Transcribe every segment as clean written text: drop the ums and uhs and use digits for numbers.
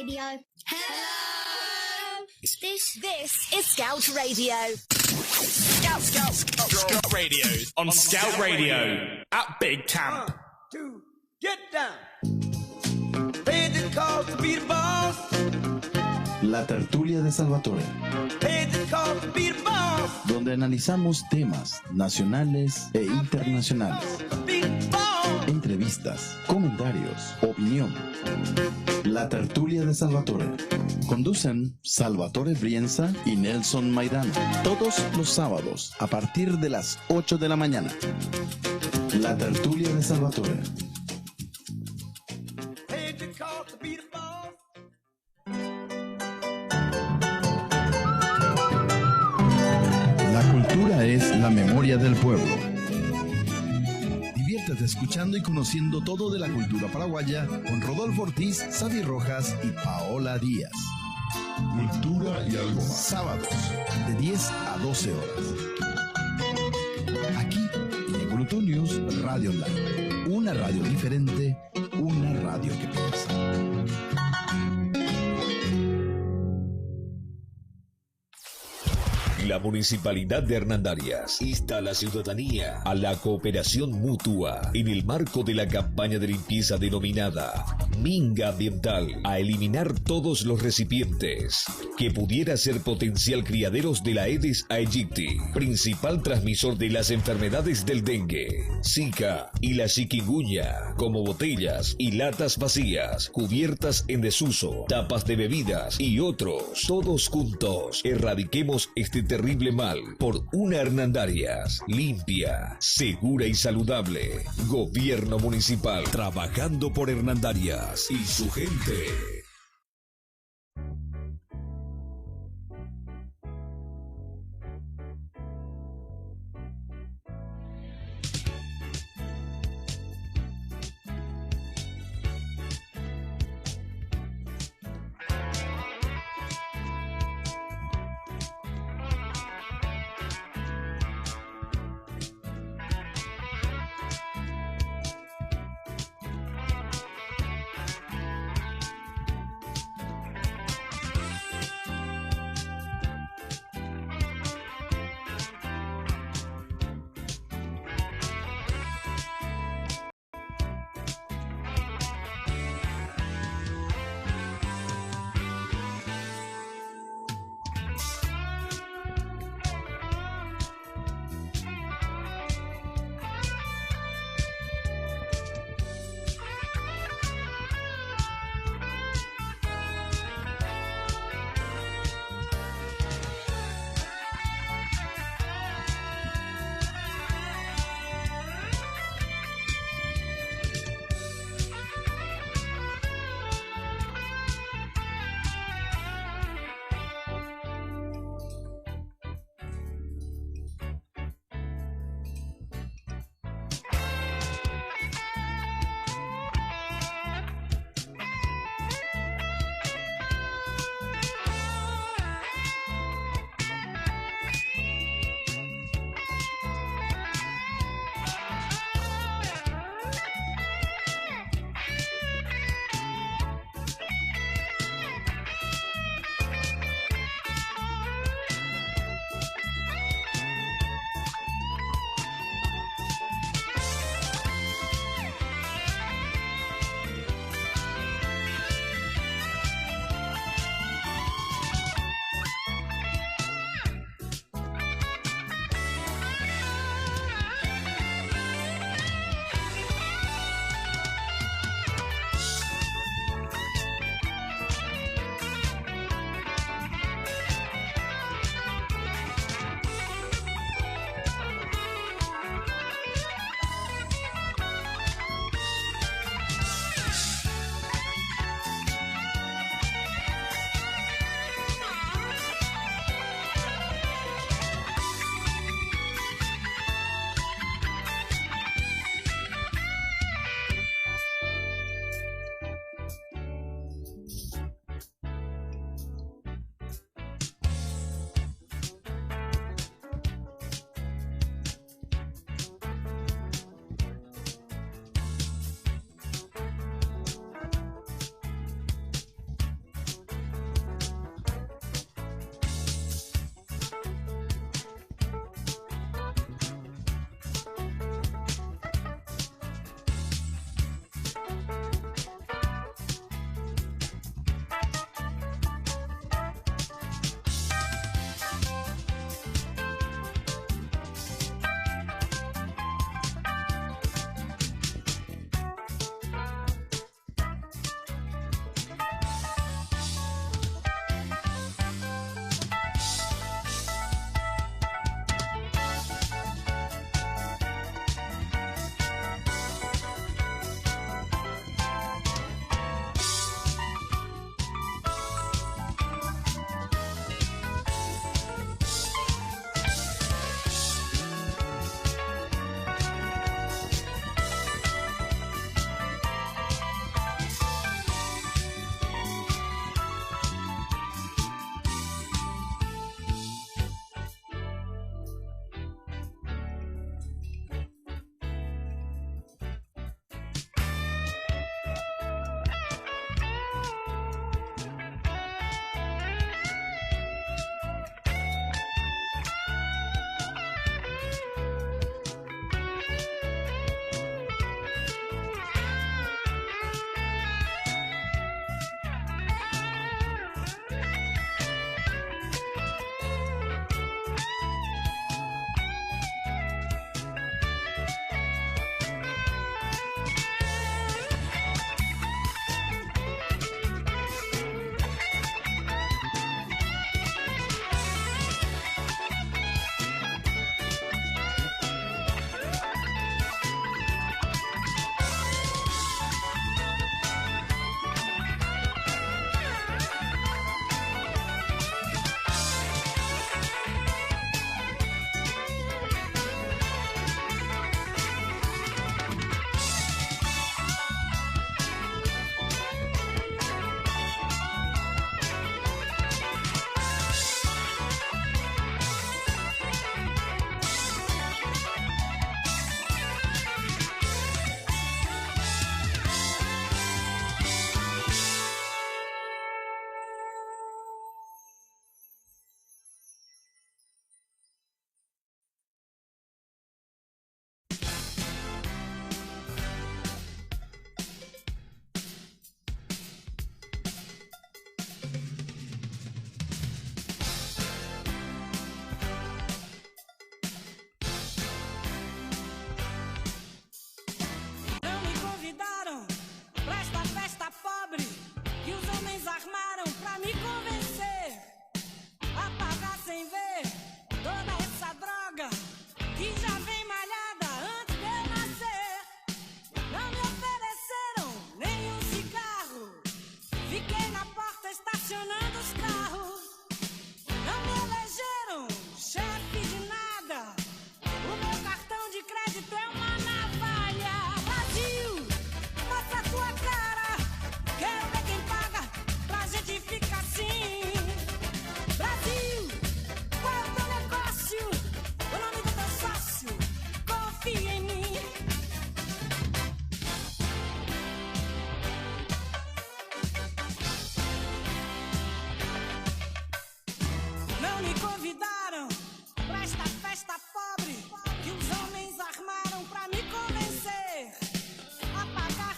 Radio. Hello. This is Scout Radio. Scout Radio on Scout Radio at Big Camp. 1, 2, get down. Pay the cost to be the boss. La tertulia de Salvatore, Pay the cost to be the boss. donde analizamos temas nacionales e internacionales, Be the boss. entrevistas, comentarios, opinión. La tertulia de Salvatore. Conducen Salvatore Brienza y Nelson Maidana. Todos los sábados a partir de las 8 de la mañana. La tertulia de Salvatore. Pay the cost to be the boss. La cultura es la memoria del pueblo. Diviértete escuchando y conociendo todo de la cultura paraguaya con Rodolfo Ortiz, Xavi Rojas y Paola Díaz. Cultura y algo más. Sábados, de 10 a 12 horas. Aquí, en Ecoloto News Radio Online. Una radio diferente, una radio que piensa. La Municipalidad de Hernandarias insta a la ciudadanía a la cooperación mutua en el marco de la campaña de limpieza denominada Minga Ambiental, a eliminar todos los recipientes que pudiera ser potencial criaderos de la Aedes aegypti, principal transmisor de las enfermedades del dengue, Zika y la chikungunya, como botellas y latas vacías, cubiertas en desuso, tapas de bebidas y otros. Todos juntos erradiquemos este terrible mal por una Hernandarias limpia, segura y saludable. Gobierno Municipal, trabajando por Hernandarias y su gente.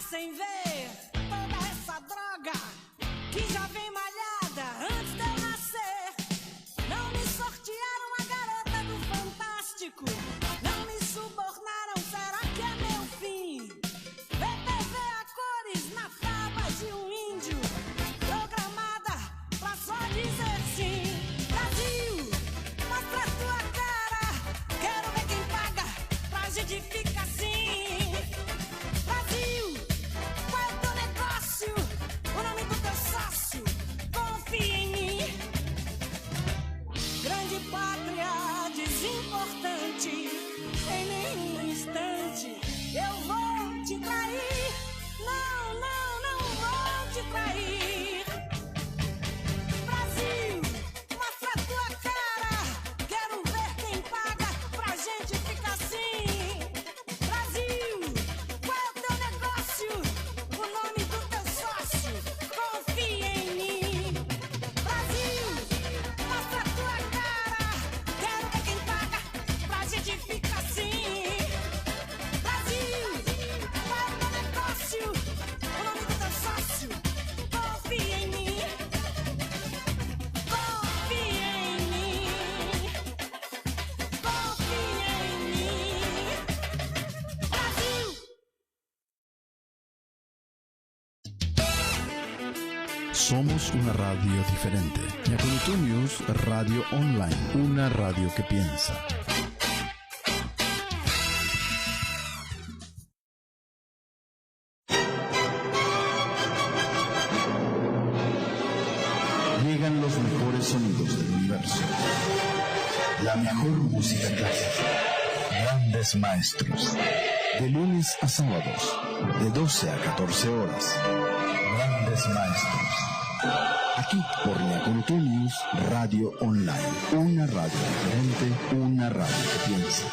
sem ver toda essa droga que já vem malhada antes de eu nascer. Não me sortearam a garota do Fantástico, não me subornaram, será que é meu fim? VPV a cores na taba de um índio, programada pra só dizer sim. Brasil, mostra a tua cara, quero ver quem paga pra gente ficar assim. Brasil, qual é o teu negócio? O nome do teu sócio, confia em mim. Grande pátria desimportante, em nenhum instante eu vou te trair. Não, não, não vou te trair. Brasil, mostra a tua cara, quero ver quem paga pra gente ficar assim. Brasil, qual é o teu negócio? O nome do teu sócio, confia em mim. Brasil, mostra a tua cara, quero ver quem paga pra gente ficar assim. Brasil, qual é o teu negócio? O nome do teu sócio, confia em mim. Confia em mim. Confia em mim. Brasil. Somos una radio diferente. Yakurutu News Radio Online, una radio que piensa. Llegan los mejores sonidos del universo. La mejor música clásica. Grandes maestros. De lunes a sábados, de 12 a 14 horas. Grandes maestros. Aquí por Yakurutu News Radio Online. Una radio diferente, una radio que piensa.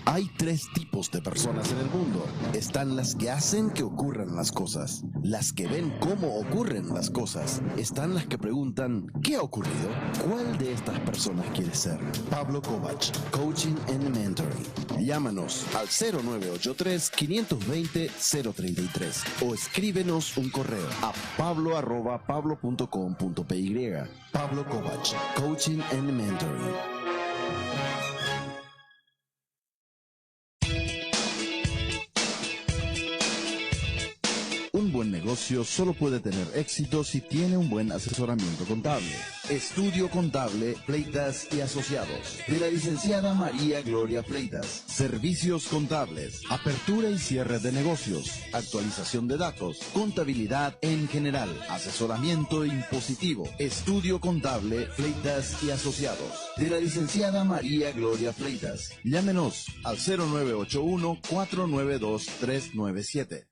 Hay tres tipos de personas en el mundo. Están las que hacen que ocurran las cosas, las que ven cómo ocurren las cosas. Están las que preguntan, ¿qué ha ocurrido? ¿Cuál de estas personas quieres ser? Pablo Kovac, Coaching and Mentoring. Llámanos al 0983-520-033 o escríbenos un correo a pablo@pablo.com.py. Pablo Kovac, Coaching and Mentoring. Un buen negocio solo puede tener éxito si tiene un buen asesoramiento contable. Estudio Contable Fleitas y Asociados, de la licenciada María Gloria Fleitas. Servicios contables, apertura y cierre de negocios, actualización de datos, contabilidad en general, asesoramiento impositivo. Estudio Contable Fleitas y Asociados, de la licenciada María Gloria Fleitas. Llámenos al 0981-492-397.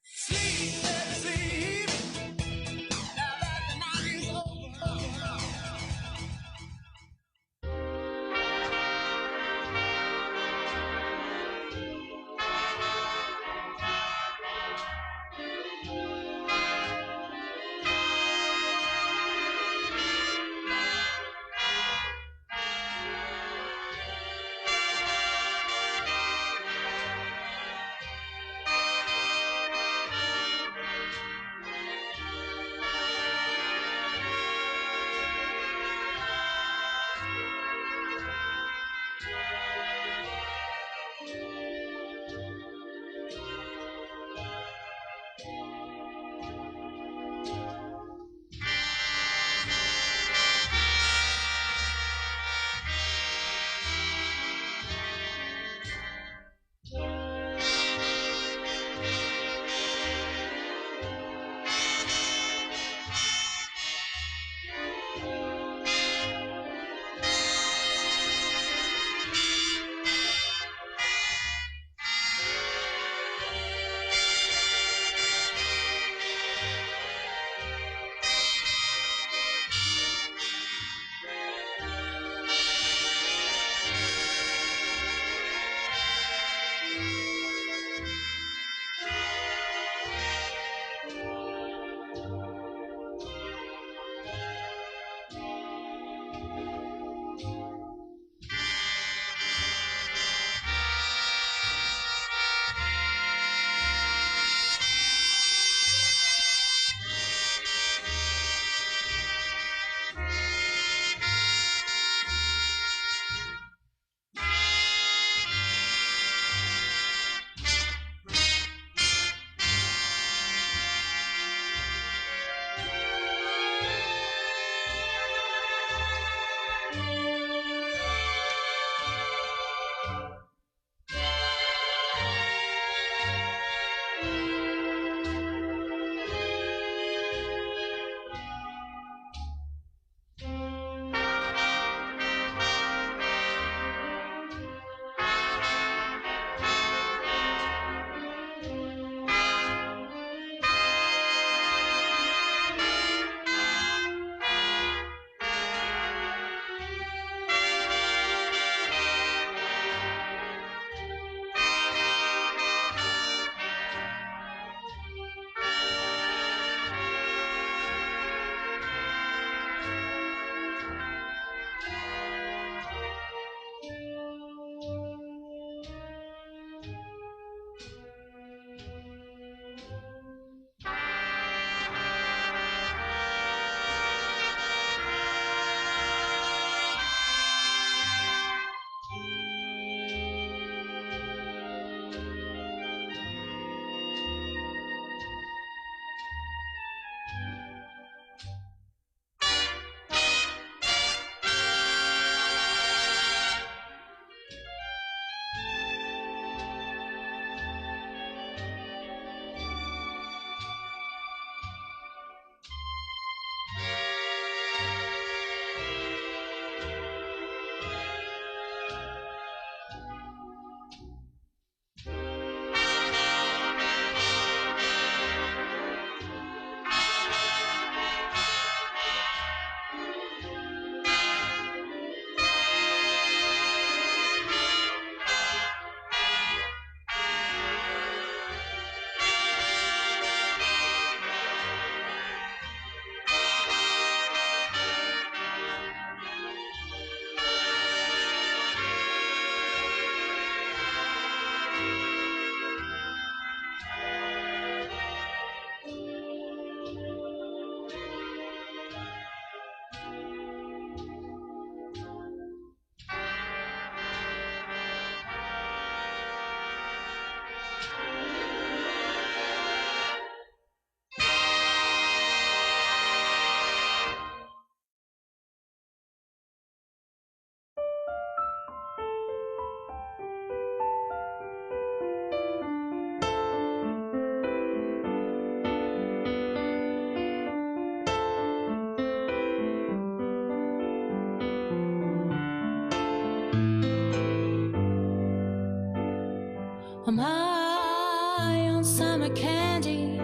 I'm high on summer candy,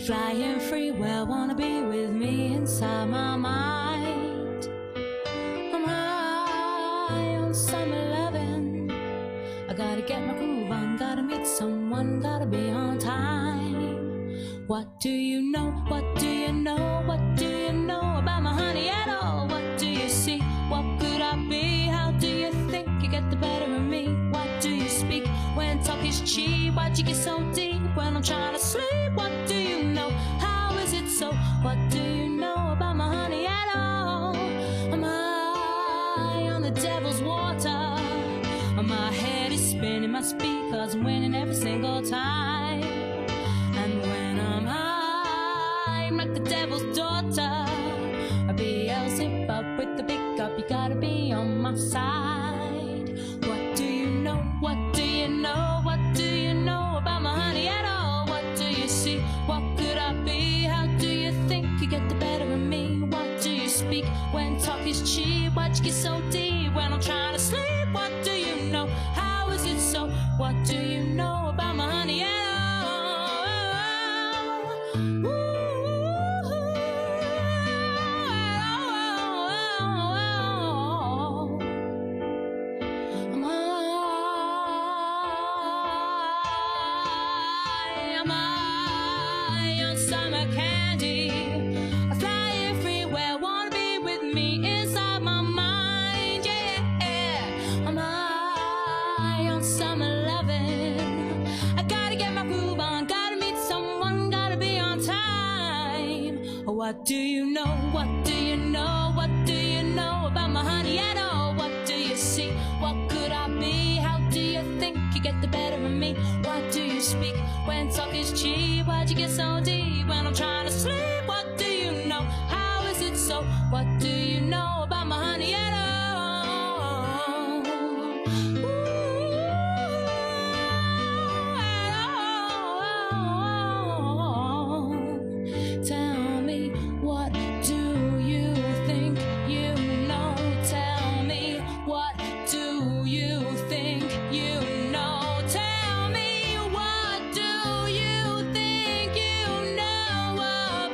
flying free, well, wanna be with me inside my mind. I'm high on summer loving, I gotta get my groove on, gotta meet someone, gotta be on time. What do you know, what do you know, what do you know about my honey at all? What do you see, what could I be, how do you think you get the better of me? What do you speak when talk is cheap? Why'd you get so deep when I'm trying to sleep? What do you know, how is it so? What do you know about my honey at all? I'm high on the devil's water, my head is spinning, must be 'cause I'm winning every single time. And when I'm high, I'm like the devil's daughter, a Beelzebub with the big up, you gotta be on my side. What do you know, what do you know, what do you know about my honey at all? What do you see, what could I be, how do you think you get the better of me? What do you speak when talk is cheap? Why'd you get so deep when I'm trying to sleep? What do you know, how is it so? What do you know about my honey at all? Ooh. I'm high on summer candy, I fly everywhere, wanna be with me inside my mind, yeah. I'm high on summer loving, I gotta get my groove on, gotta meet someone, gotta be on time. What do you know, what do you know, what do you know about my honey at all? What do you see, what could I be, how do you think you get the better of me? What do you speak when talk is cheap? Why'd you get so deep when I'm trying to sleep? What do you know, how is it so? What do you know about my honey at all? Tell me, what do you think you know? Tell me, what do you think you know? Tell me, what do you think you know about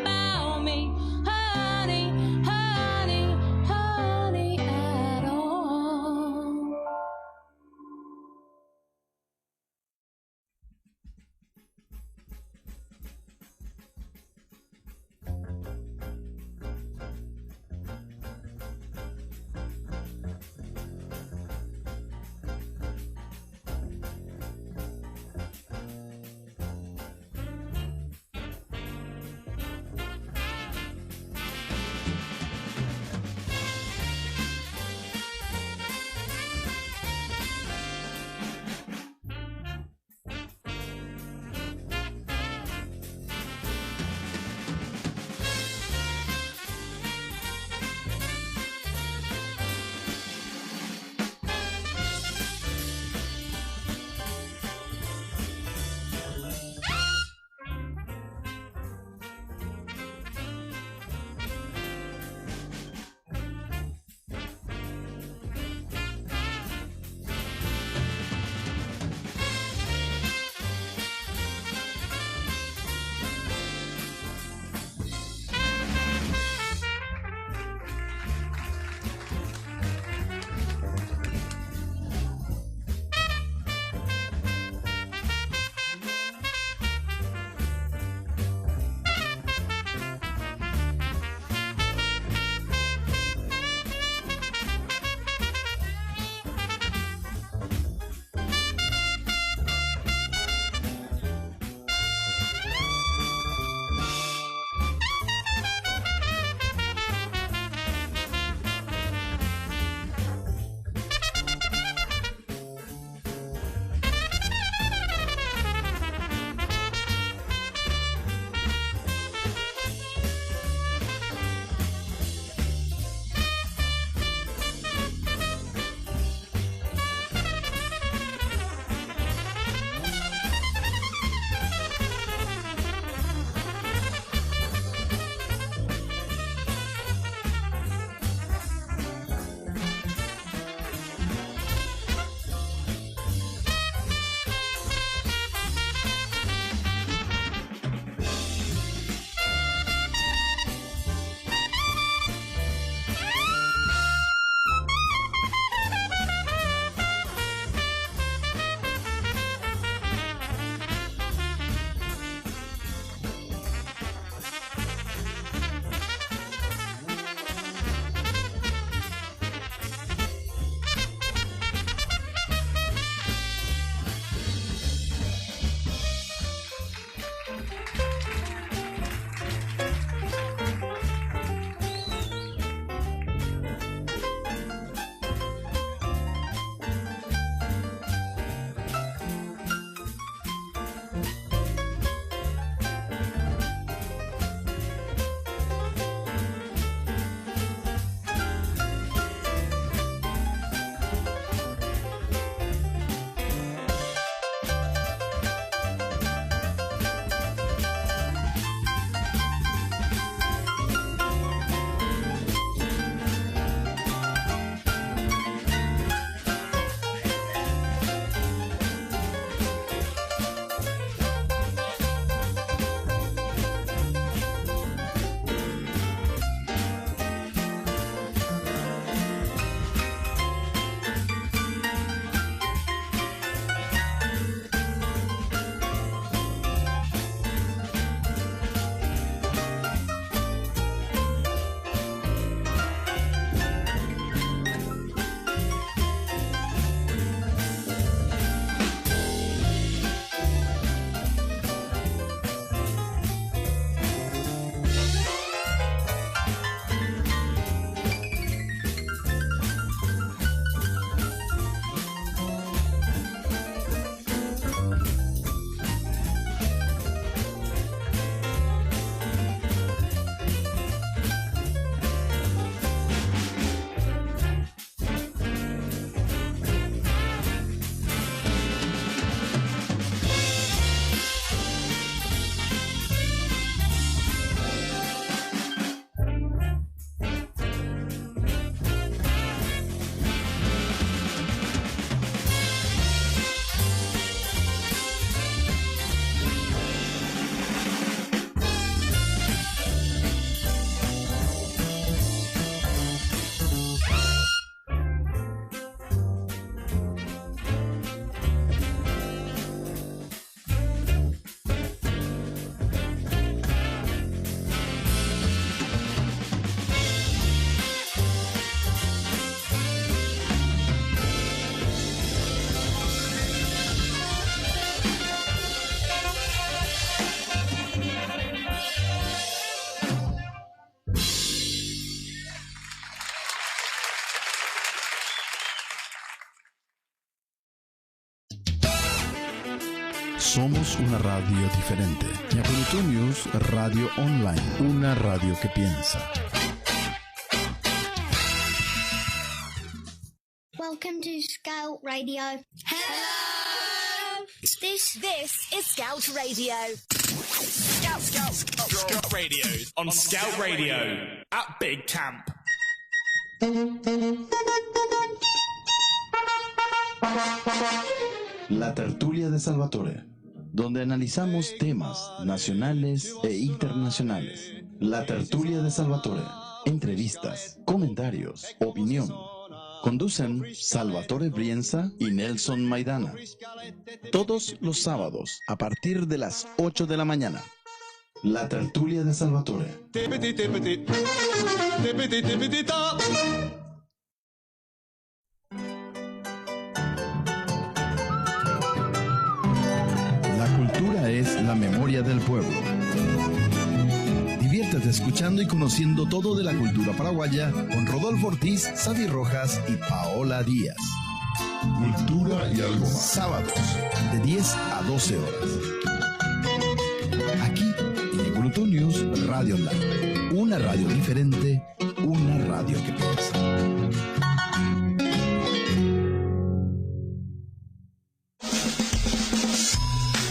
Somos una radio diferente. Yakurutu News Radio Online, una radio que piensa. Welcome to Scout Radio. Hello! This is Scout Radio. Scout Radio. On Scout Radio. At Big Camp. La tertulia de Salvatore, donde analizamos temas nacionales e internacionales. La tertulia de Salvatore, entrevistas, comentarios, opinión. Conducen Salvatore Brienza y Nelson Maidana. Todos los sábados a partir de las 8 de la mañana. La tertulia de Salvatore. La cultura es la memoria del pueblo. Diviértete escuchando y conociendo todo de la cultura paraguaya con Rodolfo Ortiz, Xavi Rojas y Paola Díaz. Cultura y algo más. Sábados, de 10 a 12 horas. Aquí, en Yakurutu News Radio Online. Una radio diferente, una radio que piensa.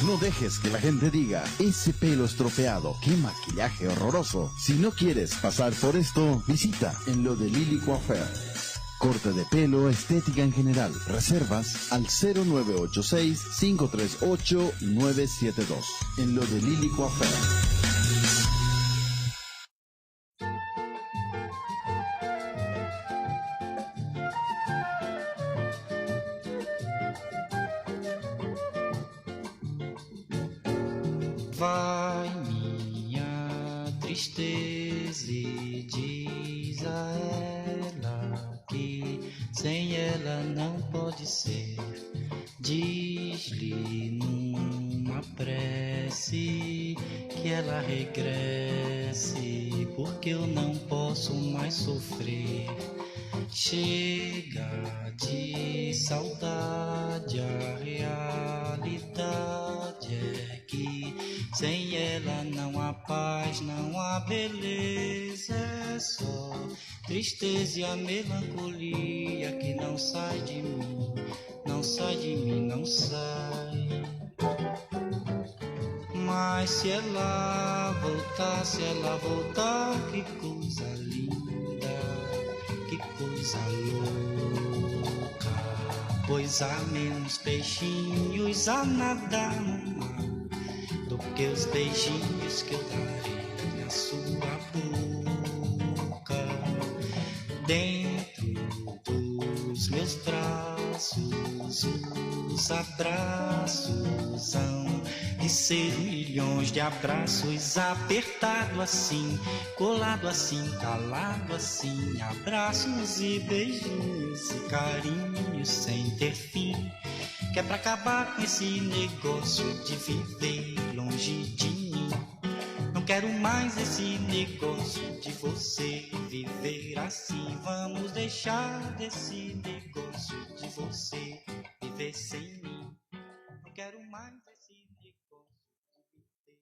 No dejes que la gente diga, ese pelo estropeado, qué maquillaje horroroso. Si no quieres pasar por esto, visita en lo de Lily Coiffeur. Corte de pelo, estética en general. Reservas al 0986-538-972. En lo de Lily Coiffeur. Vai minha tristeza e diz a ela que sem ela não pode ser. Diz-lhe numa prece que ela regresse, porque eu não posso mais sofrer. Chega de saudade, a realidade é que sem ela não há paz, não há beleza, é só tristeza e a melancolia que não sai de mim, não sai de mim, não sai. Mas se ela voltar, que coisa linda, que coisa louca, pois há menos peixinhos a nadar no mar do que os beijinhos que eu darei na sua boca. Dentro dos meus braços, os abraços hão de ser milhões de abraços, apertado assim, colado assim, calado assim, abraços e beijinhos e carinhos sem ter fim. Que é pra acabar com esse negócio de viver longe de mim. Não quero mais esse negócio de você viver assim. Vamos deixar desse negócio de você viver sem mim. Não quero mais esse negócio de viver.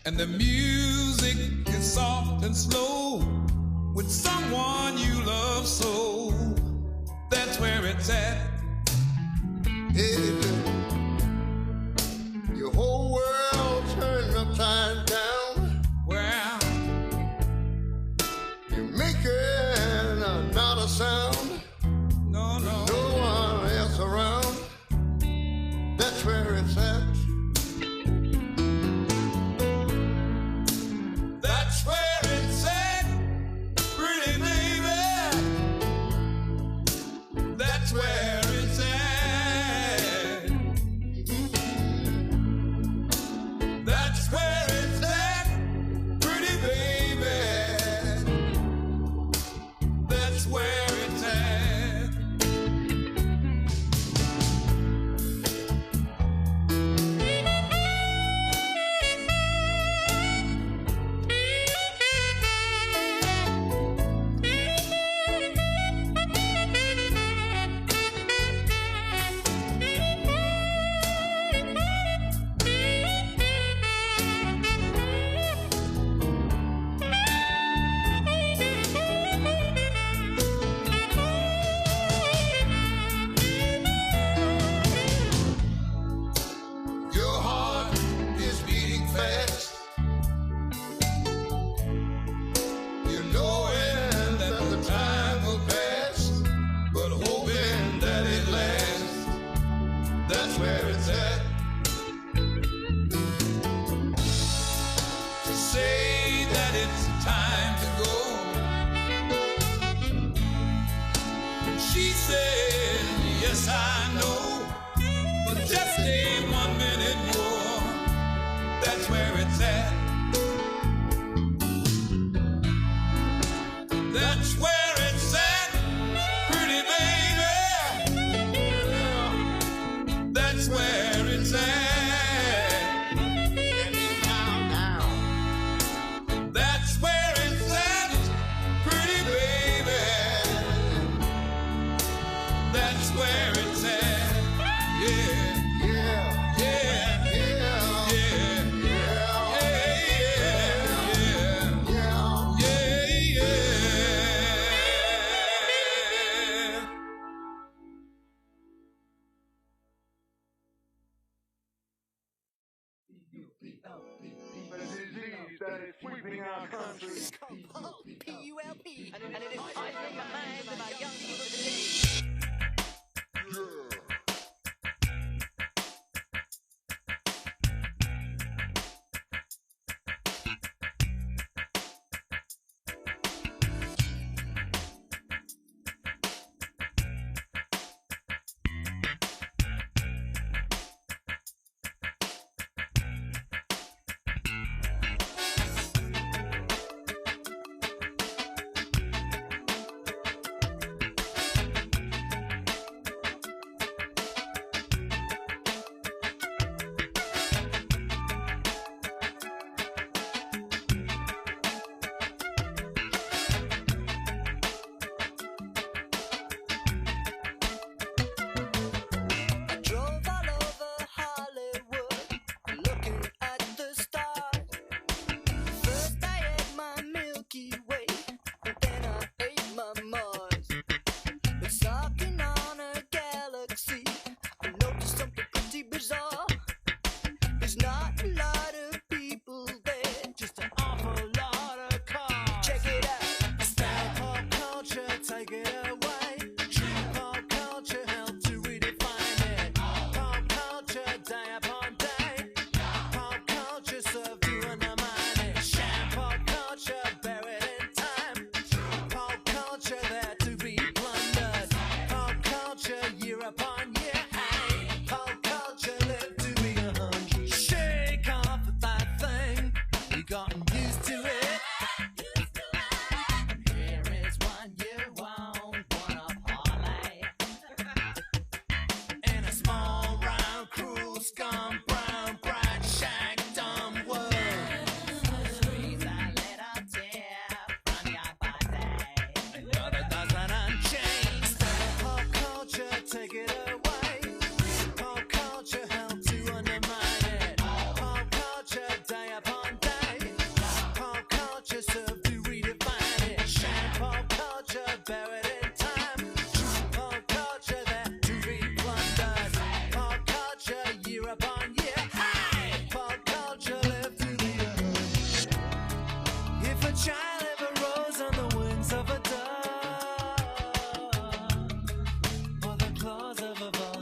And the music is soft and slow with someone you love so. That's where it's at. Hey, your whole world turned upside down. Well, you're making not a sound. No, no. No one else around. That's where it's at. It's called Pulp, P-U-L-P, and it is on the minds of our young people today.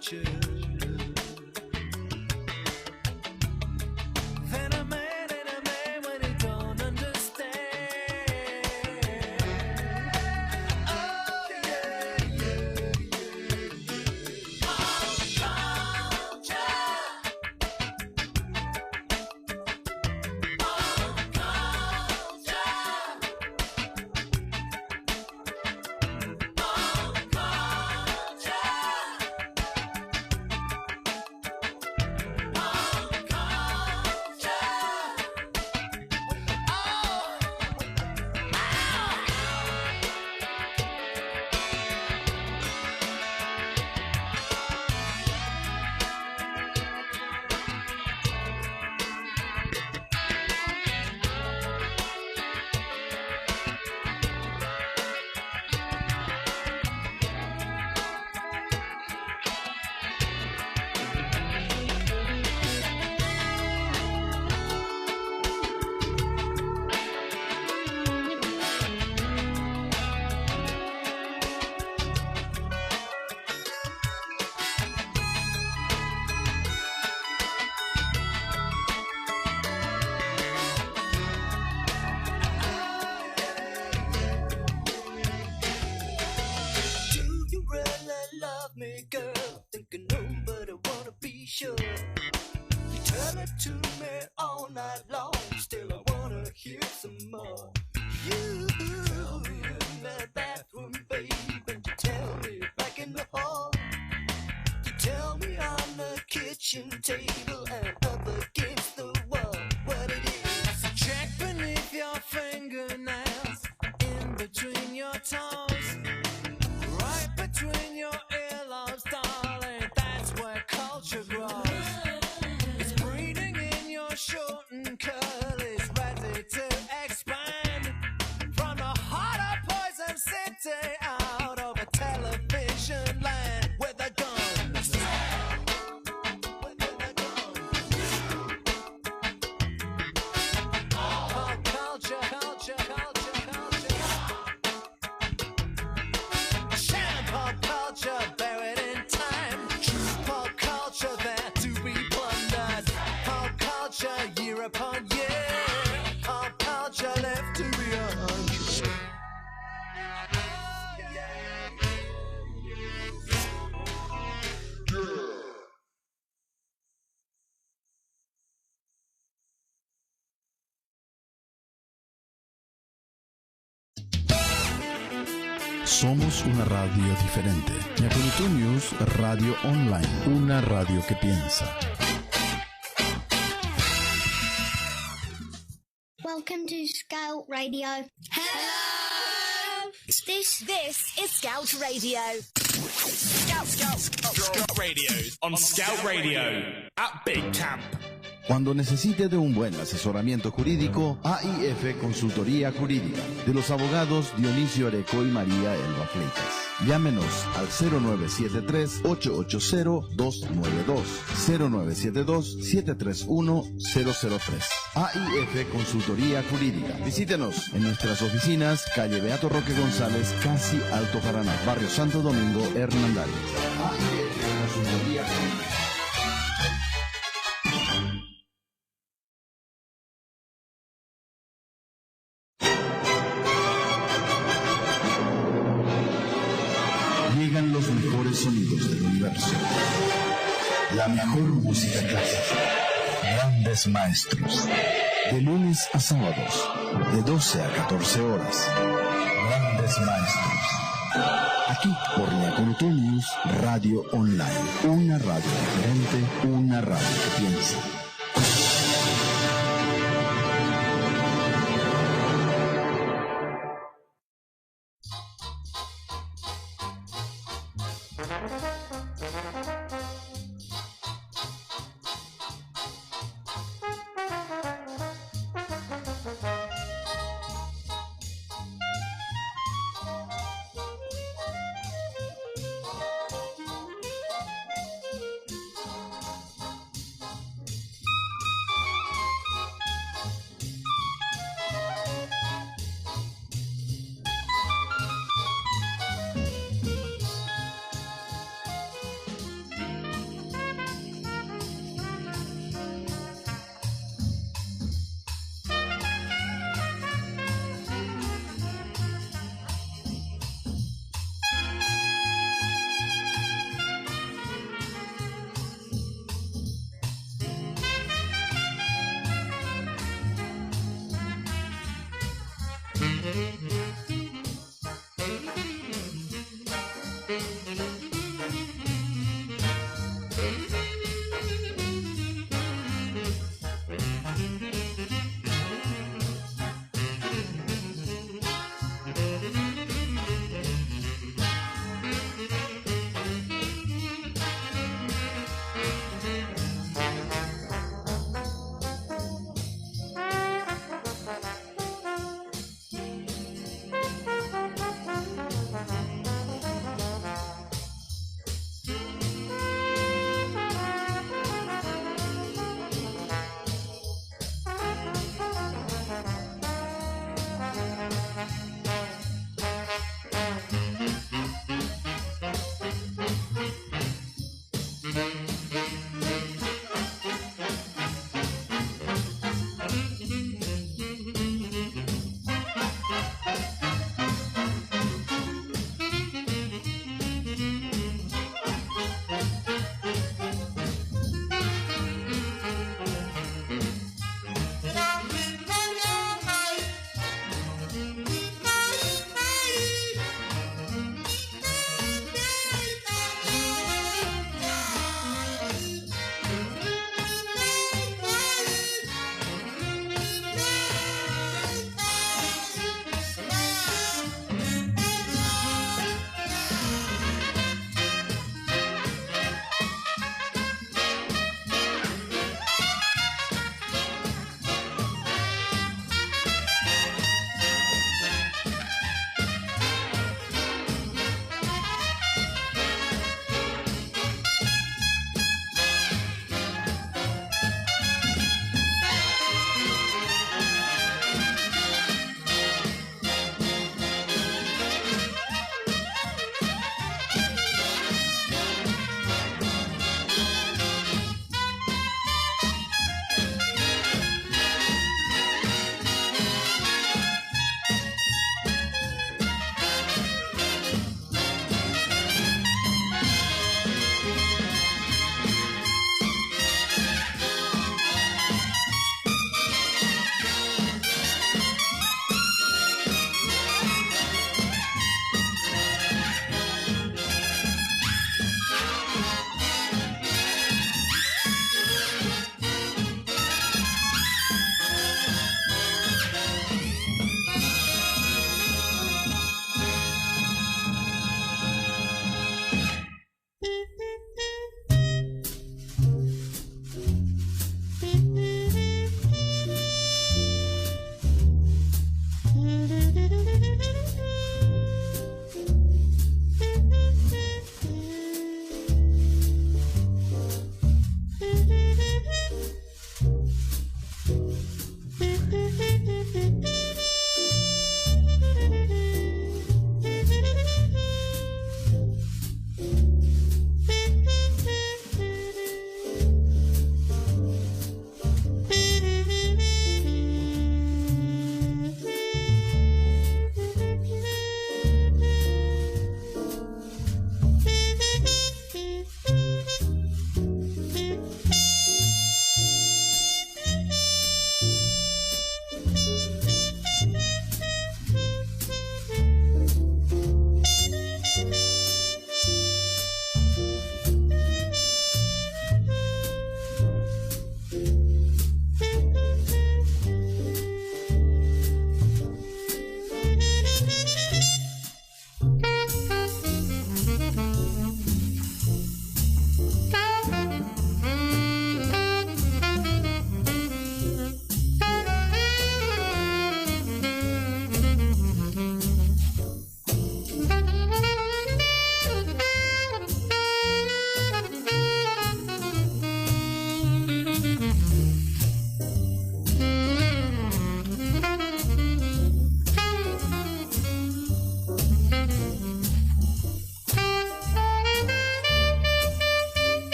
culture. Then a man when he don't understand. Oh yeah, yeah, yeah. Pop culture. Table and up against the wall. What it is? Check beneath your fingernails, in between your toes, right between your earlobes, darling. That's where culture grows. It's breathing in your short and curlies, ready to expand from the heart of Poison City out of a television land with a gun. Somos una radio diferente. Yakurutu News Radio Online, una radio que piensa. Welcome to Scout Radio. Hello! This is Scout Radio. Scout Radio. On Scout Radio. At Big Camp. Cuando necesite de un buen asesoramiento jurídico, AIF Consultoría Jurídica, de los abogados Dionisio Areco y María Elba Fleitas. Llámenos al 0973-880-292, 0972-731-003. AIF Consultoría Jurídica. Visítenos en nuestras oficinas, calle Beato Roque González, casi Alto Paraná, Barrio Santo Domingo, Hernandarias. AIF Consultoría Jurídica. Llegan los mejores sonidos del universo. La mejor música clásica. Grandes maestros. De lunes a sábados, de 12 a 14 horas. Grandes maestros. Aquí por Yakurutu News Radio Online. Una radio diferente, una radio que piensa.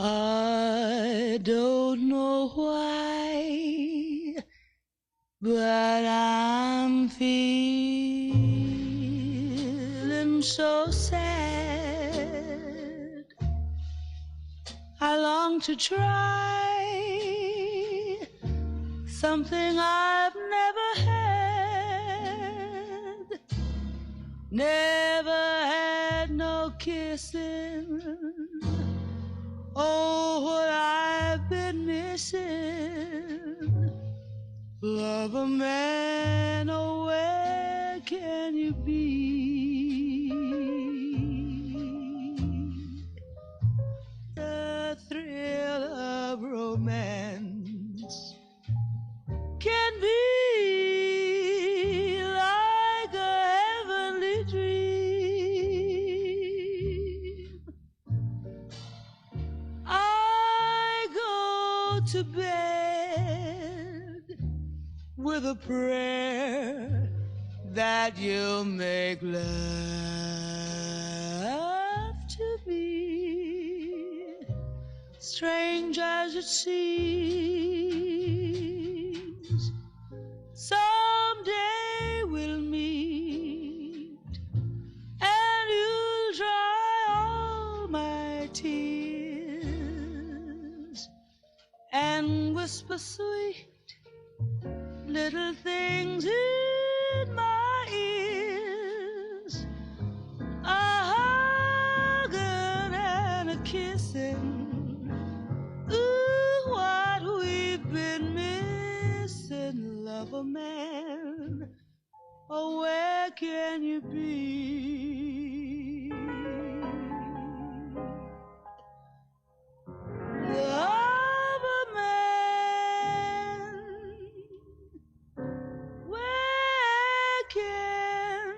I don't know why, but I'm feeling so sad. I long to try something I've never had. Never had no kissing. Oh, what I've been missing. Love a man, oh, where can you be? The thrill of romance can be like a heavenly dream. I go to bed with a prayer that you'll make love to me, strange as it seems. Someday we'll meet and you'll dry all my tears and whisper sweet little things in my ears, a hugging and a kissing. Ooh, what we've been missing. Love a man, oh, where can you be? Love a man, where can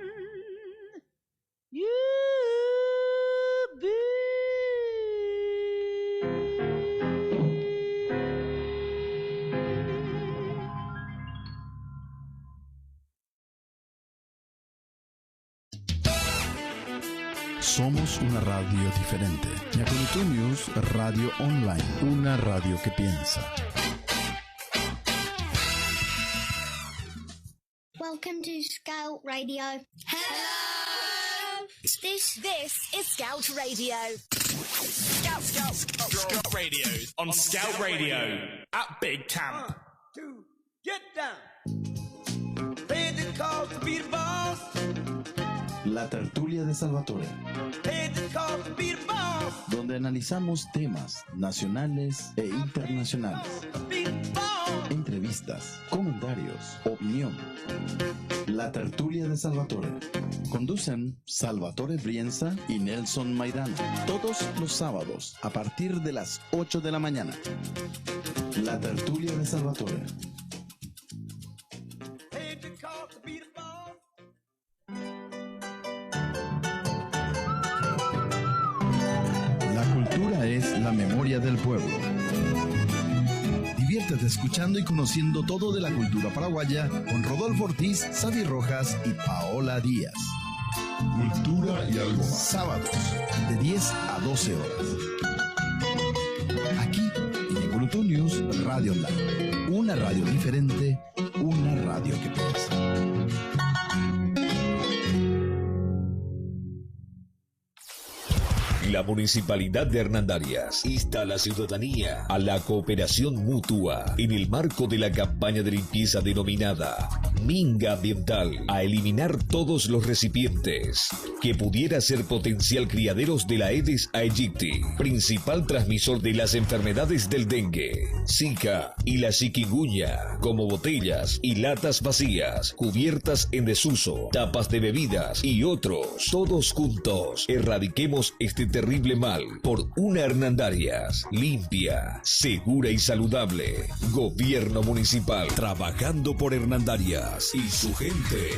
you be? Somos una radio diferente. Yakurutu News Radio Online, una radio que piensa. Welcome to Scout Radio. Hello! This is Scout Radio. Scout Radio on Scout Radio at Big Camp. 1, 2, get down. Paid the cost to be the boss. La tertulia de Salvatore, Paid the cost to be the boss. donde analizamos temas nacionales e internacionales. Be the boss. Entrevistas, comentarios, opinión. La tertulia de Salvatore. Conducen Salvatore Brienza y Nelson Maidana. Todos los sábados a partir de las 8 de la mañana. La tertulia de Salvatore. Paid the cost to be the boss. La cultura es la memoria del pueblo. Diviértete escuchando y conociendo todo de la cultura paraguaya con Rodolfo Ortiz, Xavi Rojas y Paola Díaz. Cultura y algo más. Sábados, de 10 a 12 horas. Aquí, en Yakurutu News Radio Online. Una radio diferente, una radio que piensa. La Municipalidad de Hernandarias insta a la ciudadanía a la cooperación mutua en el marco de la campaña de limpieza denominada Minga Ambiental, a eliminar todos los recipientes que pudiera ser potencial criaderos de la Aedes aegypti, principal transmisor de las enfermedades del dengue, Zika y la chikungunya, como botellas y latas vacías, cubiertas en desuso, tapas de bebidas y otros. Todos juntos erradiquemos este terrible mal por una Hernandarias limpia, segura y saludable. Gobierno Municipal, trabajando por Hernandarias y su gente.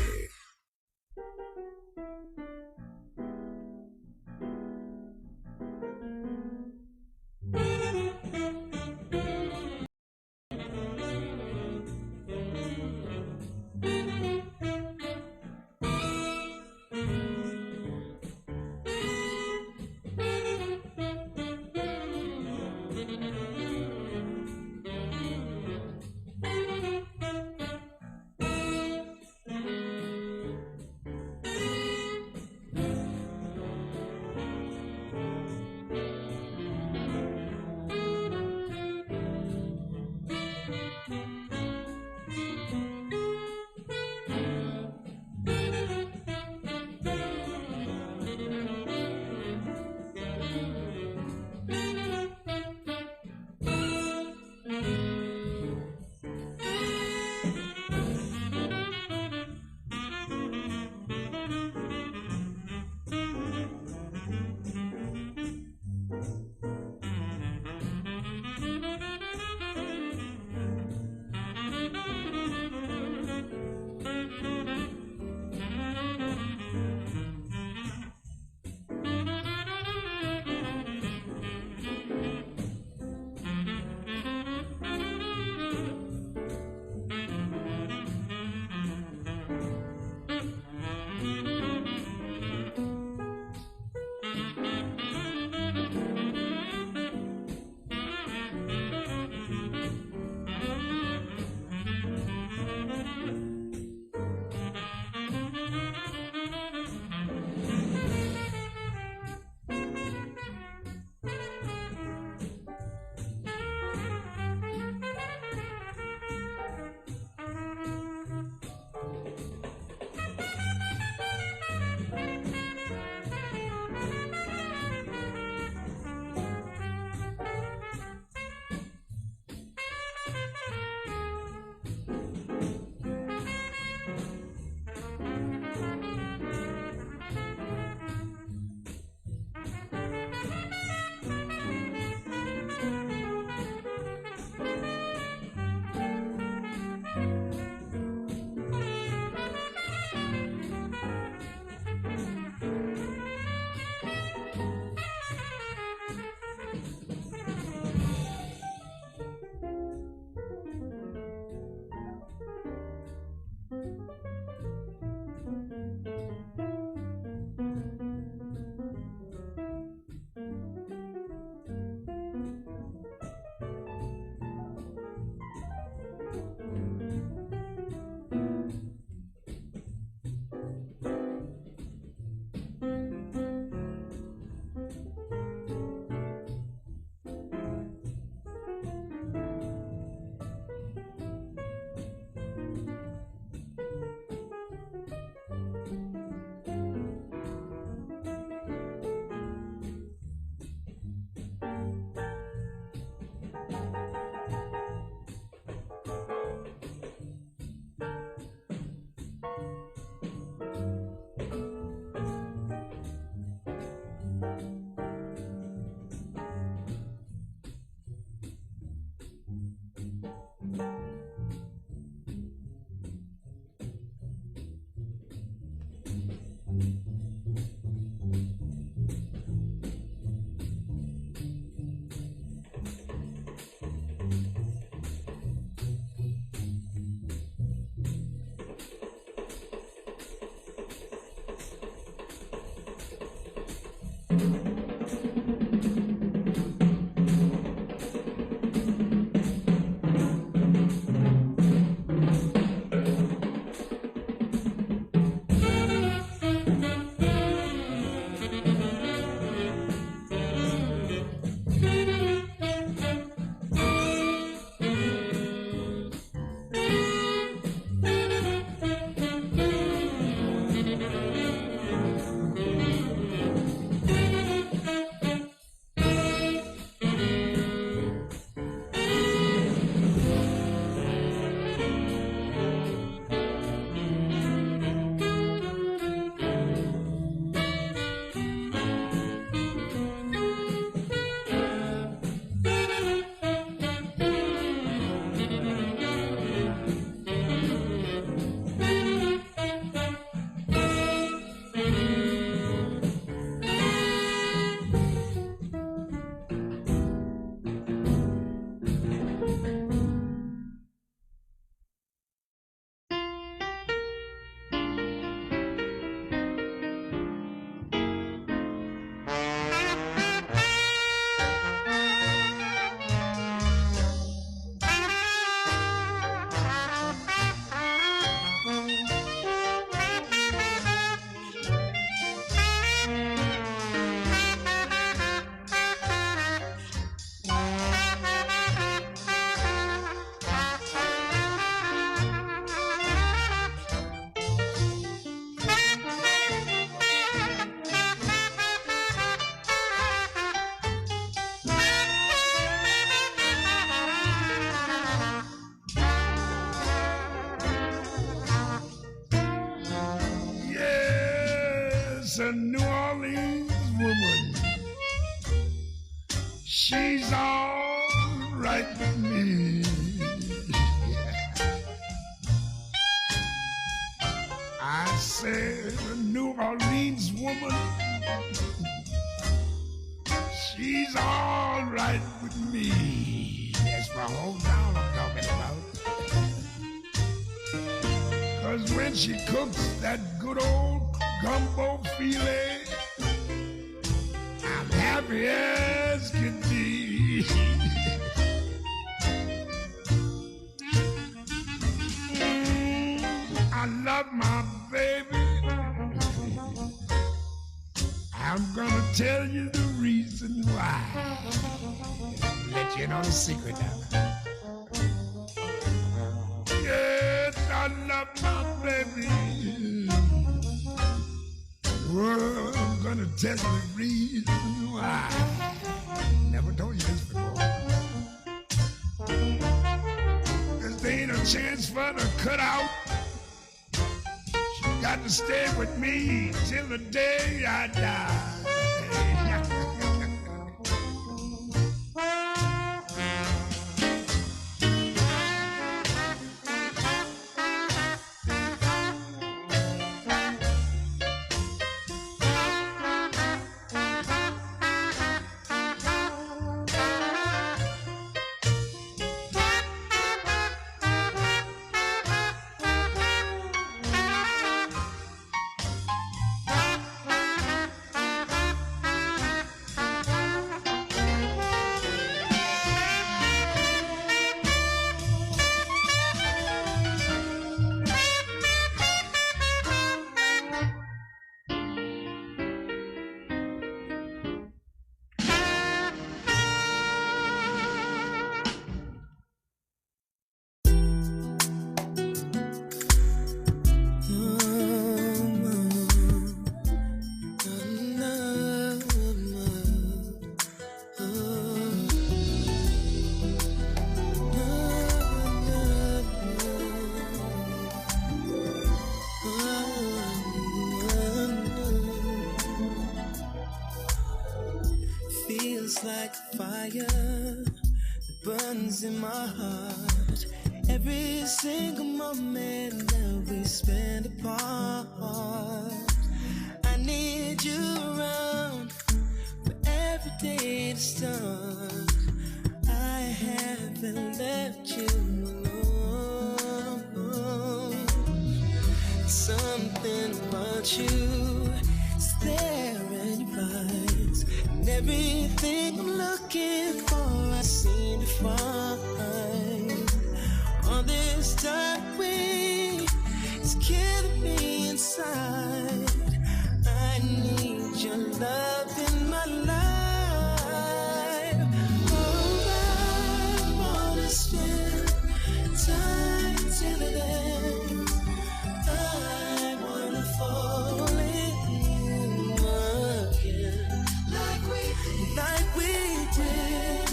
just a New Orleans woman. She's all right with me. I said a New Orleans woman. She's all right with me. That's my hometown I'm talking about. 'Cause when she cooks that good old gumbo filet, I'm happy as can be. I love my baby. I'm gonna tell you the reason why. Let you know the secret now. Yes, I love my baby. Well, I'm gonna tell you the reason why. Never told you this before. 'Cause there ain't a chance for her to cut out. She got to stay with me till the day I die. Like fire that burns in my heart. Every single moment that we spend apart, I need you around for every day to start. I haven't left you alone. Something about you is there in your eyes, and everything I'm looking for I seem to find. All this dark way is killing me inside. I need your love in my life. Oh, I wanna spend time till the end. I wanna fall in you again, like we did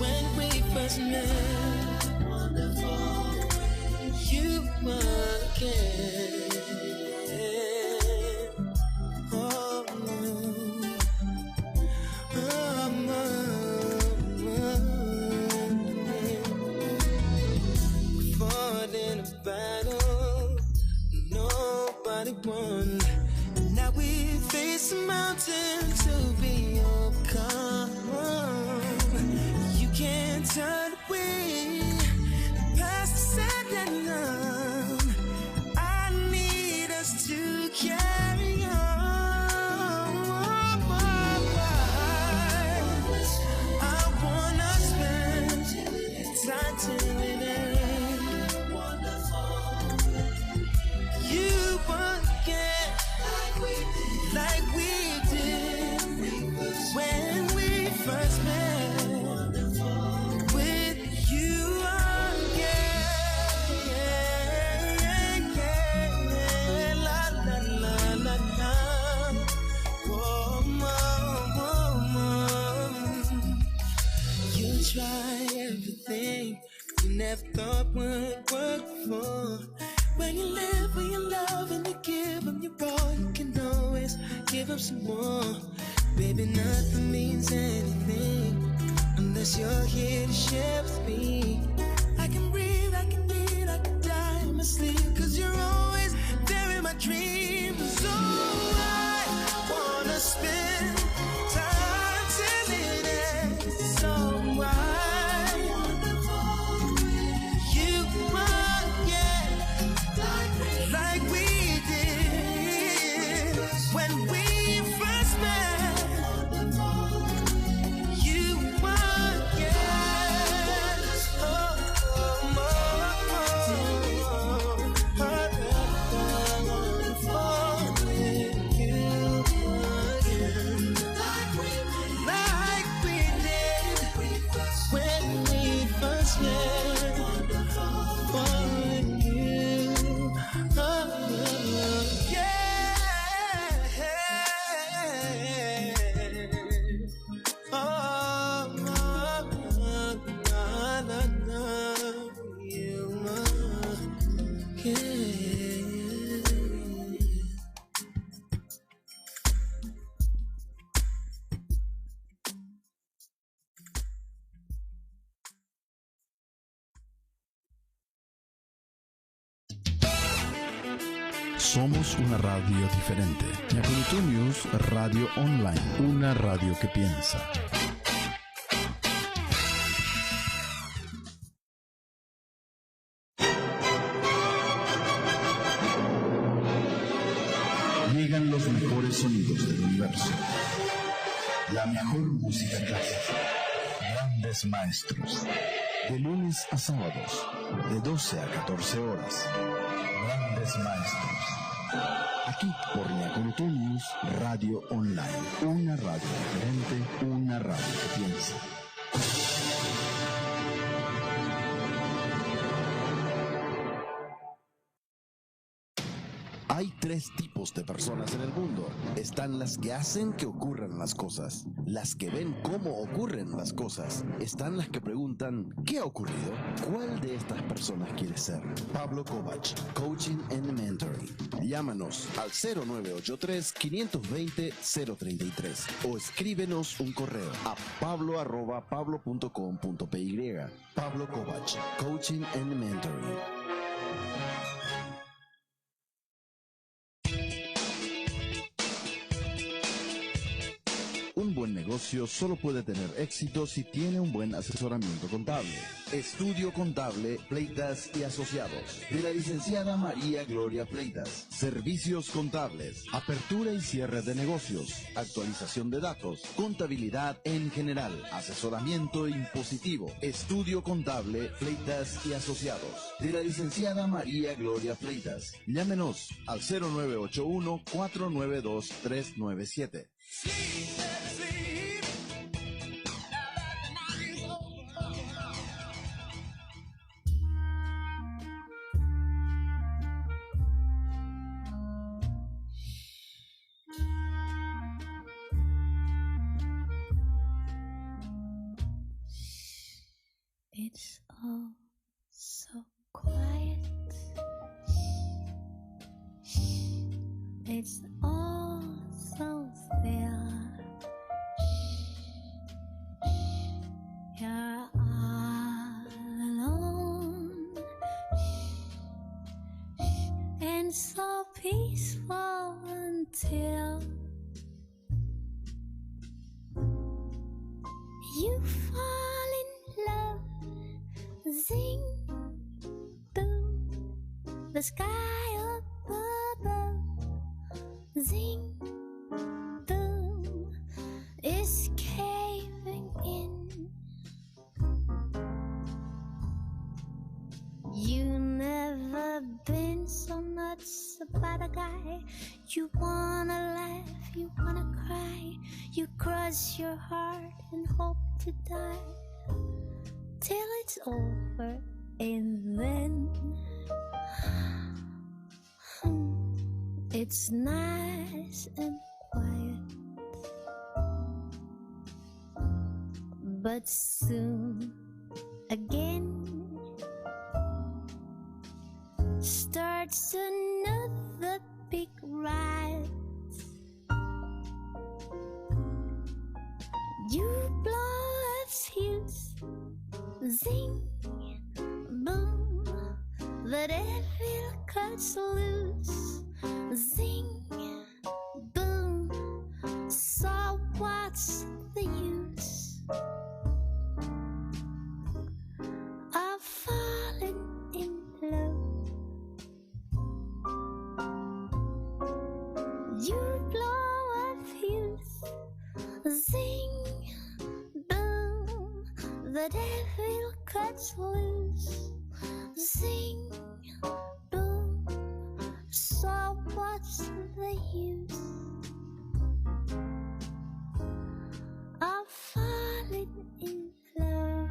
when we first met. Wonderful, you again. Oh, we fought in a battle nobody won. Now we face a mountain to be overcome. You can't turn away past the sad and numb. I need us to carry on. I wanna spend time till it ends. You again, like we did when we first met. With you again, la la la la la. Whoa, you try everything you never thought would work before. When you live, when you love, and you give, and you all you can always eyes, give up some more. Baby, nothing means anything unless you're here to share with me. I can breathe, I can eat, I can die in my sleep, 'cause you're always there in my dreams. So I wanna spend time till it ends. So I you want, yeah, like we did when we first met. You want, yeah, like we did when we first met. Falling you, Somos una radio diferente. Yakurutu News Radio Online, una radio que piensa. Llegan los mejores sonidos del universo. La mejor música clásica. Grandes maestros. De lunes a sábados, de 12 a 14 horas. Grandes maestros. Aquí por Yakurutu News Radio Online. Una radio diferente, una radio que piensa. Hay tres tipos de personas en el mundo. Están las que hacen que ocurran las cosas, las que ven cómo ocurren las cosas. Están las que preguntan, ¿qué ha ocurrido? ¿Cuál de estas personas quieres ser? Pablo Kovac, Coaching and Mentoring. Llámanos al 0983-520-033 o escríbenos un correo a pablo@pablo.com.py. Pablo Kovac, Coaching and Mentoring. Un buen negocio solo puede tener éxito si tiene un buen asesoramiento contable. Estudio Contable, Pleitas y Asociados. De la licenciada María Gloria Pleitas. Servicios contables, apertura y cierre de negocios, actualización de datos, contabilidad en general, asesoramiento impositivo. Estudio Contable, Pleitas y Asociados. De la licenciada María Gloria Pleitas. Llámenos al 0981-492-397. It's all so quiet. It's all so still. You're all alone and so peaceful until you fall in love. Zing through the sky up above. Zing through is caving in. You never been so nuts about a guy. You wanna laugh, you wanna cry. You cross your heart and hope to die till it's over, and then it's nice and quiet. But soon again starts another big riot. cuts loose. Zing, boom. So what's the use of falling in love? You blow a fuse. Zing, boom. The devil cuts loose. Zing, boom. So what's the use of falling in love?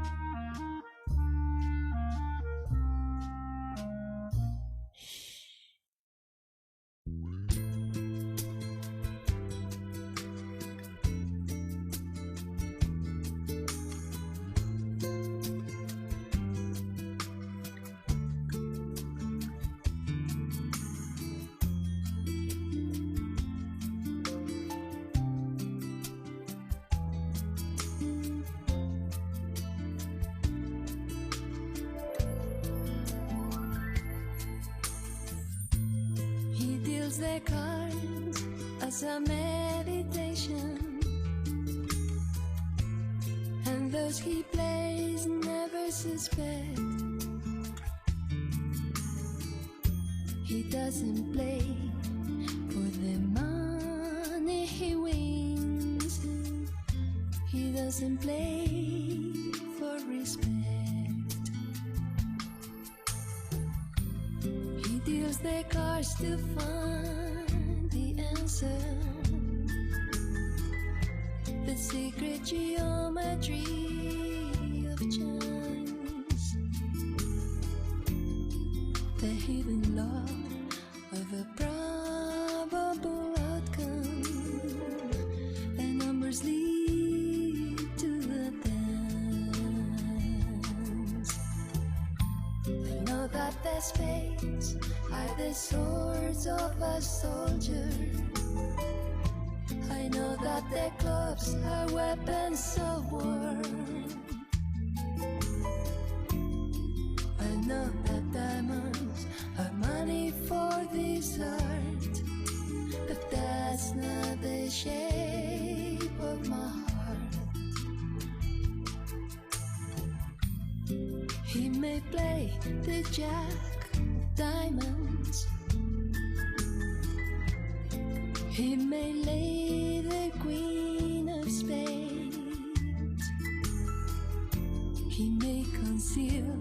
He deals the cards as a meditation, and those he plays never suspect. He doesn't play for the money he wins. He doesn't play for respect. He deals the cards to find the answer, the secret geometry of chance, the hidden law of a probable outcome. The numbers lead to the dance. I know that the spades are the swords of a soldier. I know that the clubs are weapons of war. I know that diamonds are money for this art, but that's not the shape of my heart. He may play the jack of diamonds. He may lay the queen of spades. He may conceal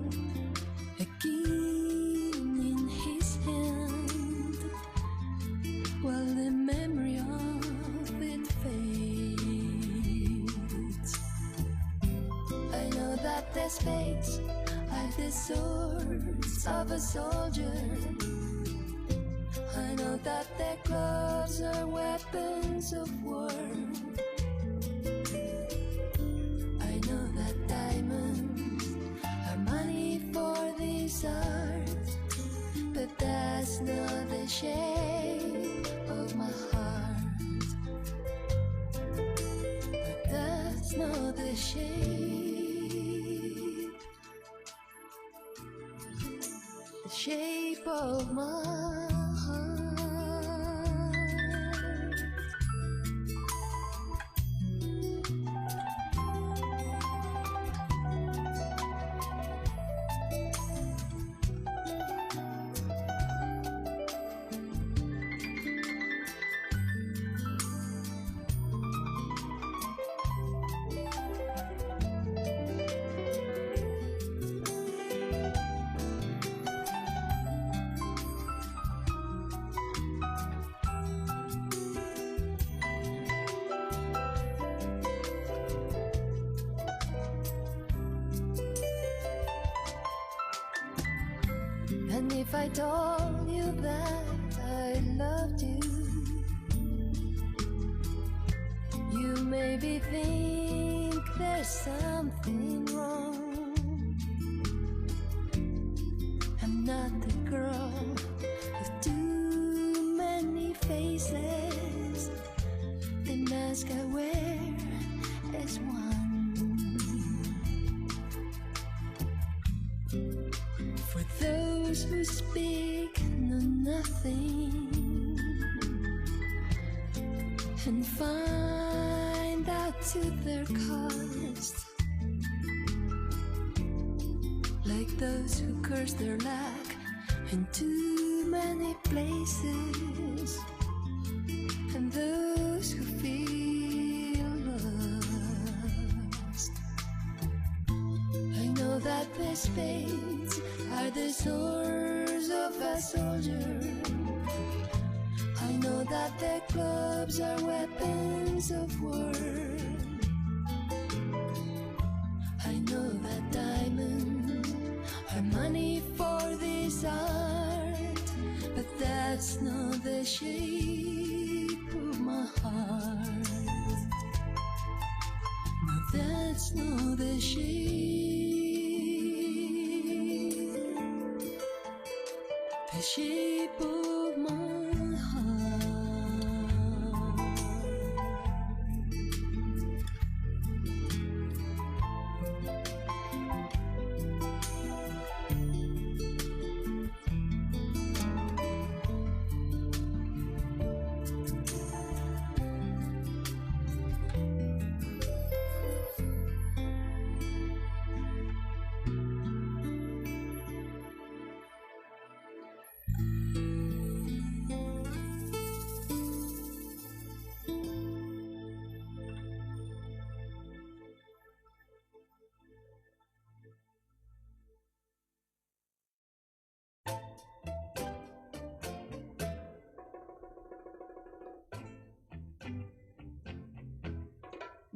a king in his hand, while the memory of it fades. I know that the spades are the swords of a soldier. I know that the clubs are weapons of war. I know that diamonds are money for this art, but that's not the shape of my heart. But that's not the shape of my heart. And if I told you that I loved you, you maybe think there's something wrong. I'm not the girl with too many faces. The mask I wear is one. For those who speak no nothing and find out to their cost, like those who curse their luck in too many places, and those who feel lost. I know that the spades are the swords of a soldier. I know that the clubs are weapons of war. I know that diamonds are money for this art, but that's not the shape of my heart. No, that's not the shape of my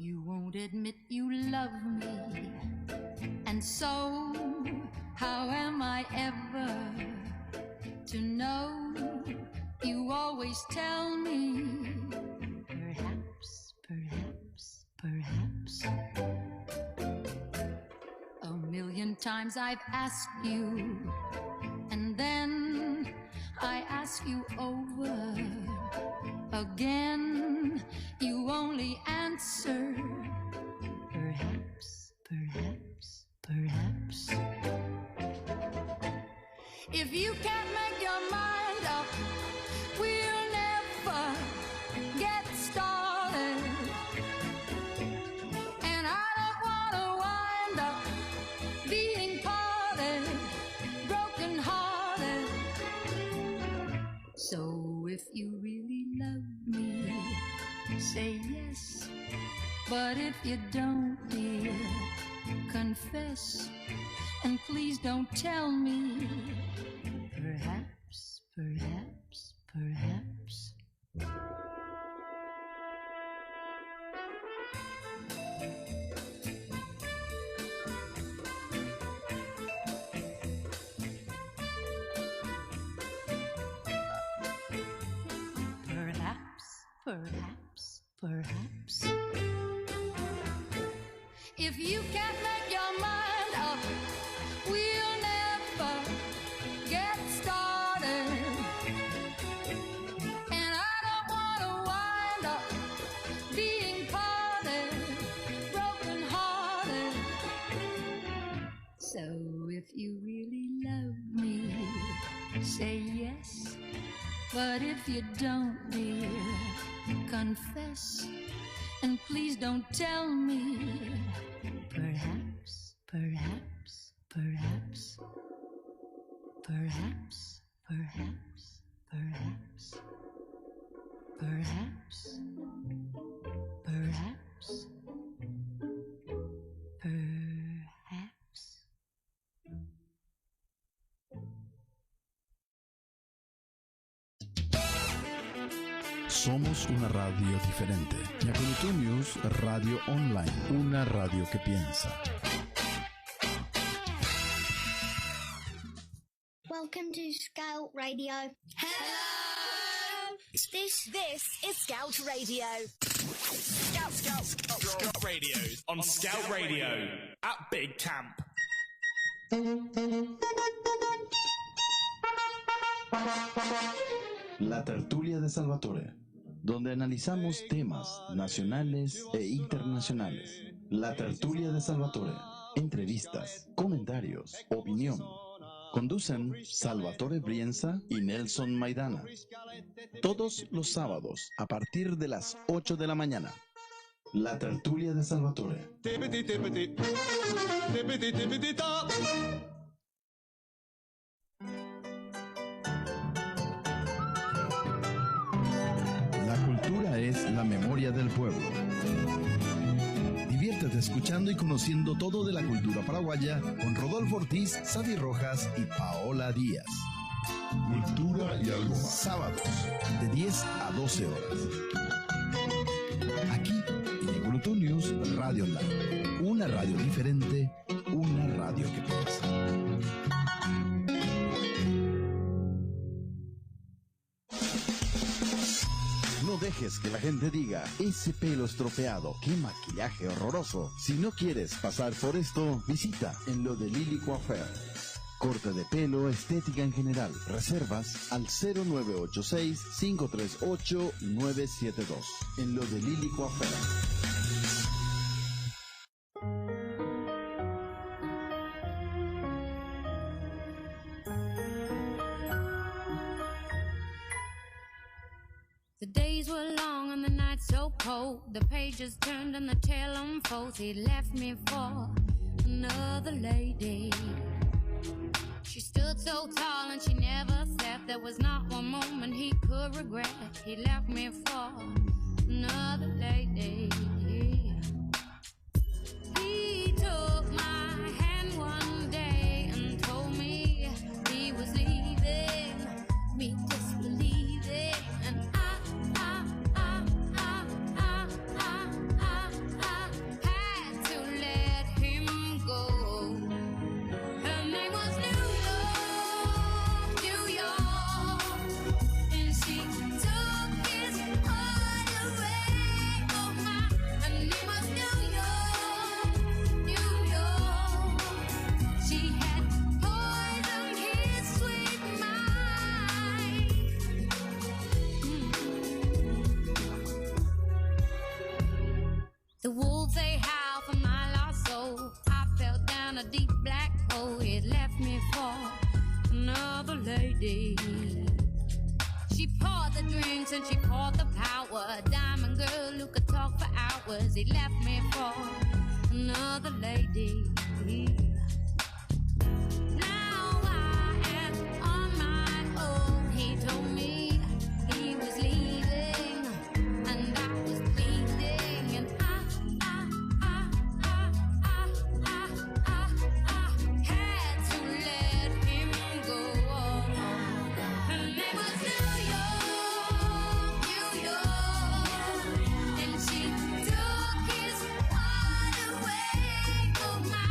You won't admit you love me, and so how am I ever to know? You always tell me, perhaps, perhaps, perhaps. A million times I've asked you, and then I ask you over again. You only answer, perhaps, perhaps, perhaps. If you can't make your mind up, we'll never get started. And I don't want to wind up being parted, broken hearted. So if you really love me, say yes. But if you don't, dear, confess. And please don't tell me, perhaps, perhaps, perhaps. Perhaps, perhaps, perhaps. If you can't make your mind up, we'll never get started. And I don't want to wind up being parted, broken hearted. So if you really love me, say yes. But if you don't, dear, confess. And please don't tell me, perhaps, perhaps, perhaps, perhaps, perhaps, perhaps, perhaps, perhaps, perhaps. Somos una radio diferente. Yakulitu News Radio Online, una radio que piensa. Welcome to Scout Radio. Hello! This is Scout Radio. Scout Radio on Scout Radio at Big Camp. La tertulia de Salvatore, donde analizamos temas nacionales e internacionales. La tertulia de Salvatore, entrevistas, comentarios, opinión Conducen Salvatore Brienza y Nelson Maidana. Todos los sábados a partir de las 8 de la mañana. La tertulia de Salvatore. La cultura es la memoria del pueblo. Diviértete escuchando y conociendo todo de la cultura paraguaya con Rodolfo Ortiz, Xavi Rojas y Paola Díaz. Cultura y algo más. Sábados, de 10 a 12 horas. Aquí, en Evoluto News Radio Online. Una radio diferente, una radio que piensa. No dejes que la gente diga, ese pelo estropeado, qué maquillaje horroroso. Si no quieres pasar por esto, visita en lo de Lili Coiffeur. Corte de pelo, estética en general. Reservas al 0986-538-972. En lo de Lili Coiffeur. The days were long and the nights so cold. The pages turned and the tale unfolds. He left me for another lady. She stood so tall and she never slept. There was not one moment he could regret. He left me for another lady. He took my hand one day and told me he was leaving me disbelieving. And I had to let him go. Her name was New York, New York, and she took his heart away. Oh my, her name was New York, New York. She had poisoned his sweet mind. The wolves they howl for my lost soul. I fell down a deep black hole. It left me for another lady. She poured the drinks and she poured the power. A diamond girl who could talk for hours. He left me for another lady. Now I am on my own. He told me he was leaving and I was bleeding. And I had to let him go. Her name was New York, New York, and she took his heart away. Oh my,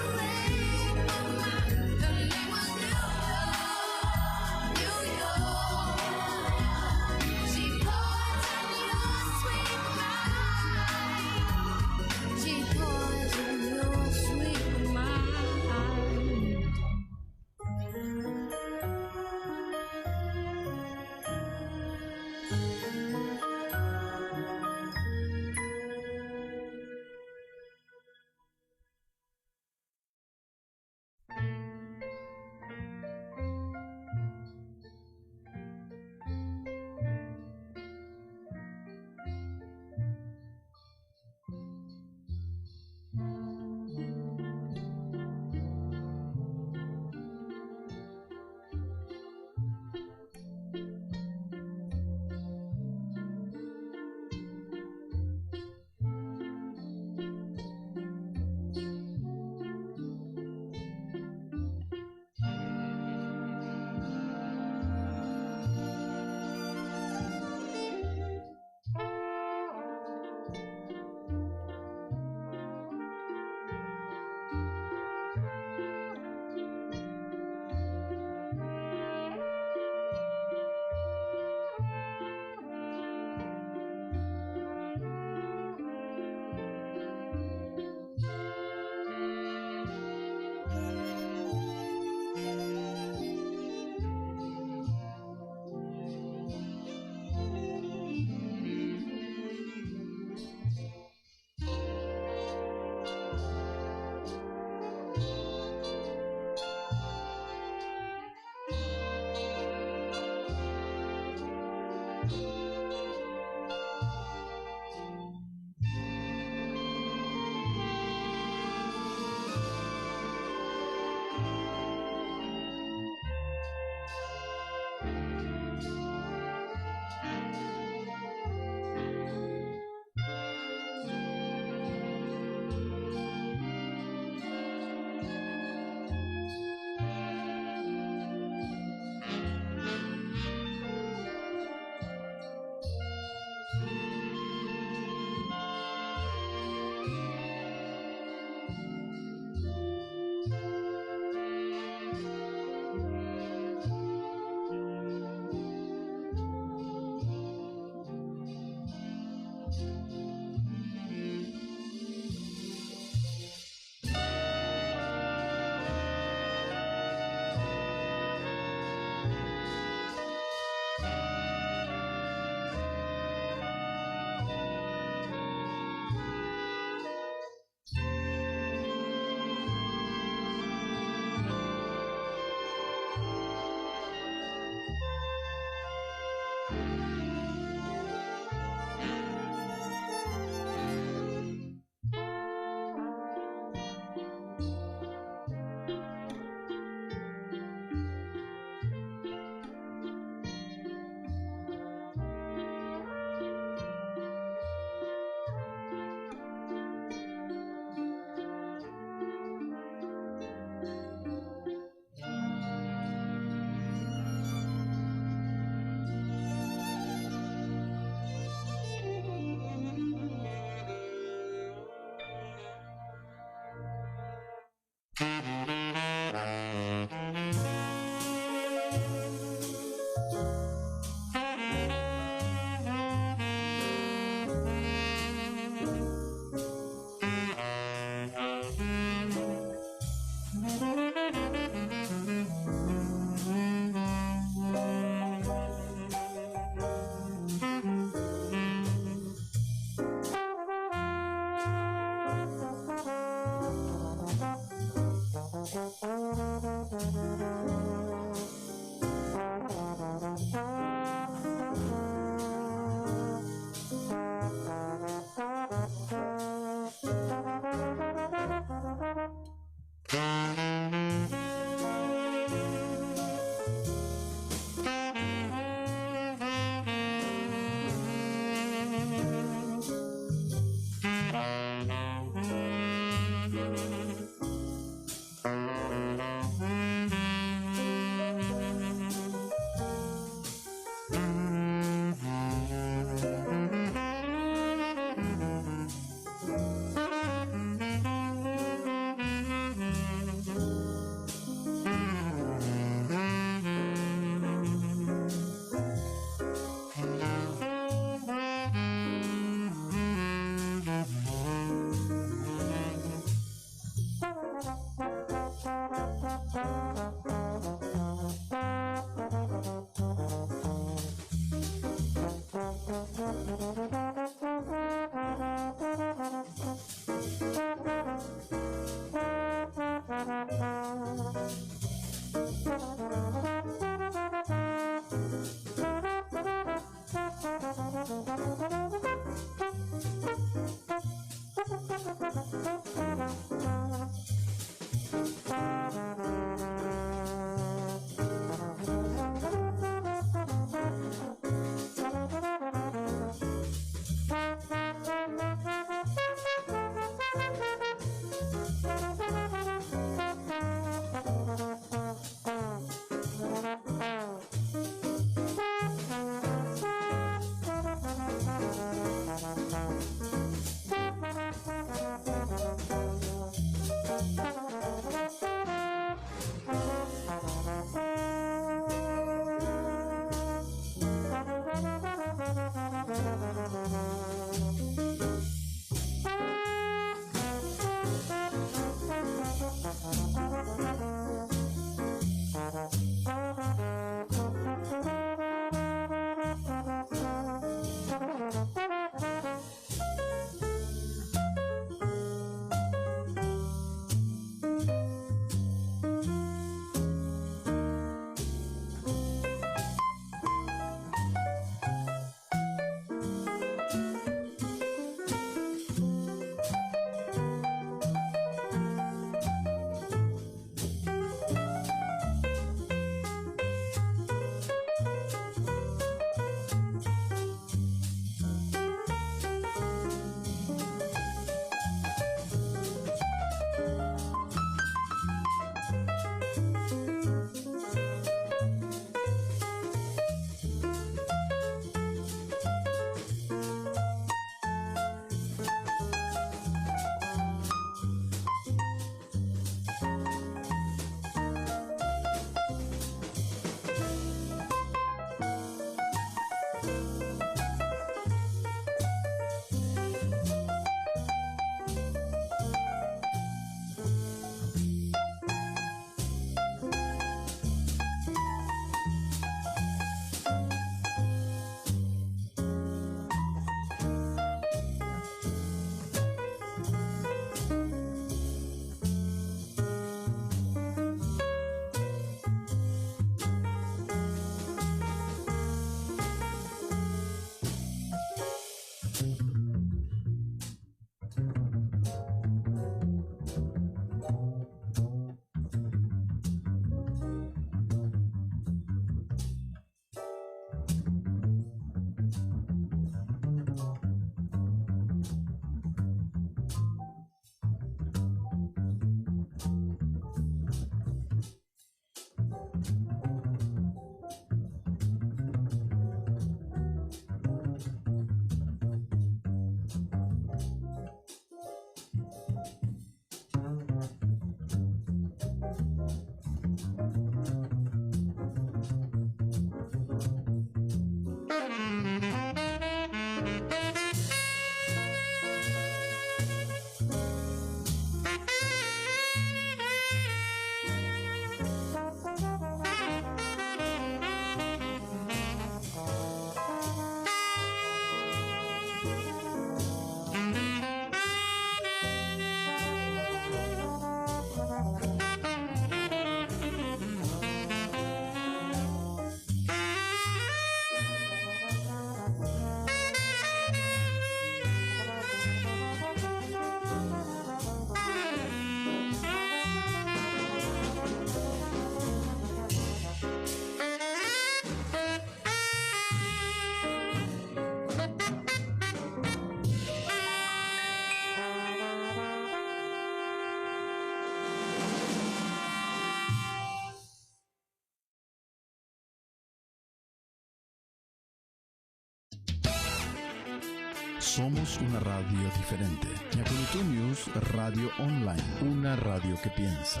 Somos una radio diferente. Yakurutu News Radio Online, una radio que piensa.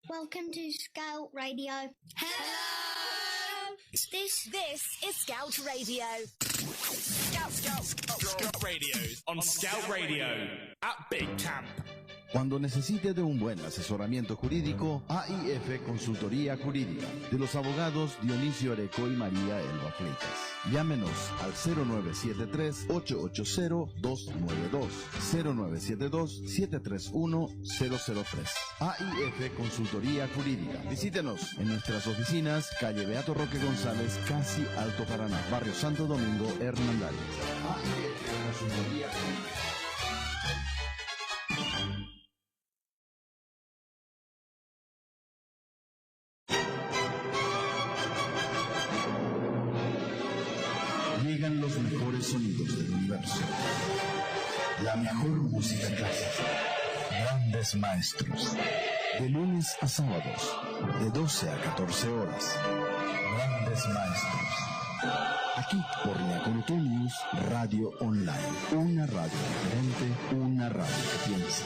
Welcome to Scout Radio. Hello. This is Scout Radio. Scout Radio on Scout Radio at Big Camp. Cuando necesite de un buen asesoramiento jurídico, AIF Consultoría Jurídica, de los abogados Dionisio Areco y María Elba Fleitas. Llámenos al 0973-880-292, 0972-731-003. AIF Consultoría Jurídica. Visítenos en nuestras oficinas, calle Beato Roque González, casi Alto Paraná, barrio Santo Domingo, Hernandarias. AIF Consultoría Jurídica. Llegan los mejores sonidos del universo. La mejor música clásica. Grandes maestros. De lunes a sábados, de 12 a 14 horas. Grandes maestros. Aquí por Yakurutu News Radio Online. Una radio diferente, una radio que piensa.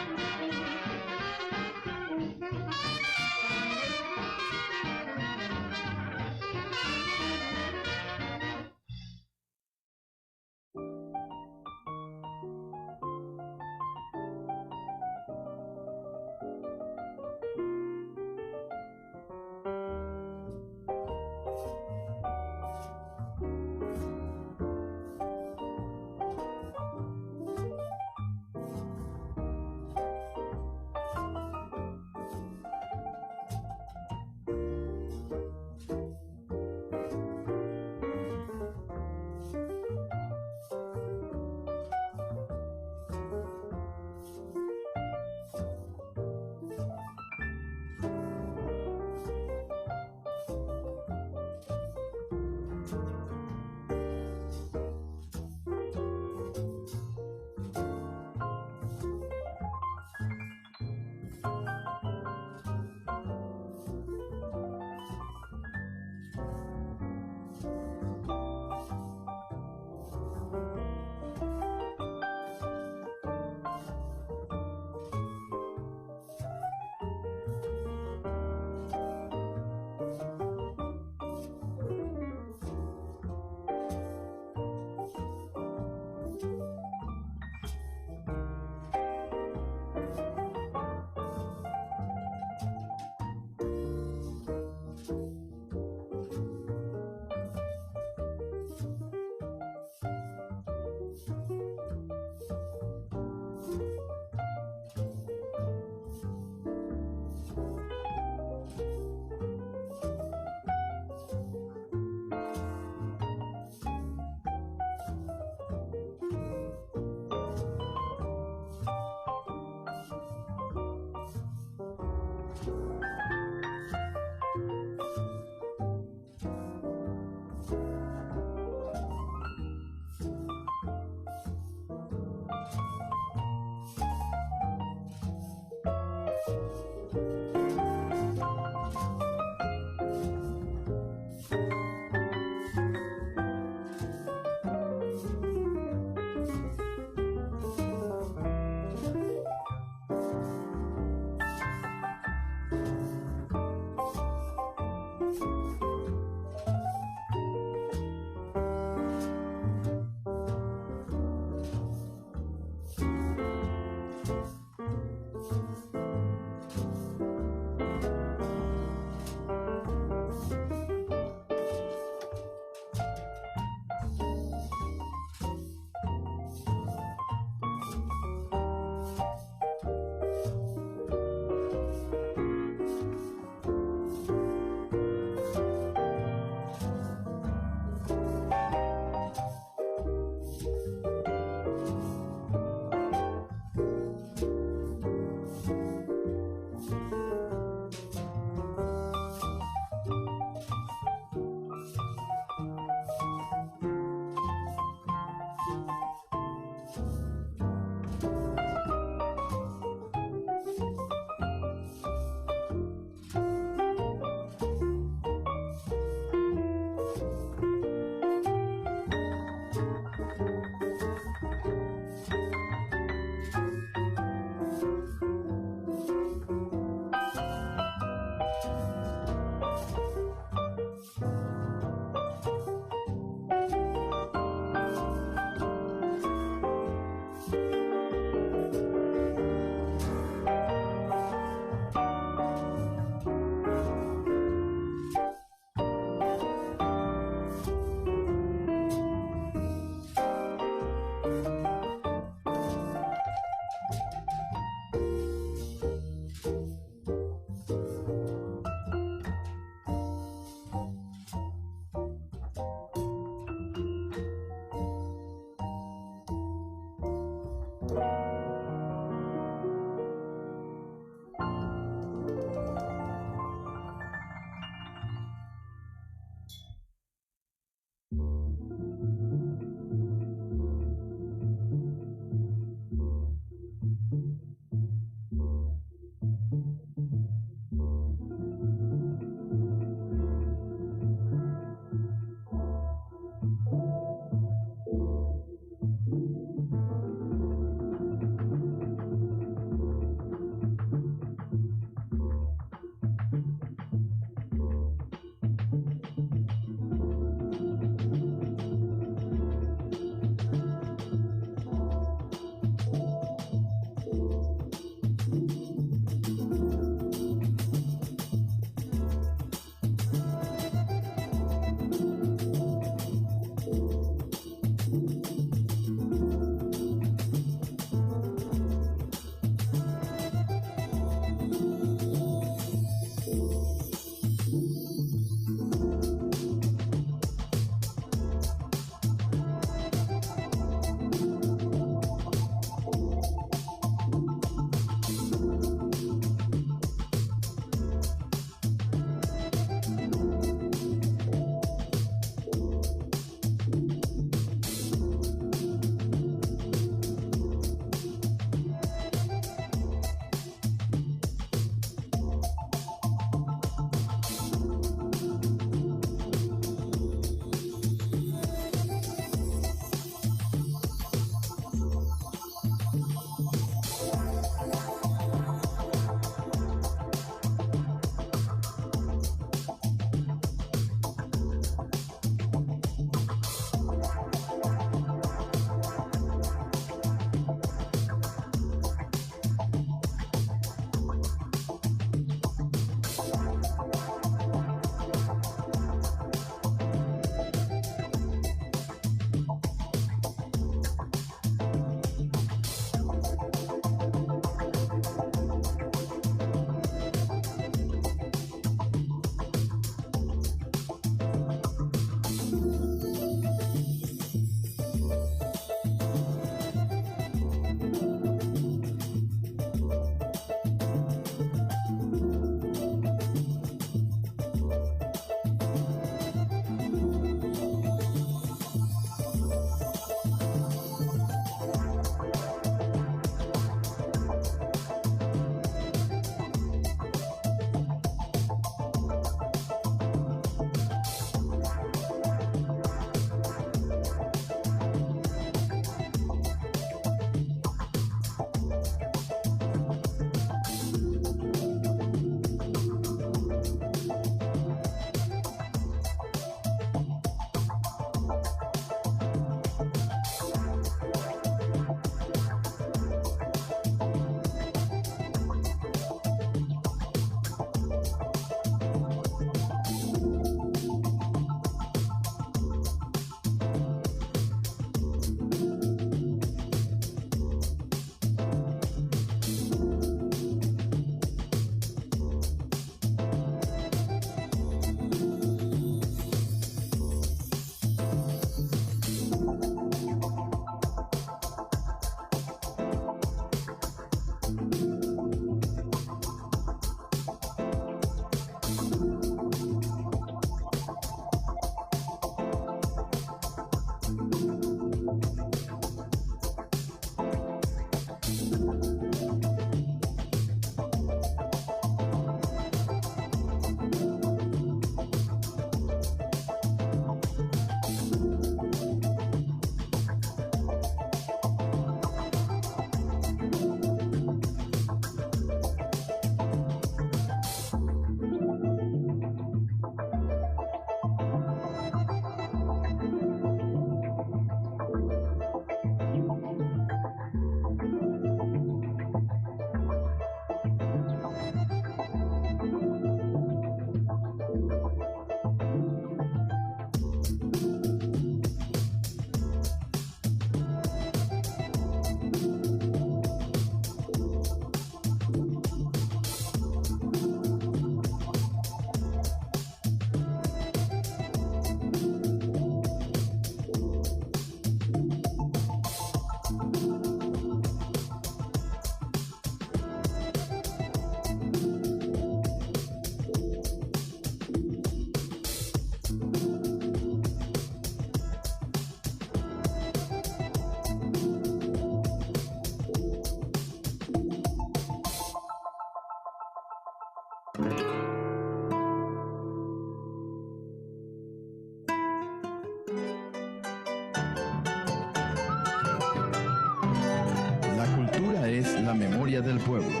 la memoria del pueblo.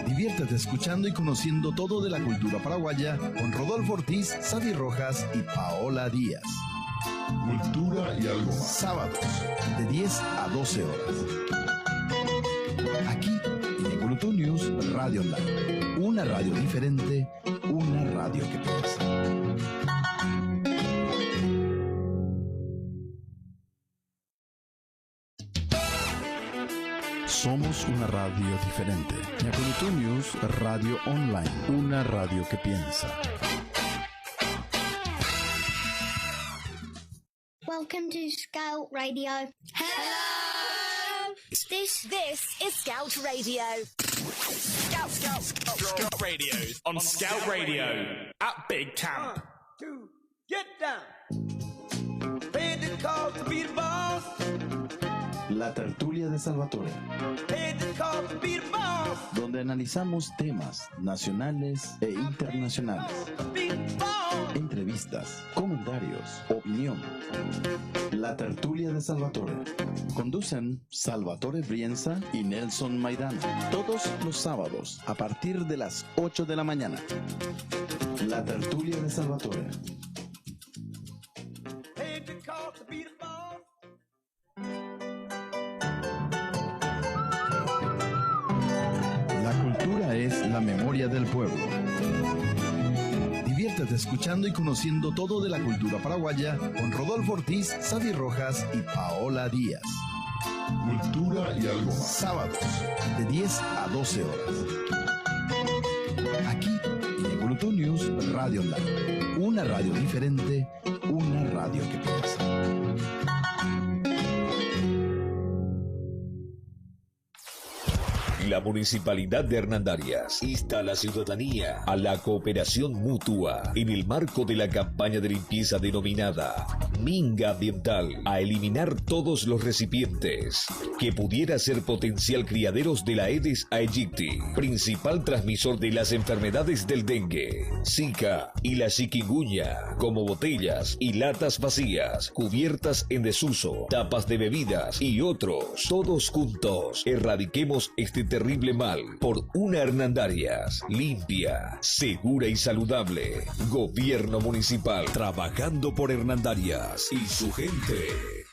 Diviértete escuchando y conociendo todo de la cultura paraguaya con Rodolfo Ortiz, Xavi Rojas y Paola Díaz. Cultura y algo más. Sábados, de 10 a 12 horas. Aquí, en Ecoloto News Radio Online. Una radio diferente, una radio que piensa. Somos una radio diferente. Ecoloto News Radio Online. Una radio que piensa. Welcome to Scout Radio. Hello! This is Scout Radio. Scout Radio. On Scout Radio. At Big Camp. 1, 2, get down. Paid the call to be the boss. La tertulia de Salvatore, Paid the call to be the boss. donde analizamos temas nacionales e internacionales. Be the boss. Entrevistas, comentarios, opinión. La tertulia de Salvatore. Conducen Salvatore Brienza y Nelson Maidana. Todos los sábados a partir de las 8 de la mañana. La tertulia de Salvatore. Paid the call to be the boss. La cultura es la memoria del pueblo. Diviértete escuchando y conociendo todo de la cultura paraguaya con Rodolfo Ortiz, Xavi Rojas y Paola Díaz. Cultura y algo más. Sábados, de 10 a 12 horas. Aquí, en Ecoloto News Radio Online. Una radio diferente, una radio que piensa. La Municipalidad de Hernandarias insta a la ciudadanía a la cooperación mutua en el marco de la campaña de limpieza denominada Minga Ambiental, a eliminar todos los recipientes que pudiera ser potencial criaderos de la Aedes aegypti, principal transmisor de las enfermedades del dengue, Zika y la chikungunya, como botellas y latas vacías, cubiertas en desuso, tapas de bebidas y otros. Todos juntos erradiquemos este terrible mal por una Hernandarias limpia, segura y saludable. Gobierno Municipal, trabajando por Hernandarias y su gente.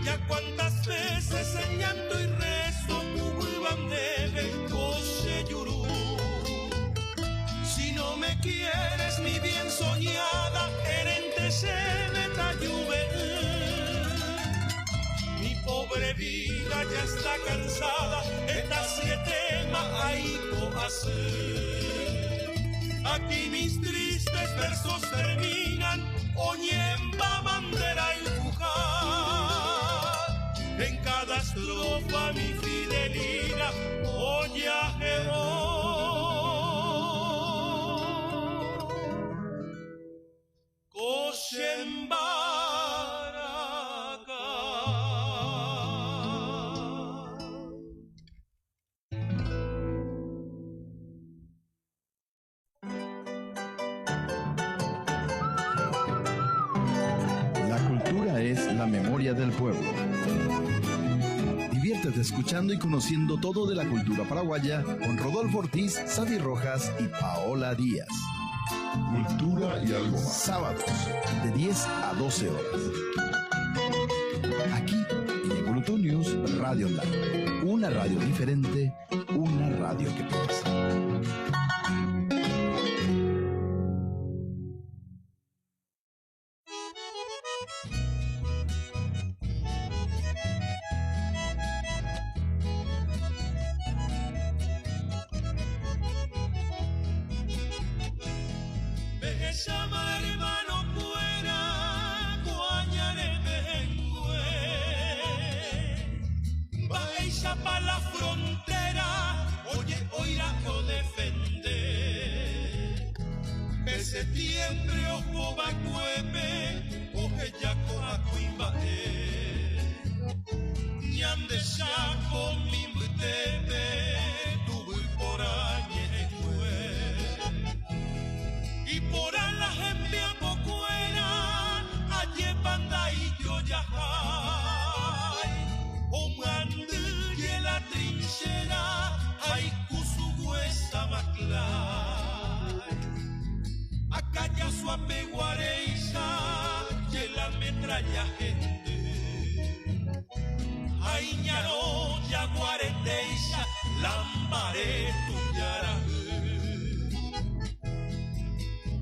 Ya cuántas veces en llanto y Aquí mis tristes versos terminan, oñemba bandera y pujar. En cada estrofa mi fidelina, oñajero. La cultura es la memoria del pueblo. Diviértete escuchando y conociendo todo de la cultura paraguaya con Rodolfo Ortiz, Xavi Rojas y Paola Díaz. Cultura y algo más. Sábados, de 10 a 12 horas. Aquí, en Evoluto News Radio Online. Una radio diferente, una radio que piensa. Septiembre ojo bacuepe, oje yaco acuimbae. Ñande shaco mimtepe, tuve por añejue. Y por a la gente a pocuera, aye panda y yo yajay. O mande y la trinchera, ay cusu huesa maclay. Acaya su apeguareisa y la metralla gente. Ay ñaro ya guareteisa, lambare tuyara.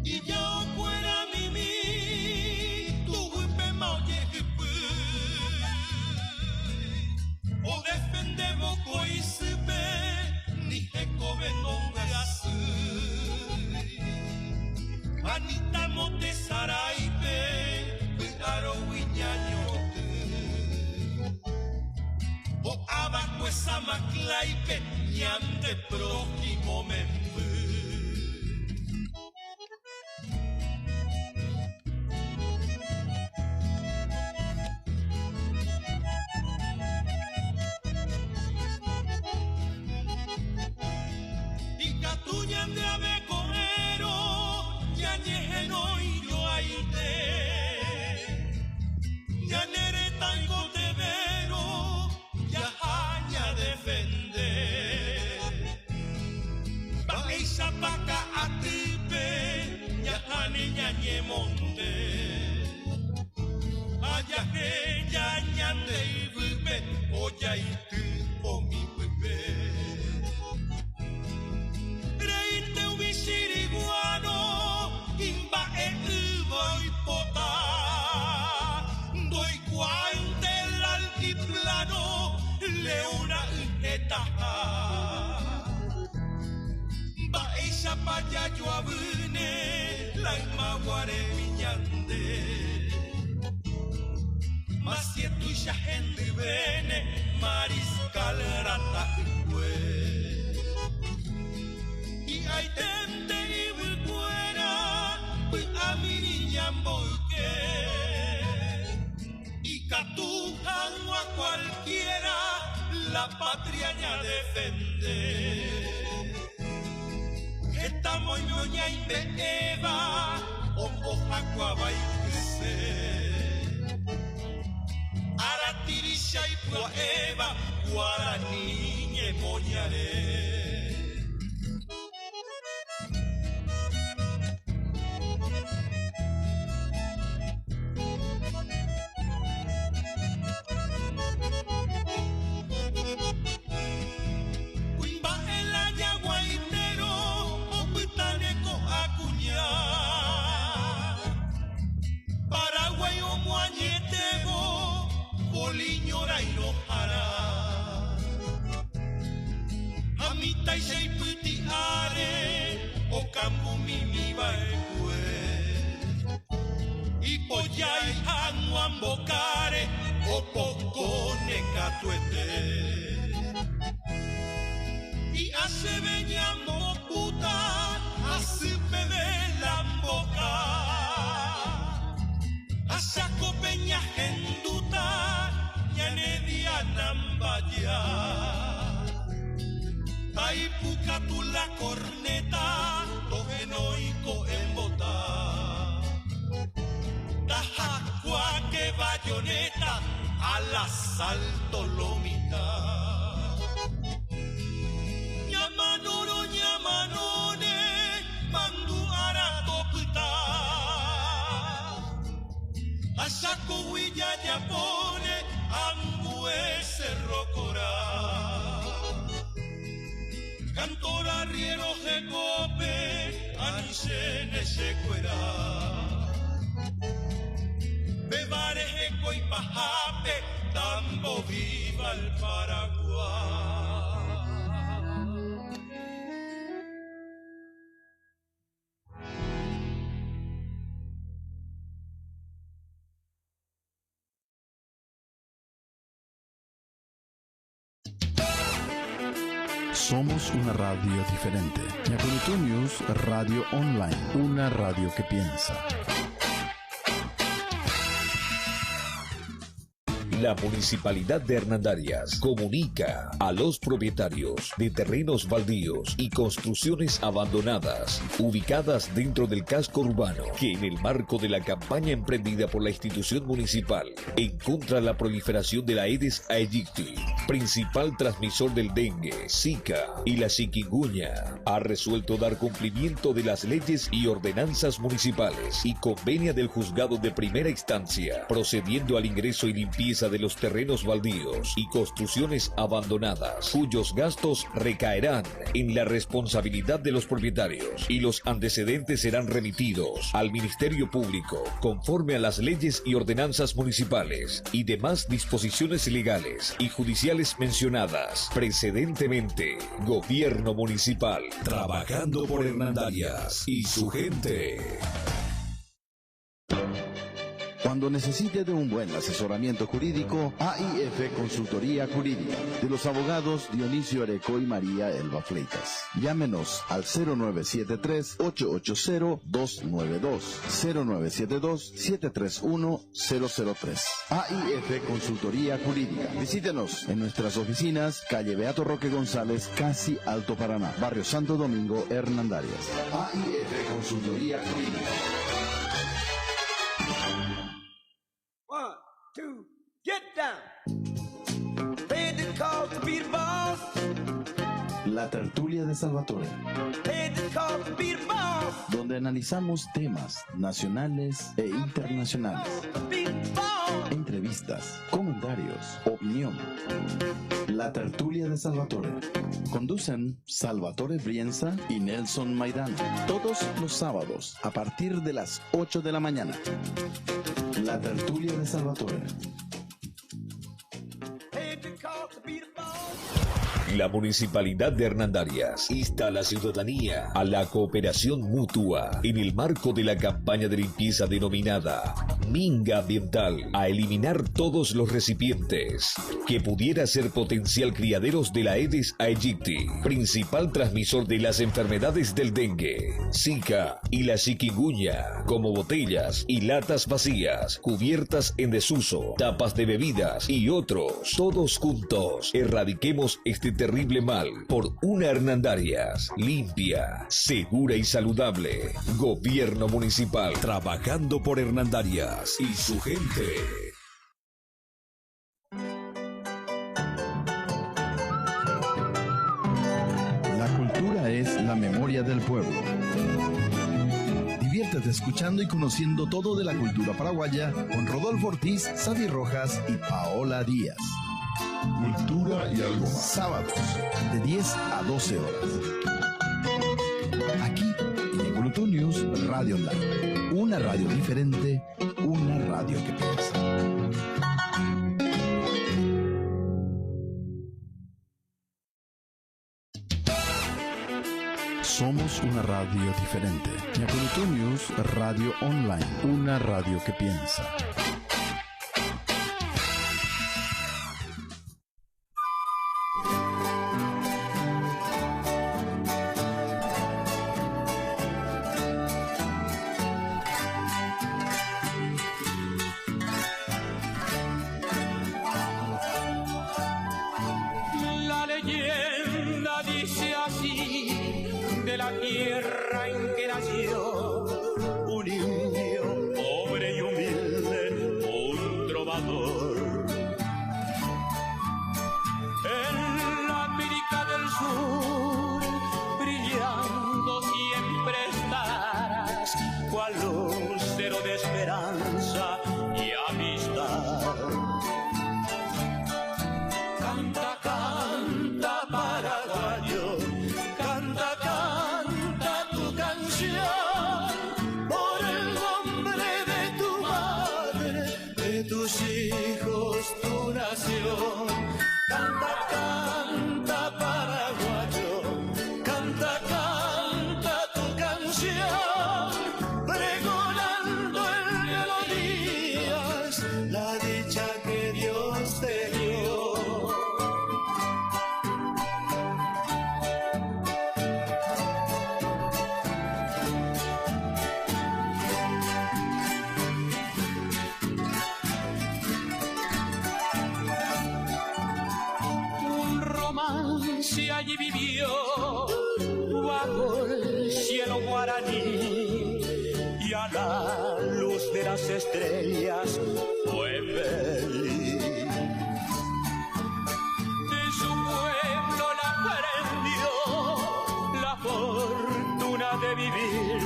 Y yo fuera mimi, tu huipe maoyejipe. O defendemos coisipe, ni jecobe no gasi. Anita Monte Saraipe, Picaro Viñañote. O abajo esa maclaipe, ñante prójimo mempe. Y catuñan de abeconero, ñejeno y yo aite, ya nere tango te vero, ya haña defender. Baisa paca atipe, ya hane ñañe monte. Allá que ya ñande y vive, o ya ite o mi bebé. Reíte un visiriguano, imba e voy pota, doy cuante el altiplano, leona etaja. Va esa paya yo abune, la imaguare viñande. Mas si tu ya gente vene, mariscal rata y hay tente y vircuera, a mi niña mboque. Y catujan a cualquiera, la patria ya defende. Estamos en ñoña y de Eva, o ojacuaba y crecer. Aratirisha y Puaeva, guaraní y moñaré. Amita y Sheiputi are, o cambu mimi baekue. Y poyai anuan bocare, o pocone catuete. Y hace veñamo puta, hace de la boca. Asako peña genduta, yanedia nambaya. Taipuka tu la corneta, tojenoico en bota. Tajacua que bayoneta, al asalto lomita. Yamanoro, yamanone, mandu aratopita. Asako huilla yapone, ambue cerrocora. Cantora riero jecope, anise se cuera. Bebare jeco y pajape, tambo viva el Paraguay. Somos una radio diferente. Ñacurutu News Radio Online, una radio que piensa. La Municipalidad de Hernandarias comunica a los propietarios de terrenos baldíos y construcciones abandonadas ubicadas dentro del casco urbano que en el marco de la campaña emprendida por la institución municipal en contra de la proliferación de la Aedes aegypti, principal transmisor del dengue, Zika y la chikungunya, ha resuelto dar cumplimiento de las leyes y ordenanzas municipales y convenia del juzgado de primera instancia, procediendo al ingreso y limpieza de los terrenos baldíos y construcciones abandonadas, cuyos gastos recaerán en la responsabilidad de los propietarios y los antecedentes serán remitidos al Ministerio Público conforme a las leyes y ordenanzas municipales y demás disposiciones legales y judiciales mencionadas precedentemente. Gobierno Municipal, trabajando por Hernandarias y su gente. Cuando necesite de un buen asesoramiento jurídico, AIF Consultoría Jurídica, de los abogados Dionisio Areco y María Elba Fleitas. Llámenos al 0973-880-292, 0972-731-003. AIF Consultoría Jurídica. Visítenos en nuestras oficinas, calle Beato Roque González, casi Alto Paraná, Barrio Santo Domingo, Hernandarias. AIF Consultoría Jurídica. 1, 2, get down. Paid the call to be the boss. La tertulia de Salvatore. Paid the call to be the boss. Donde analizamos temas nacionales e internacionales. Entrevistas, comentarios, opinión. La tertulia de Salvatore. Conducen Salvatore Brienza y Nelson Maidán. Todos los sábados a partir de las 8 de la mañana. La tertulia de Salvatore. La Municipalidad de Hernandarias insta a la ciudadanía a la cooperación mutua en el marco de la campaña de limpieza denominada Minga Ambiental, a eliminar todos los recipientes que pudiera ser potencial criaderos de la Aedes aegypti, principal transmisor de las enfermedades del dengue, Zika y la chikungunya, como botellas y latas vacías, cubiertas en desuso, tapas de bebidas y otros. Todos juntos erradiquemos este terrible mal por una Hernandarias limpia, segura y saludable. Gobierno Municipal, trabajando por Hernandarias y su gente. La cultura es la memoria del pueblo. Diviértete escuchando y conociendo todo de la cultura paraguaya con Rodolfo Ortiz, Xavi Rojas y Paola Díaz. Cultura y algo más. Sábados, de 10 a 12 horas. Aquí, en Ñacurutu News Radio Online. Una radio diferente, una radio que piensa. Somos una radio diferente. Ñacurutu News Radio Online, una radio que piensa. La leyenda dice así de la tierra en que nació un indio pobre y humilde, un trovador. En la América del Sur, brillando siempre estarás, cual lucero de esperanza y amistad. Canta, canta, paraguayo, canta, canta tu canción por el nombre de tu madre, de tus hijos, tu nación. Canta, canta, paraguayo, canta, canta tu canción, pregonando en melodías la dicha que Dios te dio. Un romance allí vivió bajo el cielo guaraní y a la luz de las estrellas fue feliz. De su pueblo la aprendió la fortuna de vivir,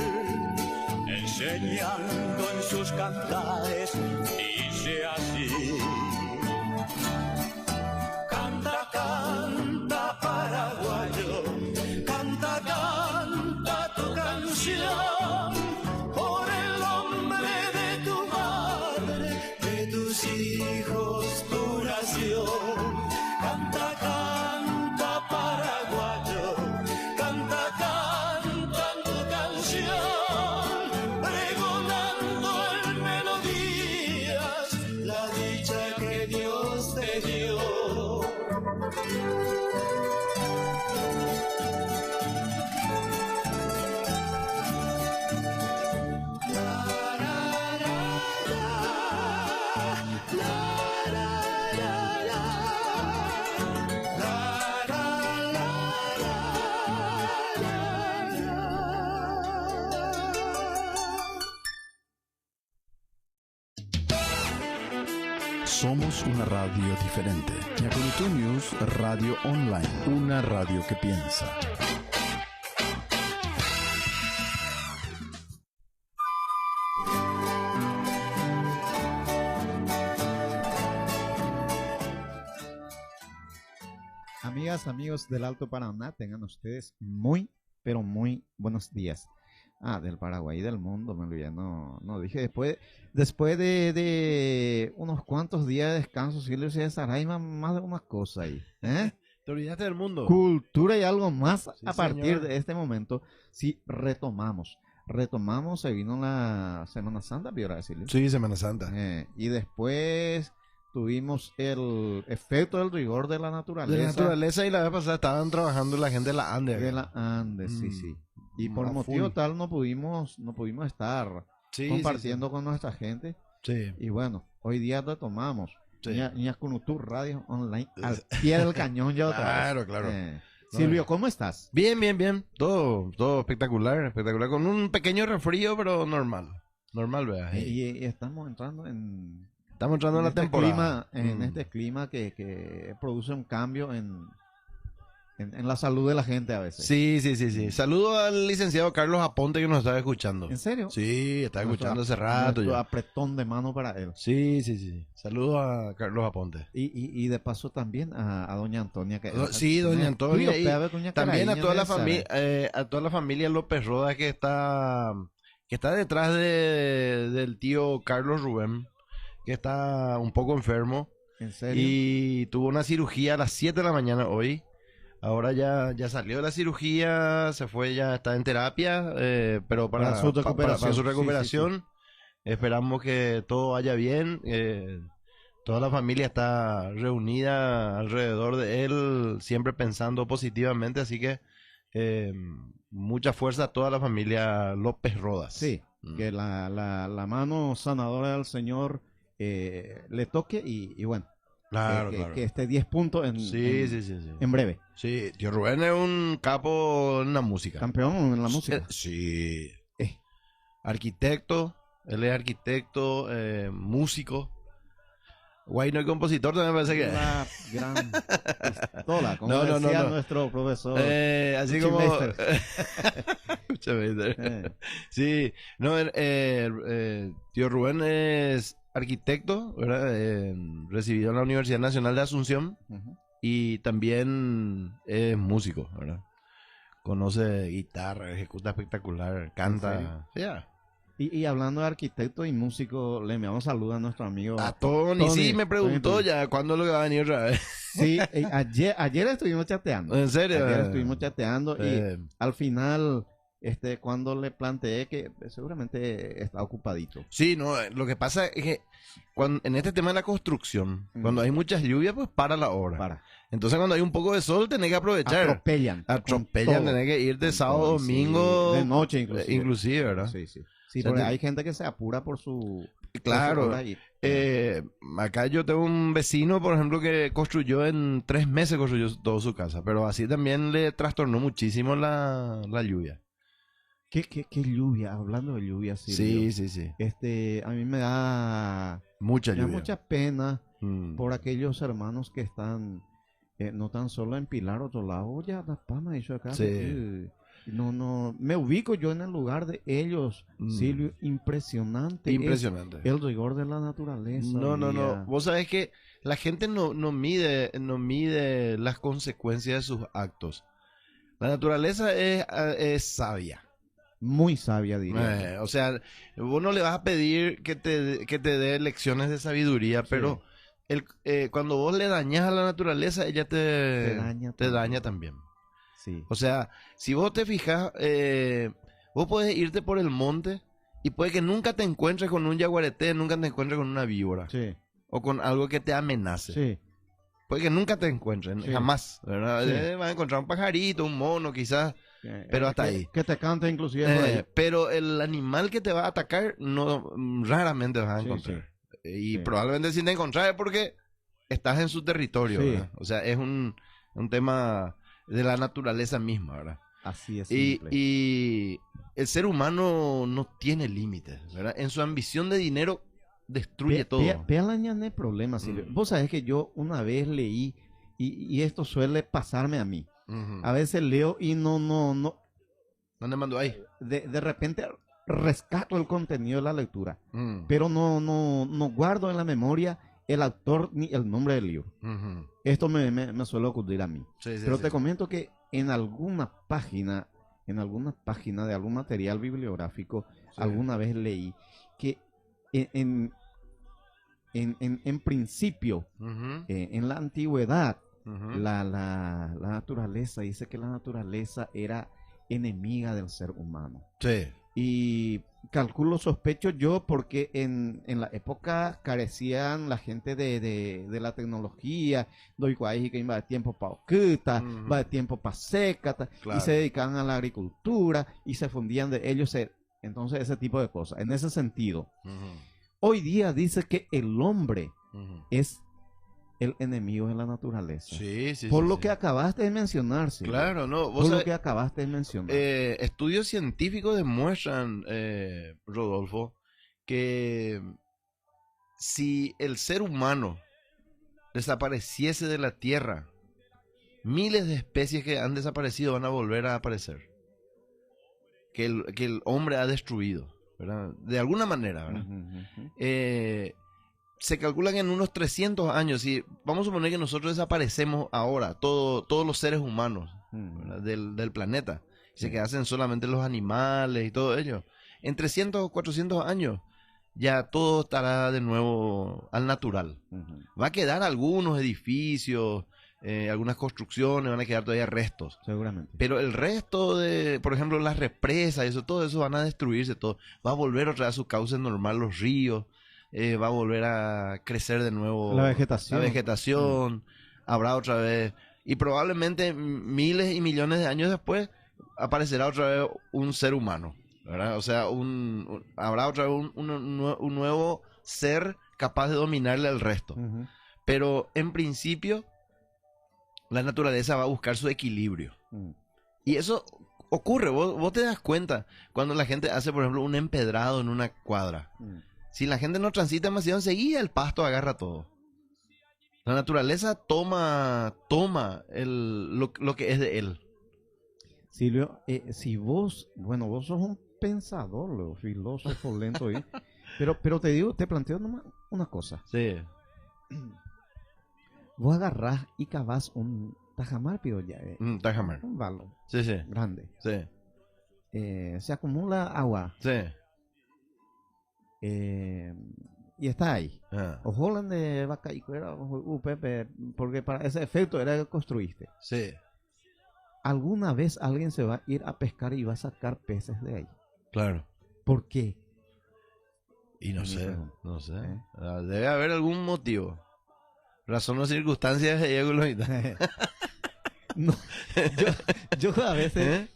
enseñando en sus cantares, dice así. Canta, canta, paraguayo, canta, canta tu canción por el nombre de tu madre, de tus hijos, tu nación. Canta, canta, paraguayo, canta, canta tu canción, pregonando en melodías la dicha que Dios te dio. Somos una radio diferente. Ñacurutu News Radio Online, una radio que piensa. Amigas, amigos del Alto Paraná, tengan ustedes muy, pero muy buenos días. Del Paraguay y del mundo, me olvidé, no dije, después de unos cuantos días de descanso, sí le decía a Saraima más de una cosa ahí, ¿eh? Te olvidaste del mundo. Cultura y algo más Sí, a partir señor. de este momento, sí retomamos, se vino la Semana Santa, ¿verdad, decirle? Sí, Semana Santa. Y después tuvimos el efecto del rigor de la naturaleza. De la naturaleza, y la vez pasada estaban trabajando la gente de la Ande. De la Andes, sí. Y por A motivo full. tal no pudimos estar Sí, compartiendo con nuestra gente. Sí. Y bueno, hoy día retomamos. Sí. Ñacurutu Radio Online al pie del cañón ya otra Claro, vez. claro. Silvio, ¿cómo estás? Bien, bien, bien. Todo espectacular, espectacular. Con un pequeño resfrío, pero normal. Normal, vea. Y estamos entrando en la temporada. En este clima que produce un cambio en la salud de la gente a veces. Sí. Saludo al licenciado Carlos Aponte que nos estaba escuchando. ¿En serio? Sí, está escuchando hace rato nuestro ya. apretón de mano para él. Sí. Saludo a Carlos Aponte. Y de paso también a doña Antonia. Sí, doña Antonia. Y también a toda la familia. familia López Roda que está detrás del tío Carlos Rubén, que está un poco enfermo. ¿En serio? Y tuvo una cirugía a las 7 de la mañana hoy. Ahora ya salió de la cirugía, se fue, ya está en terapia, pero para su recuperación. Para su recuperación. Esperamos que todo vaya bien. Toda la familia está reunida alrededor de él, siempre pensando positivamente, así que mucha fuerza a toda la familia López Rodas. Sí, que la mano sanadora del Señor le toque y bueno. Claro, que esté 10 puntos en breve. Sí, tío Rubén es un capo en la música. Campeón en la música. Sí. Arquitecto, él es arquitecto, músico. Guayno y compositor también me parece que una gran pistola, como decía nuestro profesor. Así como sí, no, tío Rubén es arquitecto, ¿verdad? Recibido en la Universidad Nacional de Asunción y también es músico, ¿verdad? Conoce guitarra, ejecuta espectacular, canta. Y hablando de arquitecto y músico, le enviamos saludos a nuestro amigo a Tony. Sí, me preguntó ya cuándo lo va a venir otra vez. Sí, ayer estuvimos chateando. ¿En serio? Ayer estuvimos chateando y al final, cuando le planteé que seguramente está ocupadito. Sí, no, lo que pasa es que en este tema de la construcción, cuando hay muchas lluvias, pues para la obra. Entonces cuando hay un poco de sol, tenés que aprovechar. Atropellan, tenés que ir de sábado, domingo. De noche inclusive, ¿verdad? Sí, porque hay gente que se apura por su... Claro. Acá yo tengo un vecino, por ejemplo, que construyó en 3 meses, construyó toda su casa. Pero así también le trastornó muchísimo la lluvia. ¿Qué lluvia? Hablando de lluvia, sí. A mí me da... Mucha lluvia. Mucha pena por aquellos hermanos que están... no tan solo en Pilar, otro lado, ya La Palma, eso acá. Sí. No, me ubico yo en el lugar de ellos, Silvio, impresionante. Impresionante. El rigor de la naturaleza. No. Vos sabés que la gente no mide las consecuencias de sus actos. La naturaleza es sabia. Muy sabia, diría. O sea, vos no le vas a pedir que te dé lecciones de sabiduría, pero cuando vos le dañas a la naturaleza, ella te daña también. Sí. O sea, si vos te fijas, vos podés irte por el monte y puede que nunca te encuentres con un yaguareté, nunca te encuentres con una víbora. Sí. O con algo que te amenace. Sí. Puede que nunca te encuentres, jamás, ¿verdad? Sí. Vas a encontrar un pajarito, un mono quizás, pero hasta ahí. Que te cante inclusive por ahí. Pero el animal que te va a atacar, raramente vas a encontrar. Y probablemente si te encontrás es porque estás en su territorio, ¿verdad? O sea, es un tema de la naturaleza misma, ¿verdad? Así es. Y el ser humano no tiene límites, ¿verdad? En su ambición de dinero destruye todo. Pelañané problemas, Silvio. Vos sabés que yo una vez leí, y esto suele pasarme a mí. A veces leo y no. ¿Dónde mando ahí? De repente rescato el contenido de la lectura, pero no guardo en la memoria el autor ni el nombre del libro. Esto me suele ocurrir a mí. Pero te comento que en alguna página de algún material bibliográfico, alguna vez leí que en principio, en la antigüedad, la naturaleza, dice que la naturaleza era enemiga del ser humano. Sí. Y calculo, sospecho yo, porque en la época carecían la gente de la tecnología, doy que iba de tiempo para oculta, va de tiempo para seca, y se dedicaban a la agricultura y se fundían de ellos, entonces ese tipo de cosas. En ese sentido, hoy día dice que el hombre es el enemigo de la naturaleza. Por lo que acabaste de mencionar. Claro, no. Por lo que acabaste de mencionar. Estudios científicos demuestran, Rodolfo, que si el ser humano desapareciese de la Tierra, miles de especies que han desaparecido van a volver a aparecer. Que el hombre ha destruido, ¿verdad? De alguna manera, ¿verdad? Se calcula que en unos 300 años, si vamos a suponer que nosotros desaparecemos ahora, todos los seres humanos del planeta, se quedasen solamente los animales y todo ello, en 300 o 400 años ya todo estará de nuevo al natural. Va a quedar algunos edificios, algunas construcciones, van a quedar todavía restos. Seguramente. Pero el resto de, por ejemplo, las represas, todo eso van a destruirse todo. Va a volver otra vez a su cauce normal los ríos, va a volver a crecer de nuevo la vegetación. Habrá otra vez, y probablemente miles y millones de años después aparecerá otra vez un ser humano, ¿verdad? O sea, habrá otra vez un nuevo ser capaz de dominarle al resto. Pero en principio la naturaleza va a buscar su equilibrio. Y eso ocurre, vos te das cuenta cuando la gente hace, por ejemplo, un empedrado en una cuadra. Si la gente no transita demasiado, enseguida el pasto agarra todo. La naturaleza toma lo que es de él. Silvio, si vos sos un pensador, luego, filósofo lento, pero te planteo nomás una cosa. Sí. Vos agarrás y cavás un tajamar, pido ya. Tajamar. Un balón. Sí. Grande. Sí. Se acumula agua. Sí. Y está ahí. O Holland de vaca y cuera, Pepe, porque para ese efecto era que construiste. Sí. ¿Alguna vez alguien se va a ir a pescar y va a sacar peces de ahí? Claro. ¿Por qué? Y no sé. Debe haber algún motivo. Razón o circunstancias de no, yo a veces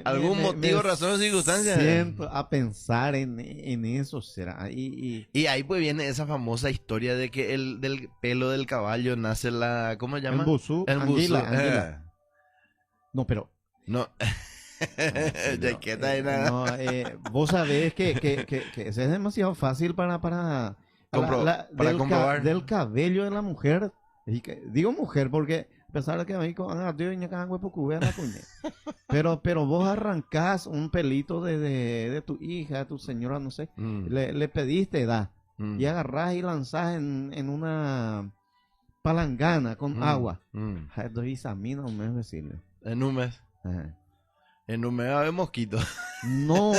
algún motivo, razón o circunstancia siento a pensar en eso, será. Y ahí pues viene esa famosa historia de que del pelo del caballo nace la, ¿cómo se llama? El busú, anguila. No, pero no. No, vos sabés que eso es demasiado fácil para comprobar. Del cabello de la mujer. Digo mujer porque a pesar de que me dijo, pero vos arrancás un pelito de tu hija, de tu señora, no sé, le pediste edad y agarrás y lanzás en una palangana con agua. Visamina, un mes decirle. En un mes. Ajá. En un mes va a haber mosquitos. No,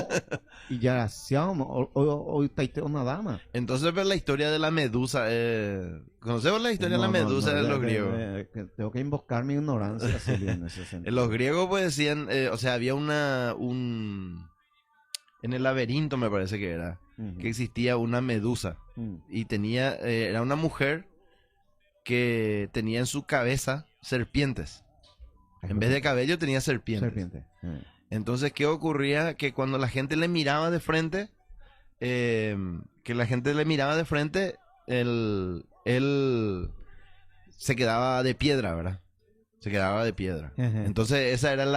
y ya hoy taiteo una dama. Entonces, pero la historia de la medusa, ¿conocemos la historia de la medusa de los griegos? Tengo que invocar mi ignorancia, Silvio, en ese sentido. Los griegos pues decían, o sea, había en el laberinto me parece que era, que existía una medusa, y era una mujer que tenía en su cabeza serpientes. En vez de cabello tenía serpientes. Entonces, ¿qué ocurría? Que cuando la gente le miraba de frente, él se quedaba de piedra, ¿verdad? Se quedaba de piedra. Entonces, esa era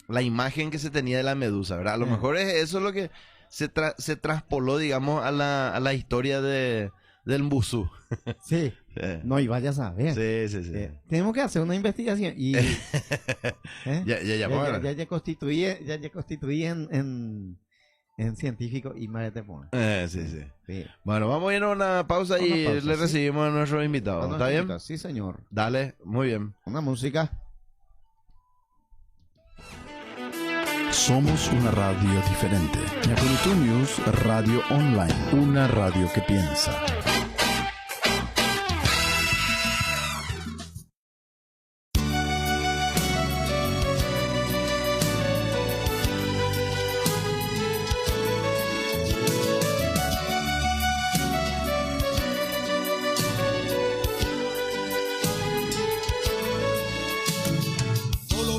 la imagen que se tenía de la medusa, ¿verdad? A lo mejor eso es lo que se traspoló, digamos, a la historia del Mbusú. Sí. No, y vayas a ver. Sí. Tenemos que hacer una investigación y ya constituí en científico y madre te pone. Sí. Bueno, vamos a ir a una pausa y le recibimos a nuestro invitado. ¿Está bien? Sí, señor. Dale, muy bien. Una música. Somos una radio diferente. Ñapunitu News Radio Online. Una radio que piensa.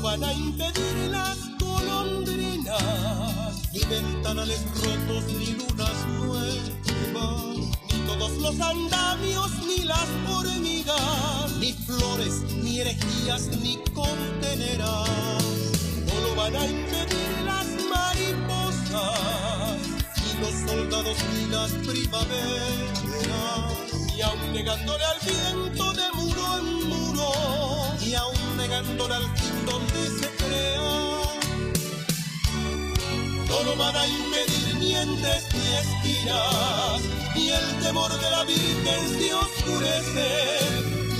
Van a impedir las golondrinas, ni ventanales rotos, ni lunas nuevas, ni todos los andamios, ni las hormigas, ni flores, ni herejías, ni conteneras. No lo van a impedir las mariposas, ni los soldados, ni las primaveras, y aun negándole al viento de muro en muro, y aun negándole al fin donde se crea, no lo van a impedir ni entes ni esquinas, ni el temor de la Virgen se oscurece,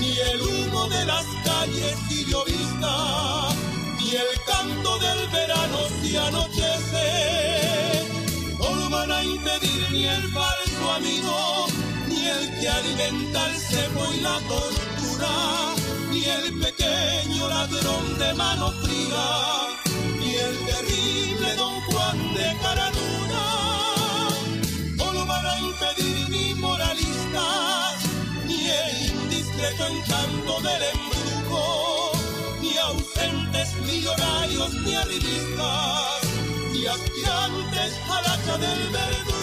ni el humo de las calles si llovizna, ni el canto del verano si anochece. No lo van a impedir ni el falso amigo, ni ni el que alimenta el cebo y la tortura, ni el pequeño ladrón de mano fría, ni el terrible Don Juan de cara dura. No lo van a impedir ni moralistas, ni el indiscreto encanto del embrujo, ni ausentes millonarios ni arribistas, ni aspirantes al hacha del verdugo.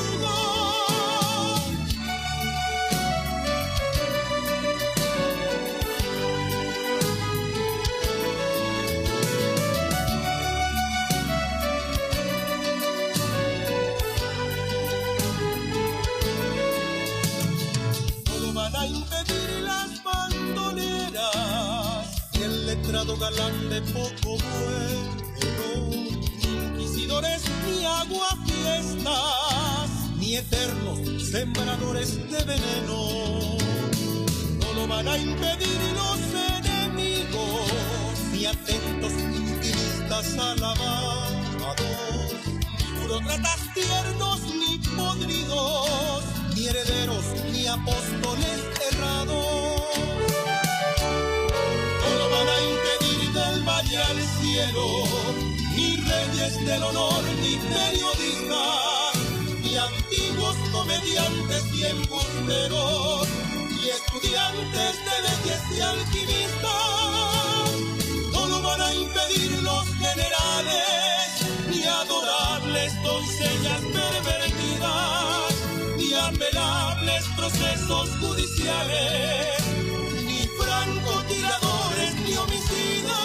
A impedir las bandoleras y el letrado galán de poco vuelo, ni inquisidores ni aguafiestas, ni eternos sembradores de veneno. No lo van a impedir los enemigos, ni atentos intimistas alabados, ni burócratas tiernos ni podridos, ni herederos, ni apóstoles errados. No lo van a impedir del valle al cielo, ni reyes del honor, ni periodistas, ni antiguos comediantes y embusteros, ni estudiantes de leyes y alquimistas. No lo van a impedir los generales, ni adorables doncellas pervertidas, ni apelables procesos judiciales, ni francotiradores ni homicidas.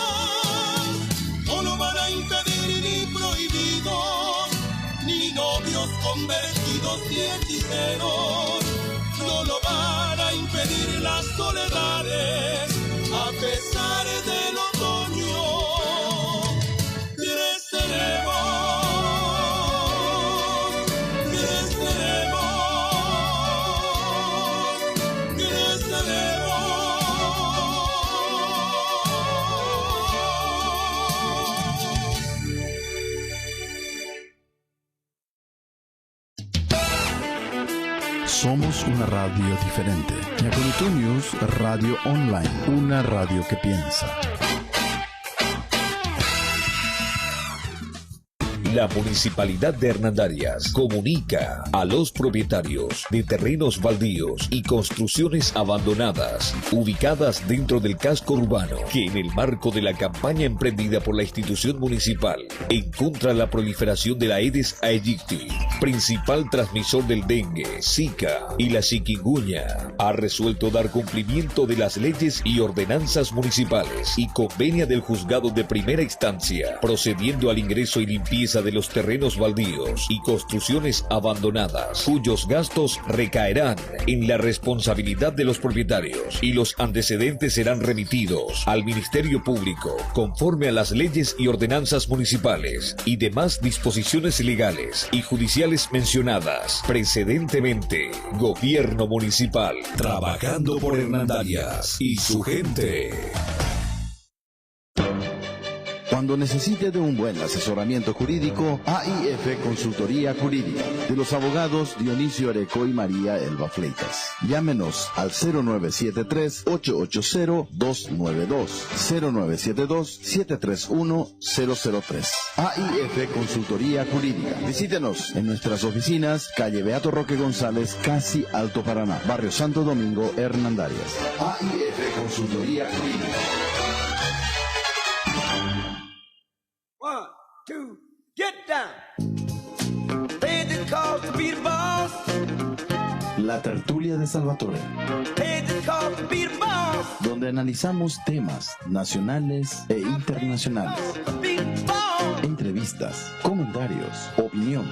No lo van a impedir ni prohibidos, ni novios convertidos ni hechiceros. No lo van a impedir las soledades, a pesar del otoño creceremos. Somos una radio diferente. Yakurutu News Radio Online, una radio que piensa. La Municipalidad de Hernandarias comunica a los propietarios de terrenos baldíos y construcciones abandonadas ubicadas dentro del casco urbano que en el marco de la campaña emprendida por la institución municipal en contra de la proliferación de la Aedes aegypti, principal transmisor del dengue, Zika y la chikungunya, ha resuelto dar cumplimiento de las leyes y ordenanzas municipales y convenia del juzgado de primera instancia, procediendo al ingreso y limpieza de los terrenos baldíos y construcciones abandonadas, cuyos gastos recaerán en la responsabilidad de los propietarios y los antecedentes serán remitidos al Ministerio Público conforme a las leyes y ordenanzas municipales y demás disposiciones legales y judiciales mencionadas precedentemente. Gobierno Municipal, trabajando por Hernandarias y su gente. Cuando necesite de un buen asesoramiento jurídico, AIF Consultoría Jurídica, de los abogados Dionisio Areco y María Elba Fleitas. Llámenos al 0973-880-292, 0972-731-003. AIF Consultoría Jurídica. Visítenos en nuestras oficinas, calle Beato Roque González, casi Alto Paraná, Barrio Santo Domingo, Hernandarias. AIF Consultoría Jurídica. 1, 2, get down. Paid the cost to be the boss. La tertulia de Salvatore. Paid the cost to be the boss. Donde analizamos temas nacionales e internacionales. Entrevistas, comentarios, opinión.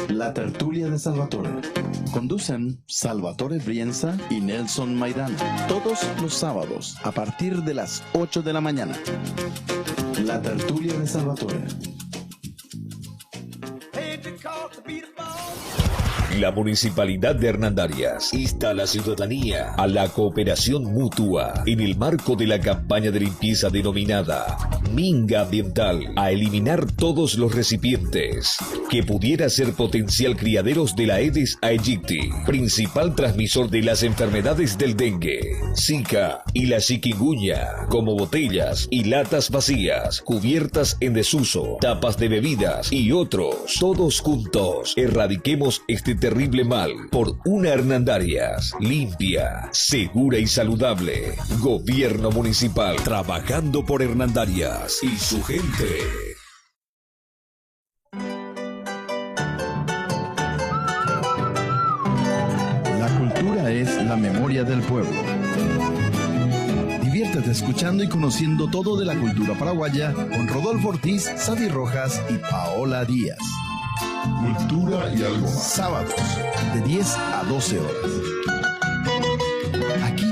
La tertulia de Salvatore. Conducen Salvatore Brienza y Nelson Maidana. Todos los sábados a partir de las 8 de la mañana. La tertulia de Salvatore. La Municipalidad de Hernandarias insta a la ciudadanía a la cooperación mutua en el marco de la campaña de limpieza denominada Minga Ambiental, a eliminar todos los recipientes que pudiera ser potencial criaderos de la Aedes aegypti, principal transmisor de las enfermedades del dengue, Zika y la chikungunya, como botellas y latas vacías, cubiertas en desuso, tapas de bebidas y otros. Todos juntos erradiquemos este terrible mal por una Hernandarias limpia, segura y saludable. Gobierno Municipal, trabajando por Hernandarias y su gente. La cultura es la memoria del pueblo. Diviértete escuchando y conociendo todo de la cultura paraguaya con Rodolfo Ortiz, Sadi Rojas y Paola Díaz. Cultura y algo más. Sábados, de 10 a 12 horas. Aquí,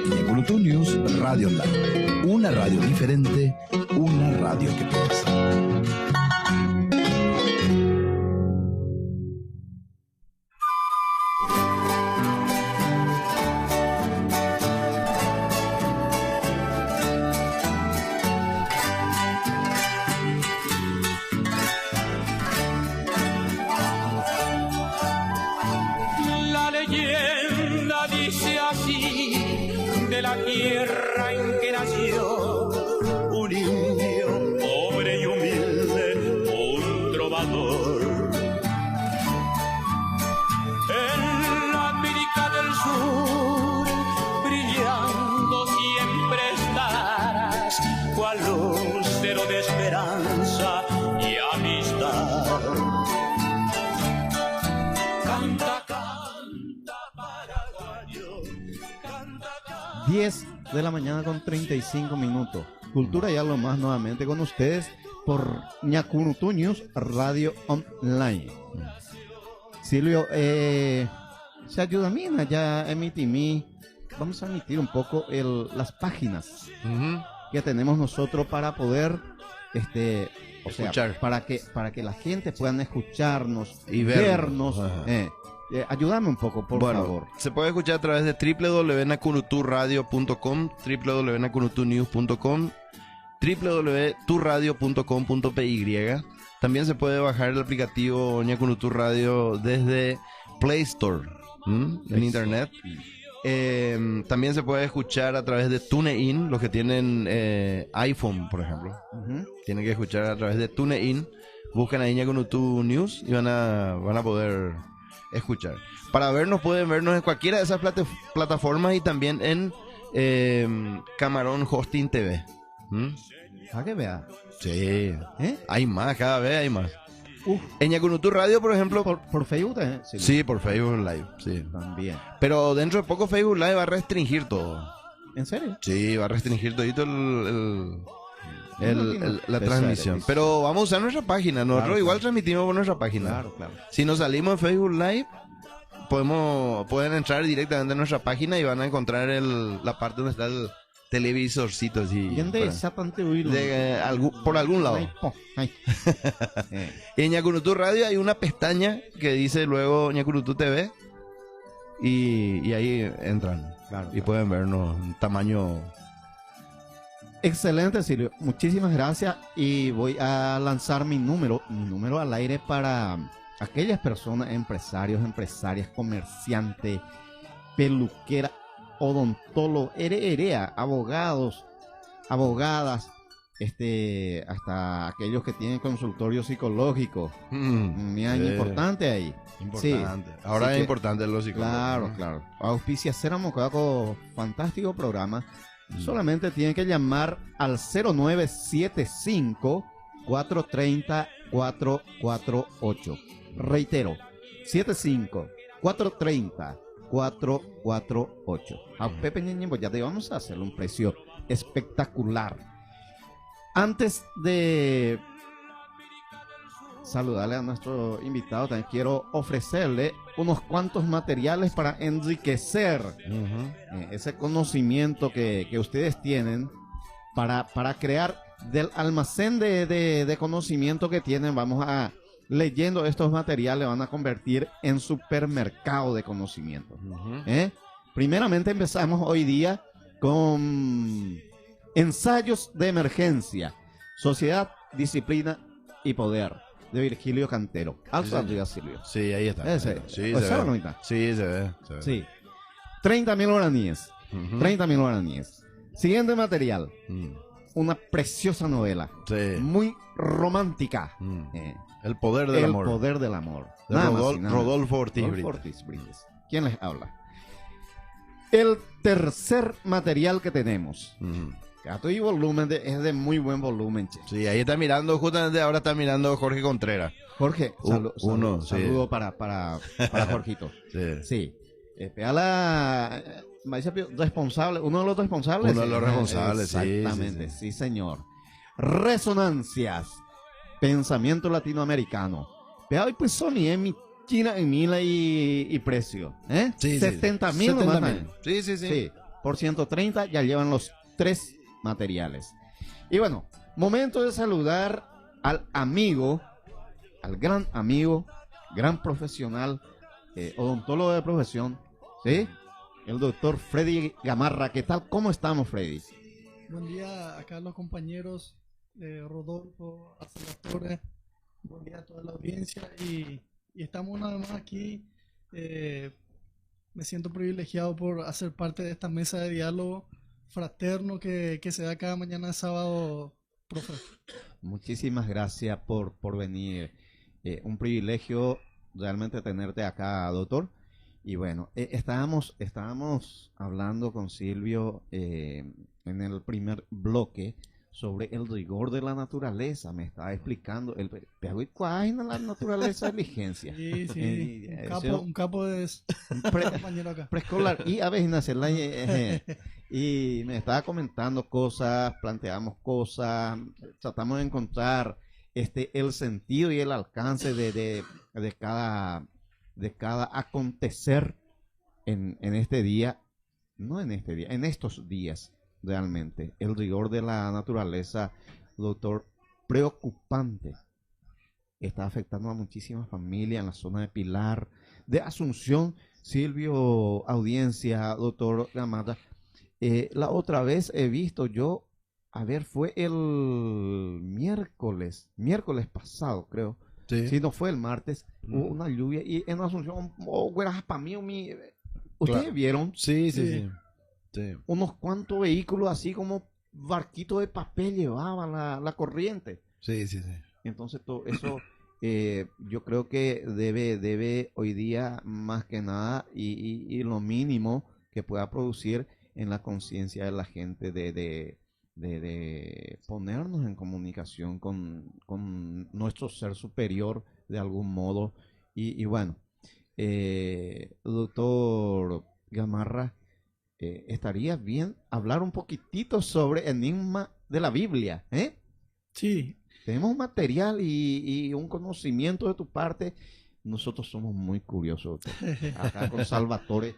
en Ecolutu News Radio Online. Una radio diferente, una radio que piensa. La leyenda dice así de la tierra en que nació un indio pobre y humilde, un trovador. En la América del Sur, brillando siempre estarás, cual lucero de esperanza y amistad. Canta, canta, paraguayo, canta, canta. 10 de la mañana con 35 minutos. Cultura y algo más nuevamente con ustedes por Ñacunutu News Radio Online. Silvio, se ayuda a mí, ya emitimos. Vamos a emitir un poco las páginas que tenemos nosotros para poder escuchar. para que la gente puedan escucharnos Y vernos. vernos. Ayúdame un poco, por favor. Se puede escuchar a través de www.nacunuturadio.com, www.nacunutunews.com, www.turadio.com.py. También se puede bajar el aplicativo Ñacunutu Radio desde Play Store en internet. También se puede escuchar a través de TuneIn, los que tienen iPhone, por ejemplo. Tienen que escuchar a través de TuneIn. Buscan ahí Ñacunutu News y van a poder escuchar. Para vernos, pueden vernos en cualquiera de esas plataformas y también en Camarón Hosting TV. ¿A que vea? Sí. Hay más, cada vez hay más. En Ñacunutu Radio, por ejemplo. ¿Por Facebook? Sí, por Facebook Live. Sí. También. Pero dentro de poco Facebook Live va a restringir todo. ¿En serio? Sí, va a restringir todito la Pesar, transmisión. sí. Pero vamos a usar nuestra página. Nosotros Claro, igual claro. transmitimos por nuestra página. Claro, claro. Si nos salimos en Facebook Live, pueden entrar directamente a nuestra página y van a encontrar la parte donde está el televisorcito así. ¿Y dónde está tan por algún lado. Y en Ñacunutu Radio hay una pestaña que dice luego Ñacunutu TV y ahí entran. Y pueden vernos en tamaño. Excelente, Silvio. Muchísimas gracias. Y voy a lanzar mi número al aire para aquellas personas, empresarios, empresarias, comerciantes, peluquera, odontólogo, abogados, abogadas, hasta aquellos que tienen consultorio psicológico. Mira, importante ahí. Importante. Sí. Ahora Así es que, importante los psicólogos. Claro. Auspicia Céramo con fantástico programa. Solamente tienen que llamar al 0975 430 448. Reitero, 75 430 448. A Pepe Ñeñembo, ya te vamos a hacer un precio espectacular. Antes de saludarle a nuestro invitado, también quiero ofrecerle unos cuantos materiales para enriquecer ese conocimiento que ustedes tienen para crear del almacén de conocimiento que tienen. leyendo estos materiales van a convertir en supermercado de conocimiento. Primeramente empezamos hoy día con Ensayos de Emergencia, Sociedad, Disciplina y Poder, de Virgilio Cantero. Alza arriba, Silvio. Sí, ahí está. Ese. Sí, ¿O se esa ve. o no está? Sí, se ve. Sí. 30.000 guaraníes. 30.000 guaraníes. Siguiente material. Una preciosa novela. Muy romántica. El poder del amor. El poder del amor. De Nada más y nada menos. Rodolfo Ortiz Rodolfo Brindis. Ortiz Brindis. ¿Quién les habla? El tercer material que tenemos. Gato y volumen es de muy buen volumen, che. Sí, ahí está mirando, justamente ahora está mirando Jorge Contreras. Jorge, saludo sí. para Jorgito. Sí. Sí. Responsable, uno de los responsables. Uno de los responsables, sí. Exactamente, sí, señor. Resonancias. Pensamiento latinoamericano. Pero hoy pues Sony es mi China en mila y precio. Sí, 70.000 nomás. Sí. Por 130 ya llevan los 3 materiales. Y bueno, momento de saludar al amigo, al gran amigo, gran profesional, odontólogo de profesión, ¿sí? El doctor Freddy Gamarra. ¿Qué tal? ¿Cómo estamos, Freddy? Buen día acá los compañeros, Rodolfo, Salvatore. Buen día a toda la audiencia y estamos nada más aquí. Me siento privilegiado por hacer parte de esta mesa de diálogo fraterno que se da cada mañana de sábado, profe. Muchísimas gracias por venir. Un privilegio realmente tenerte acá, doctor. Y bueno, estábamos hablando con Silvio en el primer bloque sobre el rigor de la naturaleza. Me estaba explicando el la naturaleza de vigencia. Sí. Un capo de compañero acá. Preescolar. Y a veces y me estaba comentando cosas, planteamos cosas, tratamos de encontrar el sentido y el alcance de cada acontecer en este día, no en este día, en estos días. Realmente, el rigor de la naturaleza, doctor, preocupante. Está afectando a muchísimas familias en la zona de Pilar, de Asunción. Silvio, audiencia, doctor Gamarra. La otra vez he visto yo, fue el miércoles pasado, creo. Sí. Si no fue el martes, hubo una lluvia y en Asunción, para mí, ¿ustedes vieron? Sí. Unos cuantos vehículos así como barquitos de papel llevaban la corriente. Sí. Entonces todo eso yo creo que debe hoy día más que nada y lo mínimo que pueda producir en la conciencia de la gente de ponernos en comunicación con nuestro ser superior de algún modo. Y bueno, doctor Gamarra, estaría bien hablar un poquitito sobre enigma de la Biblia, Sí. Tenemos un material y un conocimiento de tu parte. Nosotros somos muy curiosos, acá con Salvatore,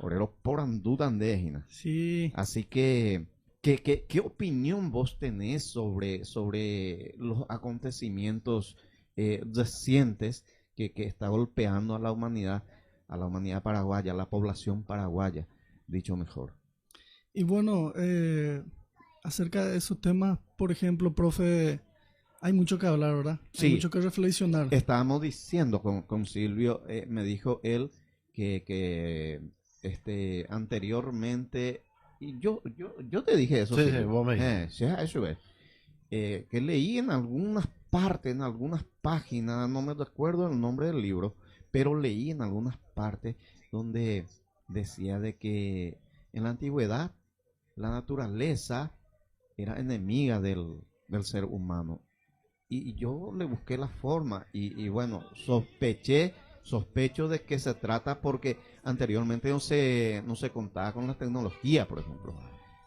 orero por anduda andégina. Sí. Así que, ¿qué opinión vos tenés sobre los acontecimientos recientes que está golpeando a la humanidad paraguaya, a la población paraguaya? Dicho mejor. Y bueno, acerca de esos temas, por ejemplo, profe, hay mucho que hablar, ¿verdad? Sí. Hay mucho que reflexionar. Estábamos diciendo con Silvio, me dijo él que anteriormente, y yo te dije eso. Sí, Silvio. vos me dijiste. Eso es. Que leí en algunas partes, en algunas páginas, no me recuerdo el nombre del libro, pero leí en algunas partes donde decía de que en la antigüedad la naturaleza era enemiga del ser humano. Y yo le busqué la forma y bueno, sospecho de que se trata porque anteriormente no se contaba con la tecnología, por ejemplo.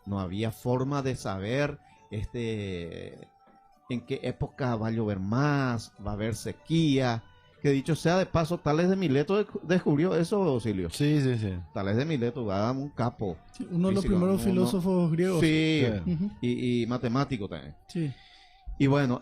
No había forma de saber en qué época va a llover más, va a haber sequía. Que dicho sea de paso, Tales de Mileto descubrió eso, Silvio. Sí. Tales de Mileto, un capo. Sí, uno de los primeros filósofos griegos. Sí, y matemático también. Sí. Y bueno,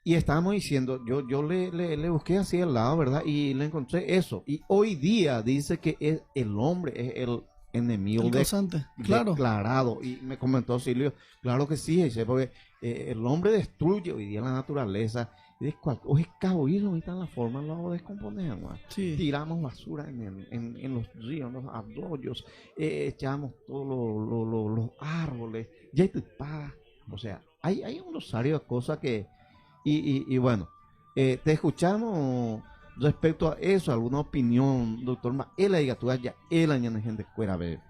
Y estábamos diciendo, yo le busqué así al lado, ¿verdad? Y le encontré eso. Y hoy día dice que el hombre es el enemigo El causante, claro. declarado. Y me comentó Silvio, claro que sí, dice, porque el hombre destruye hoy día la naturaleza. Y de os escabullirnos y la forma lo descomponemos. Sí. Tiramos basura en los ríos, en los arroyos, echamos todos los árboles, ya hay tupadas. O sea, hay un rosario de cosas que... Y bueno, te escuchamos respecto a eso, alguna opinión, doctor Maela diga tú allá, el año gente fuera a ver.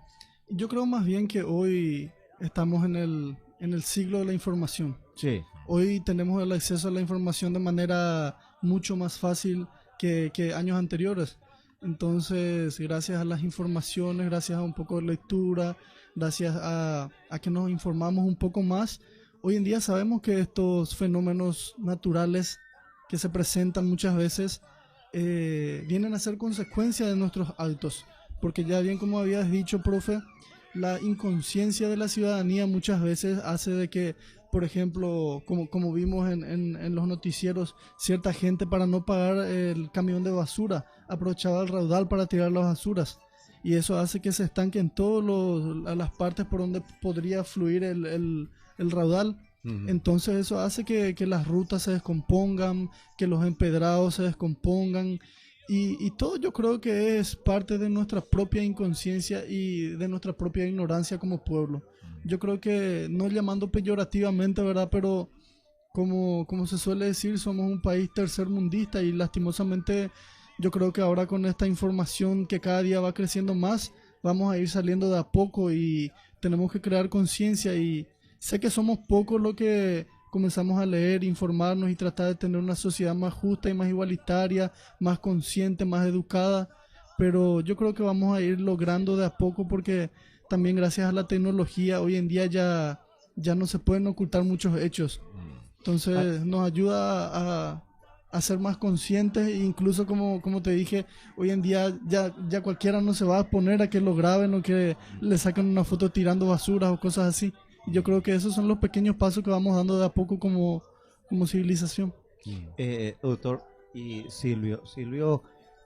Yo creo más bien que hoy estamos en el siglo de la información. Sí. Hoy tenemos el acceso a la información de manera mucho más fácil que años anteriores. Entonces, gracias a las informaciones, gracias a un poco de lectura, gracias a que nos informamos un poco más, hoy en día sabemos que estos fenómenos naturales que se presentan muchas veces vienen a ser consecuencia de nuestros actos. Porque ya bien como habías dicho, profe, la inconsciencia de la ciudadanía muchas veces hace de que, por ejemplo, como vimos en los noticieros, cierta gente para no pagar el camión de basura aprovechaba el raudal para tirar las basuras. Y eso hace que se estanquen todas las partes por donde podría fluir el raudal. Uh-huh. Entonces eso hace que las rutas se descompongan, que los empedrados se descompongan. Y todo yo creo que es parte de nuestra propia inconsciencia y de nuestra propia ignorancia como pueblo. Yo creo que, no llamando peyorativamente, ¿verdad? Pero como se suele decir, somos un país tercermundista y lastimosamente yo creo que ahora con esta información que cada día va creciendo más, vamos a ir saliendo de a poco y tenemos que crear conciencia. Y sé que somos pocos los que comenzamos a leer, informarnos y tratar de tener una sociedad más justa y más igualitaria, más consciente, más educada, pero yo creo que vamos a ir logrando de a poco porque también gracias a la tecnología hoy en día ya no se pueden ocultar muchos hechos. Entonces nos ayuda a ser más conscientes e incluso como te dije, hoy en día ya cualquiera no se va a poner a que lo graben o que le saquen una foto tirando basuras o cosas así. Yo creo que esos son los pequeños pasos que vamos dando de a poco como civilización. Doctor y Silvio,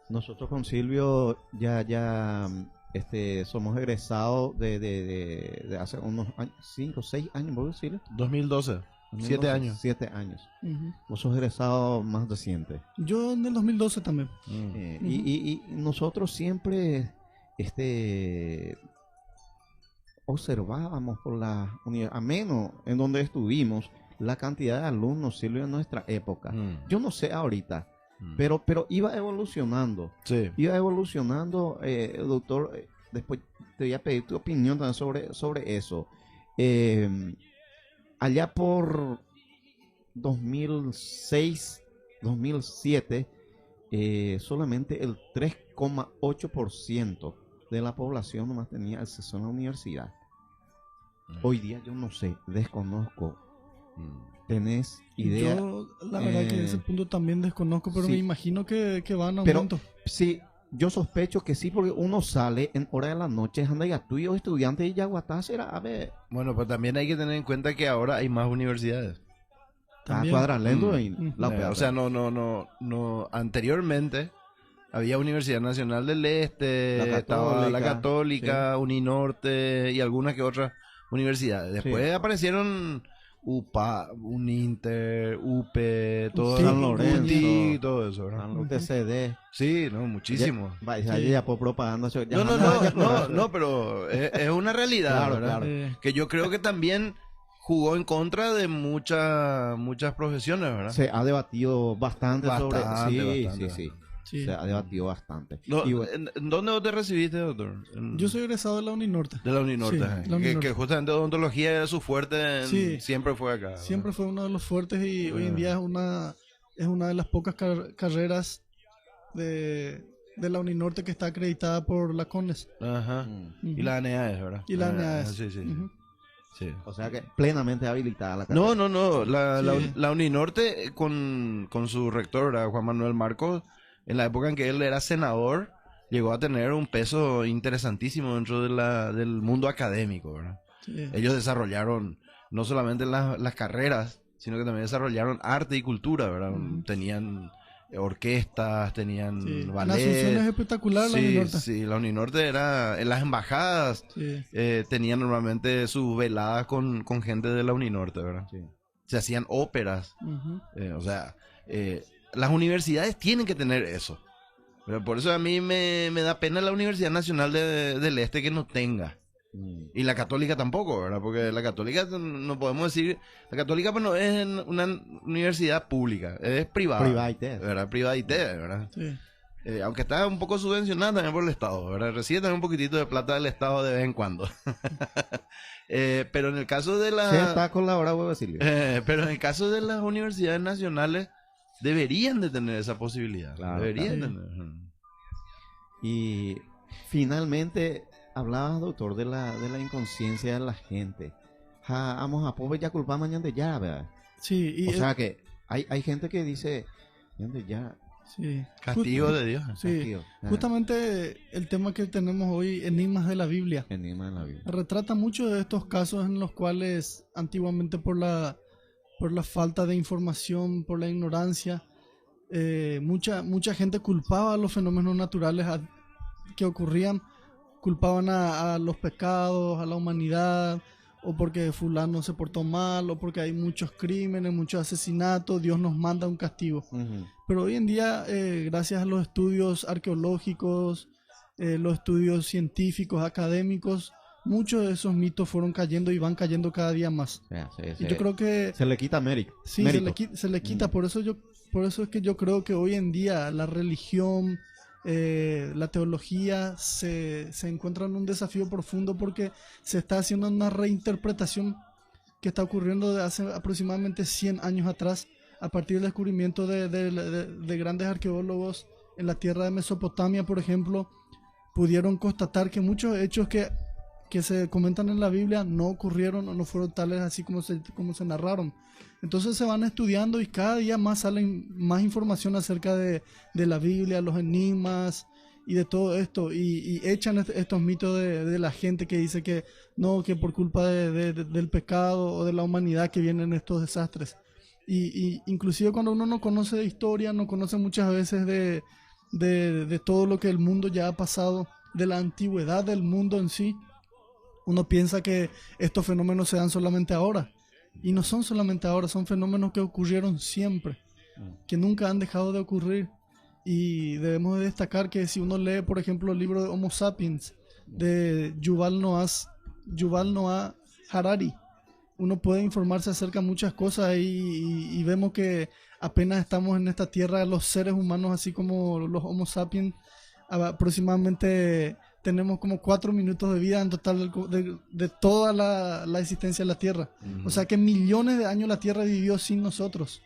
nosotros con Silvio ya somos egresados de hace unos 5 o 6 años, ¿vos Silvio? 2012, 7 años. 7 años. Uh-huh. Vos sos egresado más reciente. Yo en el 2012 también. Uh-huh. Y nosotros siempre observábamos por la universidad, a menos en donde estuvimos, la cantidad de alumnos, Silvio, en nuestra época. Yo no sé ahorita, pero iba evolucionando. Sí. Iba evolucionando, doctor. Después te voy a pedir tu opinión también sobre eso. Allá por 2006, 2007, solamente el 3,8% de la población nomás tenía acceso a la universidad. Hoy día yo no sé, desconozco. ¿Tenés idea? Yo la verdad que en ese punto también desconozco, pero sí. Me imagino que van a aumento. Sí, yo sospecho que sí, porque uno sale en hora de la noche, anda ya tú y yo estudiantes y Yaguatá será, a ver. Bueno, pero también hay que tener en cuenta que ahora hay más universidades. Cuadralendo o sea, no, anteriormente había Universidad Nacional del Este, estaba la Católica, sí. Uninorte y algunas que otras universidades. Después aparecieron UPA, Uninter, UPE, todo San Lorenzo, todo eso, ¿verdad? UTCD. Sí, no, muchísimo. Ya por propaganda. No, pero es una realidad, ¿verdad? Claro. Que yo creo que también jugó en contra de muchas profesiones, ¿verdad? Se ha debatido bastante sobre... Sí. Se ha debatido bastante. ¿Dónde vos te recibiste, doctor? Yo soy egresado de la Uninorte. De la Uninorte. Sí, que justamente odontología era su fuerte, siempre fue acá. Siempre fue uno de los fuertes y hoy en día es una de las pocas carreras de la Uninorte que está acreditada por la CONES. Ajá. Y la ANEAES, ¿verdad? Y la ANEAES. Sí. Sí. O sea que plenamente habilitada la carrera. No. La Uninorte con su rector, ¿verdad? Juan Manuel Marcos, en la época en que él era senador, llegó a tener un peso interesantísimo dentro del mundo académico, ¿verdad? Sí. Ellos desarrollaron no solamente las carreras sino que también desarrollaron arte y cultura, ¿verdad? Tenían orquestas, tenían ballet. Una asunción es espectacular la Uninorte. Sí, la Uninorte era, en las embajadas tenían normalmente sus veladas con gente de la Uninorte, ¿verdad? Se hacían óperas, o sea, las universidades tienen que tener eso. Pero por eso a mí me da pena la Universidad Nacional del Este que no tenga. Y la Católica tampoco, ¿verdad? Porque la Católica, no podemos decir... La Católica pues, no es una universidad pública, es privada. Privadité. ¿Verdad? Privadité, ¿verdad? Sí. Aunque está un poco subvencionada también por el Estado, ¿verdad? Recibe también un poquitito de plata del Estado de vez en cuando. Pero en el caso de la... Sí, está colaborado, Basilio. Pero en el caso de las universidades nacionales, deberían de tener esa posibilidad. Claro, deberían claro. tener. Y finalmente... Hablabas, doctor, de la inconsciencia de la gente. Vamos a pobre ya culpa mañana de ya, ¿verdad? Sí. Y o sea que hay gente que dice, ya. Sí. Castigo de Dios. Sí. Castigo. Justamente el tema que tenemos hoy, Enigmas de la Biblia. Enigmas de la Biblia. Retrata muchos de estos casos en los cuales antiguamente por la falta de información, por la ignorancia, mucha gente culpaba a los fenómenos naturales que ocurrían. Culpaban a los pecados, a la humanidad, o porque fulano se portó mal, o porque hay muchos crímenes, muchos asesinatos, Dios nos manda un castigo. Pero hoy en día, gracias a los estudios arqueológicos, los estudios científicos, académicos, muchos de esos mitos fueron cayendo y van cayendo cada día más. Y yo creo que... Se le quita mérito. Sí, se le quita. Por eso es que yo creo que hoy en día la religión... la teología se encuentra en un desafío profundo porque se está haciendo una reinterpretación que está ocurriendo de hace aproximadamente 100 años atrás a partir del descubrimiento de grandes arqueólogos en la tierra de Mesopotamia, por ejemplo, pudieron constatar que muchos hechos que se comentan en la Biblia no ocurrieron o no fueron tales así como se narraron. Entonces se van estudiando y cada día más salen más información acerca de la Biblia, los enigmas y de todo esto. Y echan estos mitos de la gente que dice que no, que por culpa del pecado o de la humanidad que vienen estos desastres. Y inclusive cuando uno no conoce de historia, no conoce muchas veces de todo lo que el mundo ya ha pasado, de la antigüedad del mundo en sí, uno piensa que estos fenómenos se dan solamente ahora. Y no son solamente ahora, son fenómenos que ocurrieron siempre, que nunca han dejado de ocurrir. Y debemos de destacar que si uno lee, por ejemplo, el libro de Homo Sapiens de Yuval Noah Harari, uno puede informarse acerca de muchas cosas y vemos que apenas estamos en esta tierra los seres humanos, así como los Homo Sapiens, aproximadamente tenemos como 4 minutos de vida en total de toda la existencia de la Tierra. O sea que millones de años la Tierra vivió sin nosotros.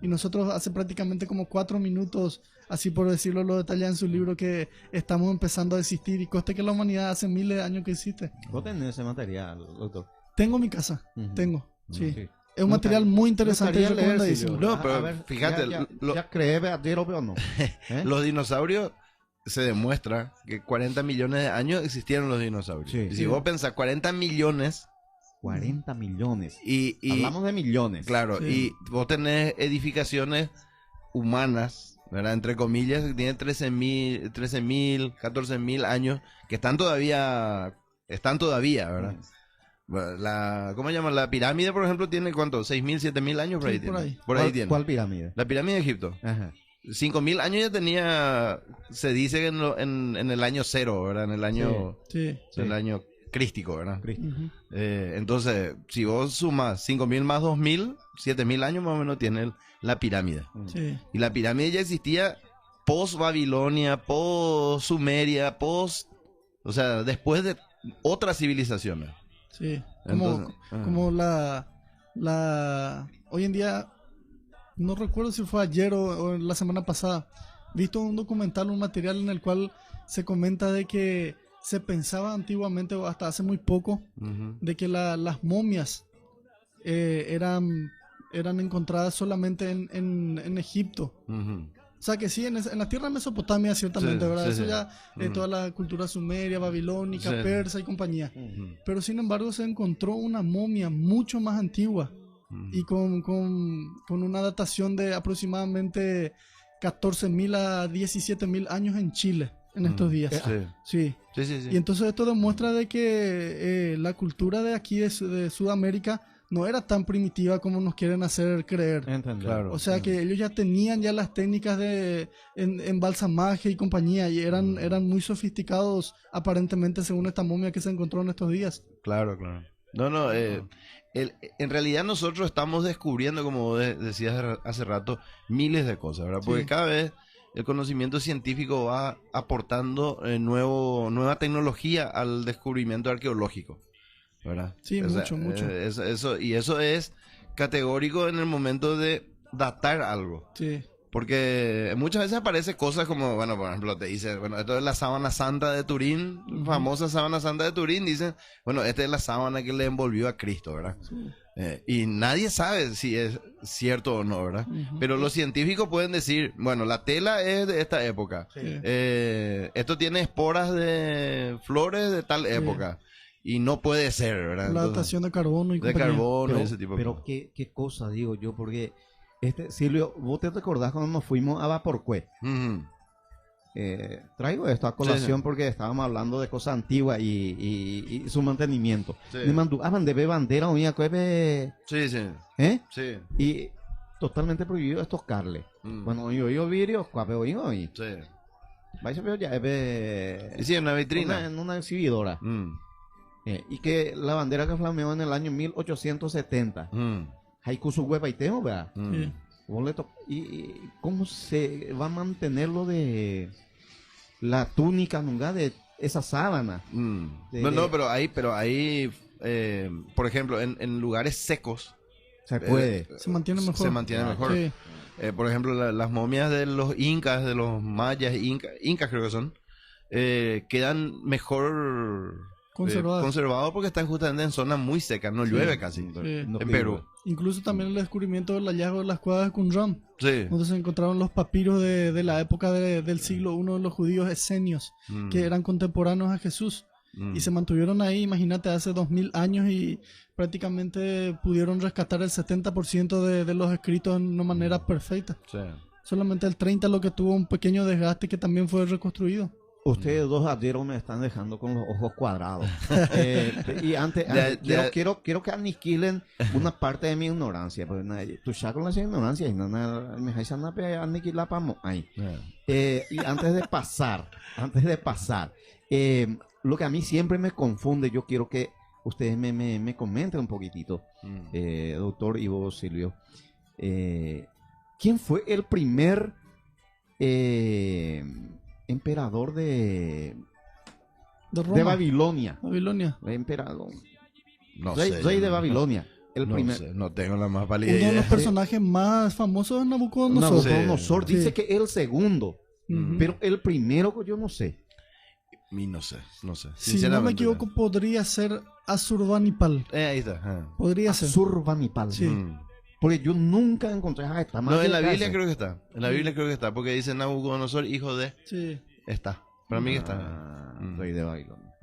Y nosotros hace prácticamente como 4 minutos, así por decirlo, lo detalla en su libro, que estamos empezando a existir. Y conste que la humanidad hace miles de años que existe. ¿Vos tenés ese material, doctor? Tengo en mi casa, tengo, sí. Es un material muy interesante y recomendadísimo. No, pero fíjate, ¿Ya crees o no? Los dinosaurios... Se demuestra que 40 millones de años existieron los dinosaurios. Y si vos pensás 40 millones... 40 millones. Y hablamos de millones. Claro, y vos tenés edificaciones humanas, ¿verdad? Entre comillas, que tienen 13.000, 14.000 años, que están todavía, ¿verdad? ¿Cómo se llama? La pirámide, por ejemplo, tiene ¿cuánto? 6.000, 7.000 años por ahí. Por ahí tiene. ¿Cuál pirámide? La pirámide de Egipto. Ajá. 5.000 años ya tenía, se dice que en el año 0, ¿verdad? En el año, el año crístico, ¿verdad? Entonces, si vos sumas 5.000 más 2.000, 7.000 años más o menos tiene la pirámide. Y la pirámide ya existía post-Babilonia, post-Sumeria, o sea, después de otras civilizaciones. Sí, como la hoy en día... No recuerdo si fue ayer o la semana pasada. Visto un documental, un material en el cual se comenta de que se pensaba antiguamente o hasta hace muy poco de que las momias eran encontradas solamente en Egipto. O sea que sí, en la tierra de Mesopotamia ciertamente, ¿verdad? Eso ya toda la cultura sumeria, babilónica, persa y compañía. Pero sin embargo se encontró una momia mucho más antigua y con una datación de aproximadamente 14.000 a 17.000 años en Chile en estos días. Sí. Y entonces esto demuestra de que la cultura de aquí de Sudamérica no era tan primitiva como nos quieren hacer creer. Claro, o sea que ellos ya tenían ya las técnicas de embalsamaje y compañía y eran muy sofisticados aparentemente según esta momia que se encontró en estos días. Claro. En realidad nosotros estamos descubriendo, como vos decías hace rato, miles de cosas, ¿verdad? Porque cada vez el conocimiento científico va aportando nueva tecnología al descubrimiento arqueológico, ¿verdad? Sí, mucho. Eso es categórico en el momento de datar algo. Sí. Porque muchas veces aparece cosas como, bueno, por ejemplo, te dice, bueno, esto es la sábana santa de Turín, famosa sábana santa de Turín, dicen, bueno, esta es la sábana que le envolvió a Cristo, ¿verdad? Sí. Y nadie sabe si es cierto o no, ¿verdad? Pero los científicos pueden decir, bueno, la tela es de esta época, esto tiene esporas de flores de tal época. Y no puede ser, ¿verdad? La datación de carbono y ese tipo de cosas. Pero qué cosa, digo yo, porque Silvio, ¿vos te recordás cuando nos fuimos a Vaporcué? Traigo esto a colación porque estábamos hablando de cosas antiguas y su mantenimiento. Me mandaban de bandera unida Sí. Y totalmente prohibido estos carles. Bueno, yo vidrio, y vais a ver ya sí, en una vitrina, en una exhibidora. Y que la bandera que flameó en el año 1870. Haiku su hueva y temo, ¿verdad? ¿Y cómo se va a mantener lo de la túnica, nunca, de esa sábana? Pero ahí, por ejemplo, en lugares secos se puede. Se mantiene mejor. Se mantiene mejor. Sí. Por ejemplo, las momias de los incas, de los mayas, incas creo que son, quedan mejor conservados porque están justamente en zonas muy secas, no llueve casi en Perú. Incluso también el descubrimiento del hallazgo de las cuevas de Qumran, sí, donde se encontraron los papiros de la época del siglo I de los judíos esenios, que eran contemporáneos a Jesús. Y se mantuvieron ahí, imagínate, hace 2000 años y prácticamente pudieron rescatar el 70% de los escritos de una manera perfecta. Sí. Solamente el 30% lo que tuvo un pequeño desgaste que también fue reconstruido. Ustedes dos ayer me están dejando con los ojos cuadrados. Y antes quiero que aniquilen una parte de mi ignorancia. Tu ya con la ignorancia y no me dejáis aniquilar para ahí. Y antes de pasar, lo que a mí siempre me confunde, yo quiero que ustedes me comenten un poquitito, doctor y vos, Silvio. ¿Quién fue el primer emperador de Roma? De Babilonia? Emperador. Rey de Babilonia. No tengo la más pálida idea. Uno de los personajes más famosos es Nabucodonosor. Nabucodonosor dice que el segundo, pero el primero yo no sé. No sé. Si no me equivoco, podría ser Asurbanipal. Ahí está. Podría ser. Asurbanipal. Sí. Porque yo nunca encontré. No, en la Biblia creo que está. En la Biblia creo que está. Porque dice Nabucodonosor, hijo de. Sí. Está. Para mí que está. Rey de Babilonia.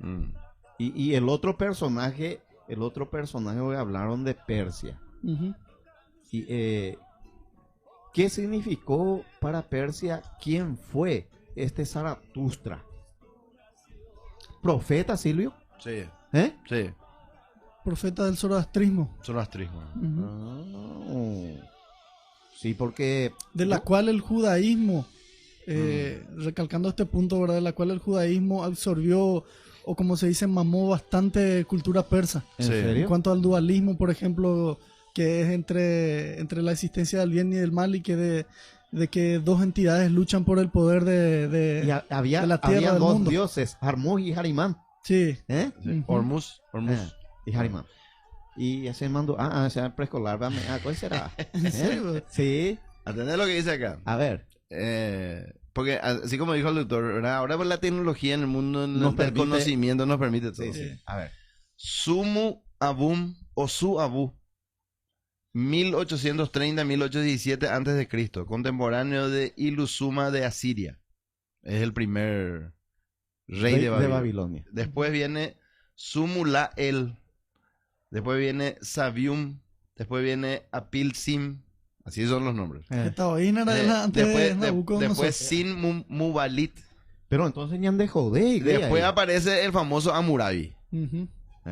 Y el otro personaje hoy hablaron de Persia. Y, ¿qué significó para Persia? ¿Quién fue este Zaratustra? ¿Profeta, Silvio? Sí. Sí. Profeta del zoroastrismo. Sí, porque... De la cual el judaísmo, recalcando este punto, ¿verdad? De la cual el judaísmo absorbió, o como se dice, mamó bastante cultura persa. ¿En serio? En cuanto al dualismo, por ejemplo, que es entre la existencia del bien y del mal, y que de que dos entidades luchan por el poder de la tierra, había del dos mundo. dioses, Hormuz y Harimán. Sí. Hormuz. Y Harimán. Y ese mando, ese preescolar, ¿cuál será? ¿En serio? Sí. Atendé lo que dice acá. A ver. Porque así como dijo el doctor, ¿verdad? Ahora por la tecnología en el mundo del conocimiento nos permite todo. Sí. A ver. Sumu Abum o Su Abu, 1830-1817 antes de Cristo, contemporáneo de Ilusuma de Asiria. Es el primer rey de Babilonia. Después viene Sumulael. Después viene Sabium Después viene Apilsim. Así son los nombres. Esta vaina era antes de Nabucodonosor. Después Sin Mubalit. Pero entonces ya han de joder. Después aparece el famoso Hammurabi.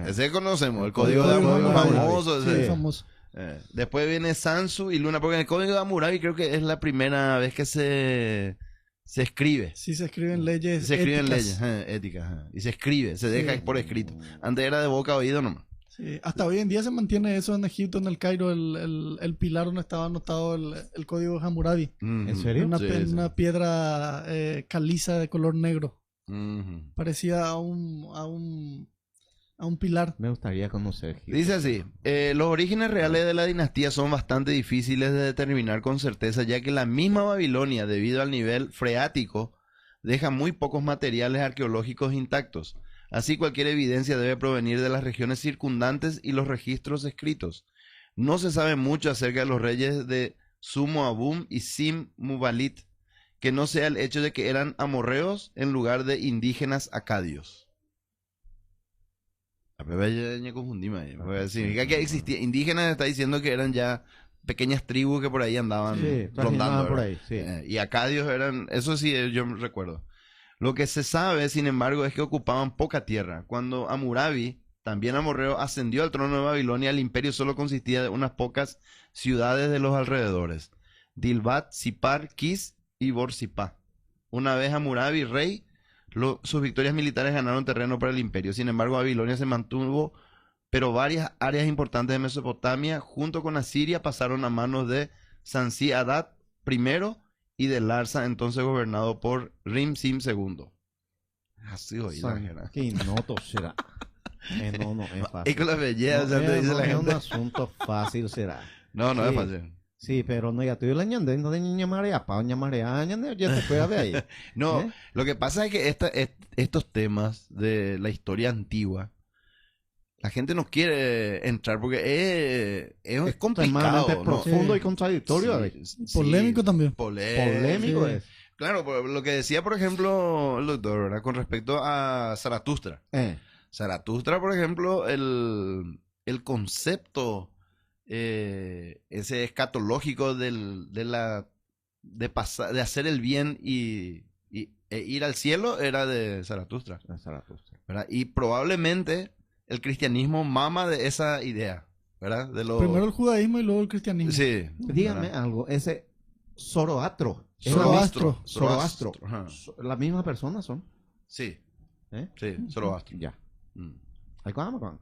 Ese conocemos, el código de Hammurabi. famoso. Sí, ese. famoso. Después viene Sansu y Luna, porque en el código de Hammurabi creo que es la primera vez que se escribe. Sí, se escriben leyes Se escriben éticas. leyes éticas. Y se escribe, se deja Sí. por escrito. Antes era de boca a oído nomás. Sí, hasta hoy en día se mantiene eso en Egipto, en el Cairo, el pilar donde estaba anotado el código de Hammurabi. ¿En serio? Una piedra caliza de color negro. Ujú. Parecía a un pilar. Me gustaría conocer Egipto. Dice así, los orígenes reales de la dinastía son bastante difíciles de determinar con certeza, ya que la misma Babilonia, debido al nivel freático, deja muy pocos materiales arqueológicos intactos. Así, cualquier evidencia debe provenir de las regiones circundantes y los registros escritos. No se sabe mucho acerca de los reyes de Sumo Abum y Sim Mubalit, que no sea el hecho de que eran amorreos en lugar de indígenas acadios. A ver, ya confundí, significa que existía indígenas, está diciendo que eran ya pequeñas tribus que por ahí andaban rondando, por ahí, y acadios eran, eso sí yo recuerdo. Lo que se sabe, sin embargo, es que ocupaban poca tierra. Cuando Hammurabi, también amorreo, ascendió al trono de Babilonia, el imperio solo consistía de unas pocas ciudades de los alrededores: Dilbat, Sipar, Kis y Borsipá. Una vez Hammurabi rey, sus victorias militares ganaron terreno para el imperio. Sin embargo, Babilonia se mantuvo, pero varias áreas importantes de Mesopotamia, junto con Asiria, pasaron a manos de Sansi-Adad I y de Larsa, entonces gobernado por Rim-Sim II. Así hoy la ¿Qué noto será? No es fácil. Y con la belleza, no, te dice la es gente. un asunto fácil será. No sí, es fácil. Sí, pero no, ya estoy la ñande, no de niña marea, pa, ña marea, ñande, ya te puede ver ahí. No, lo que pasa es que estos temas de la historia antigua, la gente no quiere entrar porque es complicado, ¿no? Profundo y contradictorio. Polémico también. Polémico es. Claro, lo que decía, por ejemplo, el doctor, ¿verdad? Con respecto a Zaratustra. Zaratustra, por ejemplo, el concepto ese escatológico de hacer el bien e ir al cielo era de Zaratustra. ¿Verdad? Y probablemente el cristianismo mama de esa idea, ¿verdad? Primero el judaísmo y luego el cristianismo. Sí. Dígame algo, ese Zoroastro. Zoroastro. ¿La misma persona son? Sí. Sí, Zoroastro. Ya. ¿Hay cuándo?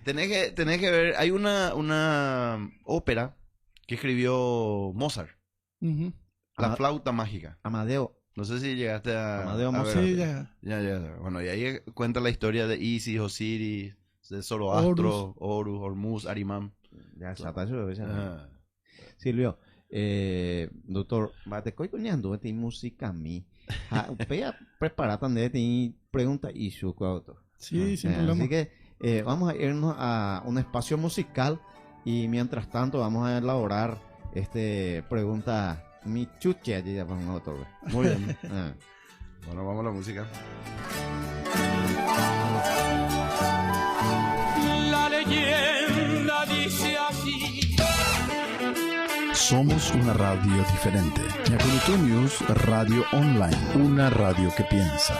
Tenés que ver, hay una ópera que escribió Mozart. La flauta mágica. Amadeo. No sé si llegaste a Amadeo ver. Sí, ya. Bueno, y ahí cuenta la historia de Isis, Osiris, de Zoroastro, Horus, Hormuz, Arimán. Ya está eso. Silvio, doctor, te estoy coñando esta música a mí. Voy a preparar también esta pregunta y su doctor. Sí, sin problema. Así que vamos a irnos a un espacio musical y mientras tanto vamos a elaborar pregunta mi chuche allí ya para nosotros. Muy bien. Bueno, vamos a la música. La leyenda dice así. Somos una radio diferente. Ñacurutu News Radio Online. Una radio que piensa.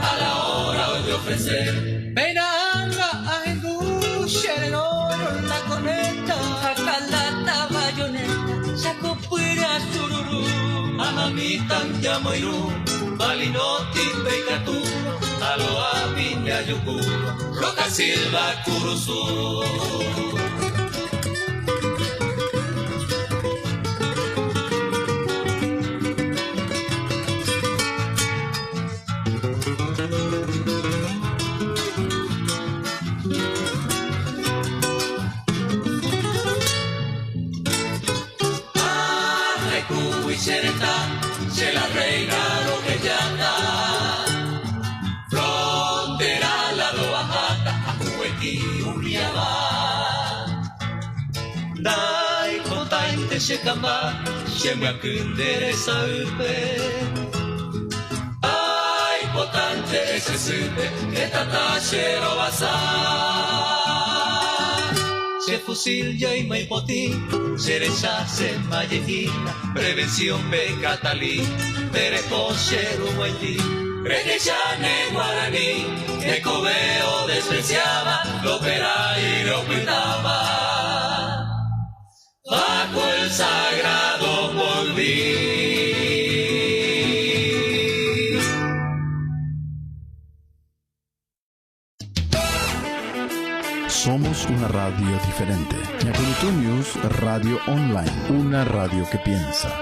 A la hora ofrecer. Benanga ahendu shereno la conecta, jakalata bayoneta, sacopura sururu, amamitan yamoiru, balinoti beikatu, aloha minya yuku, roca silva kurusu. Se la reina rogellana, frontera la loajata, acueti uriaba. Dai containte se cama, se me akunderesa urbe. Ai potante ese sube, que tata se robasa. Se fusil ya y maipotín, se rechace mayejina, prevención pecatalí, perepo cheru muenti, reyechane guaraní, que cobeo despreciaba, lo verá y lo ocultaba, bajo el sagrado volví. Somos una radio diferente. Ñacurutu News Radio Online, una radio que piensa.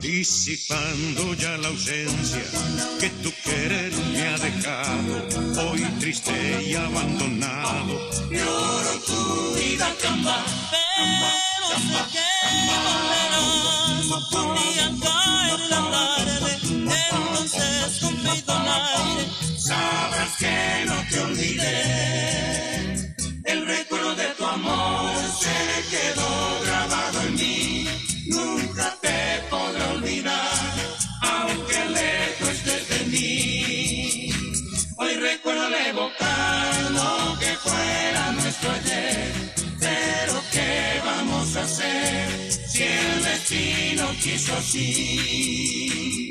Disipando ya la ausencia que tu querer me ha dejado, hoy triste y abandonado. Lloro tu vida, camba, pero sé que volverás. Un día cae la tarde, entonces con mi donaire sabrás que no te olvidé. El recuerdo de tu amor se quedó grabado en mí. Nunca te podré olvidar, aunque lejos estés de mí. Hoy recuerdo al evocar lo que fuera nuestro ayer. Pero ¿qué vamos a hacer si el destino quiso así?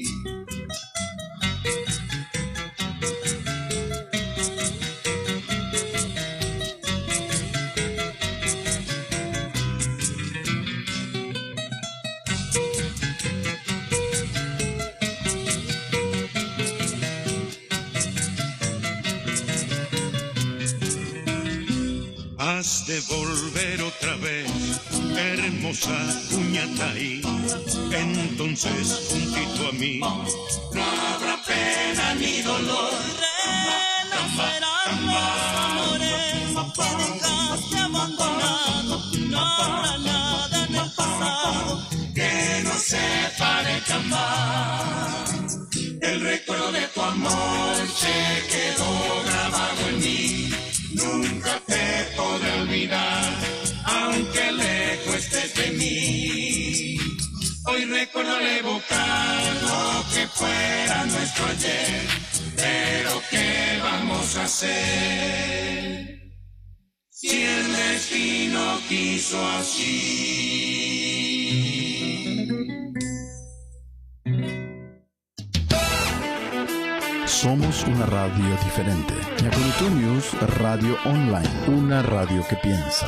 Has de volver otra vez, hermosa Cuñataí, entonces juntito a mí no habrá pena ni dolor. Renacerán los amores que dejaste abandonado. No habrá nada en el pasado que nos separe jamás. El recuerdo de tu amor se quedó grabado en mí. Nunca te podré olvidar, aunque lejos estés de mí. Hoy recuerdo al evocar lo que fuera nuestro ayer. Pero ¿qué vamos a hacer si el destino quiso así? Somos una radio diferente. Ñacurutu News Radio Online, una radio que piensa.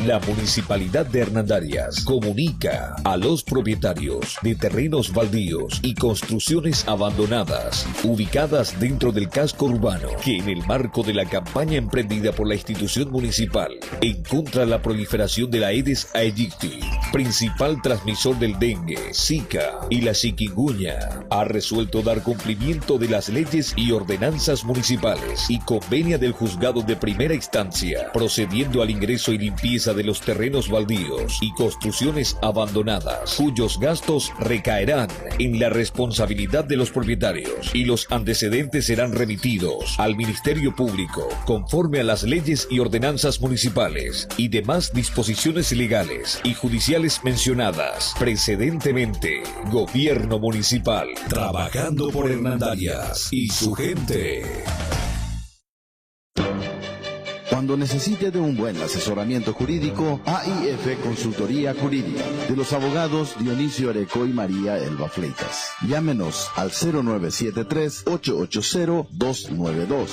La Municipalidad de Hernandarias comunica a los propietarios de terrenos baldíos y construcciones abandonadas ubicadas dentro del casco urbano que en el marco de la campaña emprendida por la institución municipal en contra de la proliferación de la Aedes aegypti, principal transmisor del dengue, Zika y la chikungunya, ha resuelto dar cumplimiento de las leyes y ordenanzas municipales y convenia del juzgado de primera instancia, procediendo al ingreso y limpieza limpieza de los terrenos baldíos y construcciones abandonadas, cuyos gastos recaerán en la responsabilidad de los propietarios y los antecedentes serán remitidos al Ministerio Público conforme a las leyes y ordenanzas municipales y demás disposiciones legales y judiciales mencionadas precedentemente. Gobierno Municipal, trabajando por Hernandarias y su gente. Cuando necesite de un buen asesoramiento jurídico, AIF Consultoría Jurídica, de los abogados Dionisio Areco y María Elba Fleitas. Llámenos al 0973-880-292,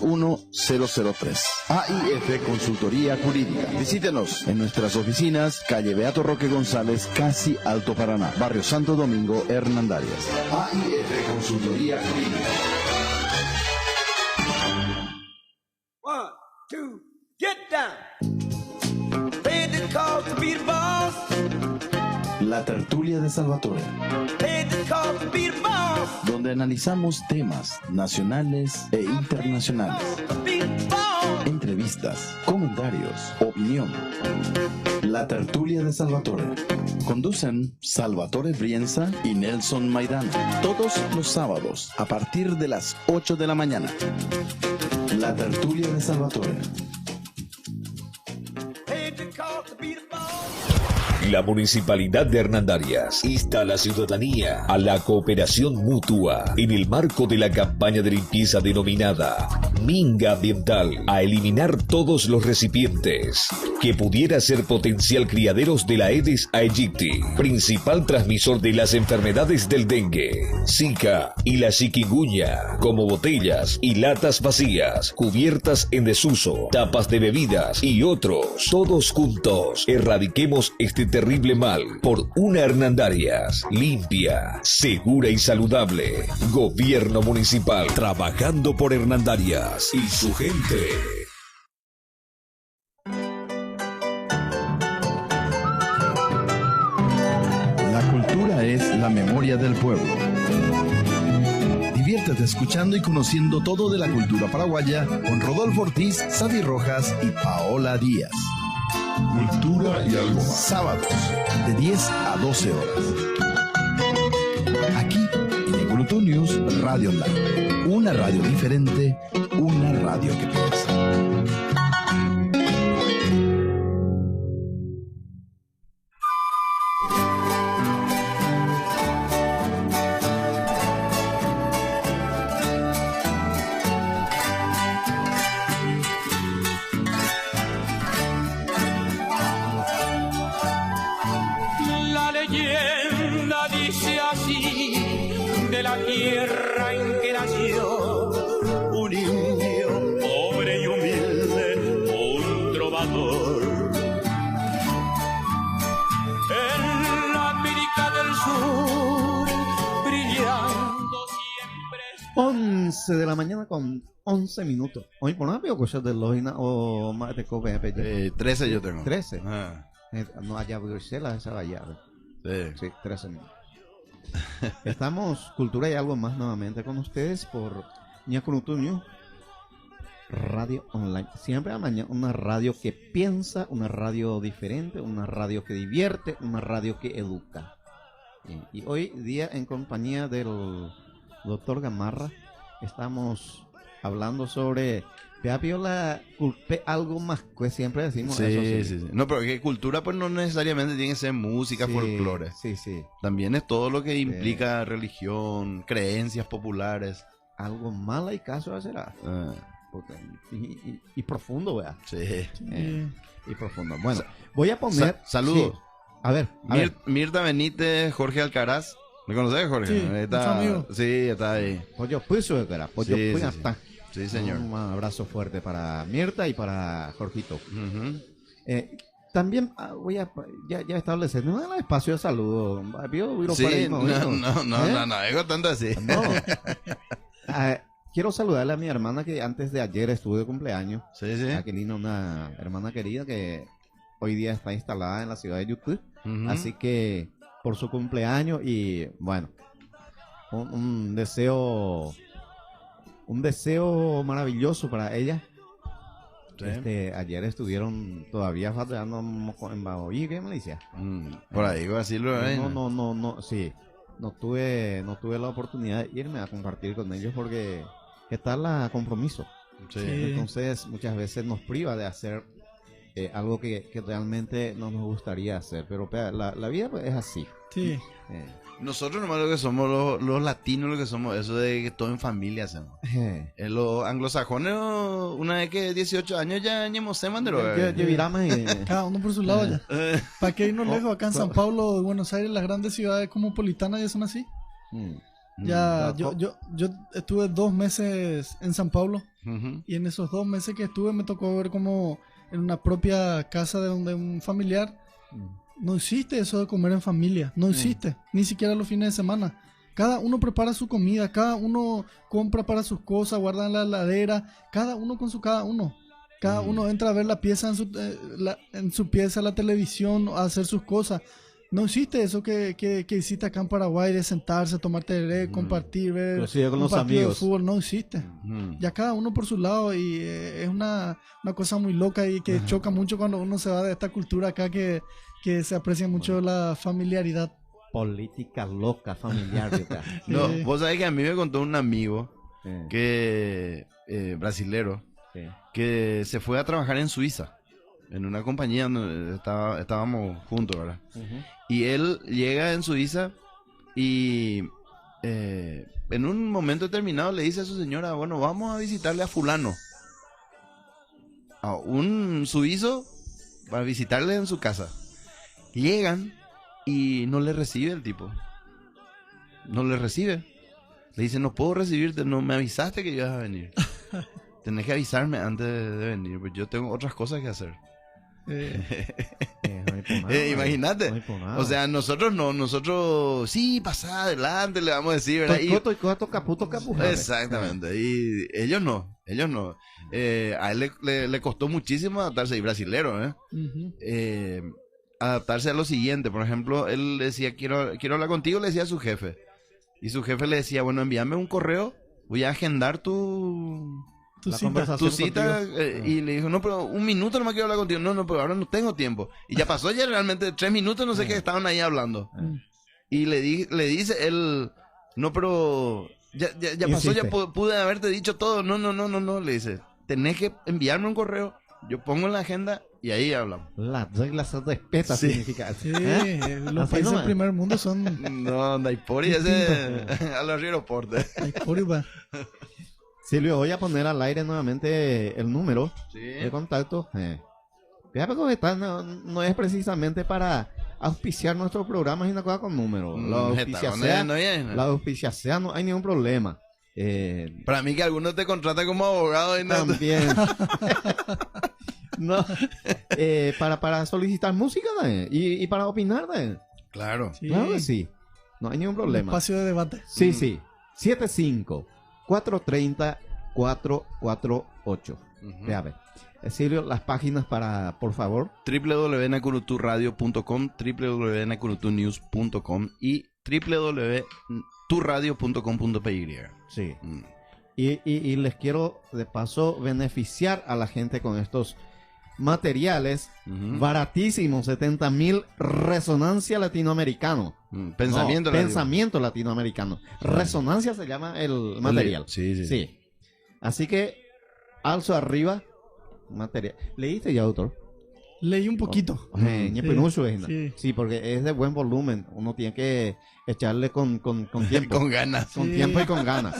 0972-731-003. AIF Consultoría Jurídica. Visítenos en nuestras oficinas, calle Beato Roque González, casi Alto Paraná, Barrio Santo Domingo, Hernandarias. AIF Consultoría Jurídica. 1, 2, get down. Paid the call to be the boss. La tertulia de Salvatore, Paid the call to be the boss. donde analizamos temas nacionales e internacionales. Entrevistas, comentarios, opinión. La tertulia de Salvatore. Conducen Salvatore Brienza y Nelson Maidana. Todos los sábados a partir de las 8 de la mañana. La tertulia de Salvatore. Paid the call to be the boss. La Municipalidad de Hernandarias insta a la ciudadanía a la cooperación mutua en el marco de la campaña de limpieza denominada Minga Ambiental, a eliminar todos los recipientes que pudiera ser potencial criaderos de la Aedes aegypti, principal transmisor de las enfermedades del dengue, Zika y la chikungunya, como botellas y latas vacías, cubiertas en desuso, tapas de bebidas y otros. Todos juntos erradiquemos este terrible mal por una Hernandarias limpia, segura y saludable. Gobierno Municipal, trabajando por Hernandarias y su gente. La cultura es la memoria del pueblo. Diviértete escuchando y conociendo todo de la cultura paraguaya con Rodolfo Ortiz, Savi Rojas y Paola Díaz. Cultura y algo más. Sábados, de 10 a 12 horas. Aquí, en Ecoloto News Radio Online. Una radio diferente, una radio que piensa. La leyenda dice así de la tierra en que nació un indio pobre y humilde, un trovador. En la América del Sur, brillando siempre. 11 de la mañana con 11 minutos. Hoy por rápido cosas de Loina o más de Kobe. 13 yo tengo. 13. Ah. No haya Bruselas, esa vaya. Sí. 13 minutos. Estamos, Cultura y algo más nuevamente con ustedes por Ñacurutu News Radio Online. Siempre a la mañana una radio que piensa, una radio diferente, una radio que divierte, una radio que educa. Y hoy día en compañía del doctor Gamarra estamos hablando sobre algo más que siempre decimos. Sí, eso sí. No, pero que cultura pues no necesariamente tiene que ser música, Sí, folclore. sí. También es todo lo que implica religión, creencias populares. Algo mal y caso será. Y profundo, ¿verdad? Sí. Y profundo. Bueno, voy a poner... Saludos. Sí. A ver. Mirta Benítez, Jorge Alcaraz. ¿Me conoces, Jorge? Sí, Está, amigo. sí, está ahí. Pollo Puso de cara. Pollo Sí, Puso sí, está. Sí, señor. Un abrazo fuerte para Mirta y para Jorgito. También voy a ya establecer un espacio de saludo. Sí, no, es tanto así. No. Quiero saludarle a mi hermana que antes de ayer estuvo de cumpleaños. Sí, sí. Aquelina, una hermana querida que hoy día está instalada en la ciudad de YouTube. Así que por su cumpleaños y bueno, un deseo maravilloso para ella. Sí. Ayer estuvieron todavía fateando en Baoí, ¿qué me decía? Por ahí, así lo No, sí. No tuve la oportunidad de irme a compartir con ellos porque está la compromiso. Sí. Entonces muchas veces nos priva de hacer algo que realmente no nos gustaría hacer, pero la vida pues, es así. Sí. Nosotros nomás lo que somos, los latinos lo que somos, eso de que todo en familia hacemos. Los anglosajones, una vez que 18 años ya ñemos se mandero. Cada uno por su lado ya. ¿Para qué irnos lejos? Acá en San Pablo, de Buenos Aires, las grandes ciudades cosmopolitanas ya son así. Ya, yo estuve 2 meses en San Pablo y en esos 2 meses que estuve me tocó ver como en una propia casa de un familiar no existe eso de comer en familia, no existe, ni siquiera los fines de semana. Cada uno prepara su comida, cada uno compra para sus cosas, guarda en la heladera, cada uno con su cada uno. Cada uno entra a ver la pieza en su pieza, la televisión, a hacer sus cosas. No existe eso que existe acá en Paraguay de sentarse, tomar tereré, compartir, ver con un los partido amigos. de fútbol. No existe. Ya cada uno por su lado y es una cosa muy loca y que choca mucho cuando uno se va de esta cultura acá que se aprecia mucho la familiaridad. Política loca, familiar. No, vos sabés que a mí me contó un amigo que brasilero que se fue a trabajar en Suiza en una compañía donde estábamos juntos, ¿verdad? Y él llega en Suiza y en un momento determinado le dice a su señora, bueno, vamos a visitarle a fulano, a un suizo, para visitarle en su casa. Llegan y no le recibe el tipo. No le recibe. Le dice, no puedo recibirte, no me avisaste que ibas a venir. Tenés que avisarme antes de venir, pues yo tengo otras cosas que hacer. Imagínate. O sea, nosotros sí, pasá adelante, le vamos a decir, ¿verdad? Exactamente. Y ellos no. A él le costó muchísimo adaptarse, y brasilero, adaptarse a lo siguiente. Por ejemplo, él decía, quiero hablar contigo, le decía a su jefe. Y su jefe le decía, bueno, envíame un correo, voy a agendar tu cita. Y le dijo, no, pero un minuto no me quiero hablar contigo. No, pero ahora no tengo tiempo. Y ya pasó ya realmente 3 minutos, no sé qué, estaban ahí hablando. Y le dice él, no, pero ya pasó, ya pude haberte dicho todo. No, le dice, tenés que enviarme un correo, yo pongo en la agenda y ahí hablamos. Las reglas se respetan, significa. Sí, los países del primer mundo son... No, Naipori ese a los aeropuertos. Naipori va. Silvio, voy a poner al aire nuevamente el número de contacto. Fíjate que no es precisamente para auspiciar nuestros programas y una cosa con números. La auspiciación no hay ningún problema. Para mí que algunos te contratan como abogado y también. No, para solicitar música y para opinar. Claro. Claro que sí. No hay ningún problema. Un espacio de debate. Sí. 75-430-448. Déjame. Silvio, las páginas para, por favor. www.nakuruturradio.com, www.nakurutunews.com y www.turradio.com.py. Sí. Y les quiero de paso beneficiar a la gente con estos materiales baratísimos, 70,000 resonancia latinoamericano. Pensamiento latinoamericano. Resonancia se llama el material. Sí. Así que alzo arriba material. ¿Leíste ya, autor? Leí un poquito. Sí, porque es de buen volumen. Uno tiene que echarle con tiempo. Con ganas. Con tiempo y con ganas.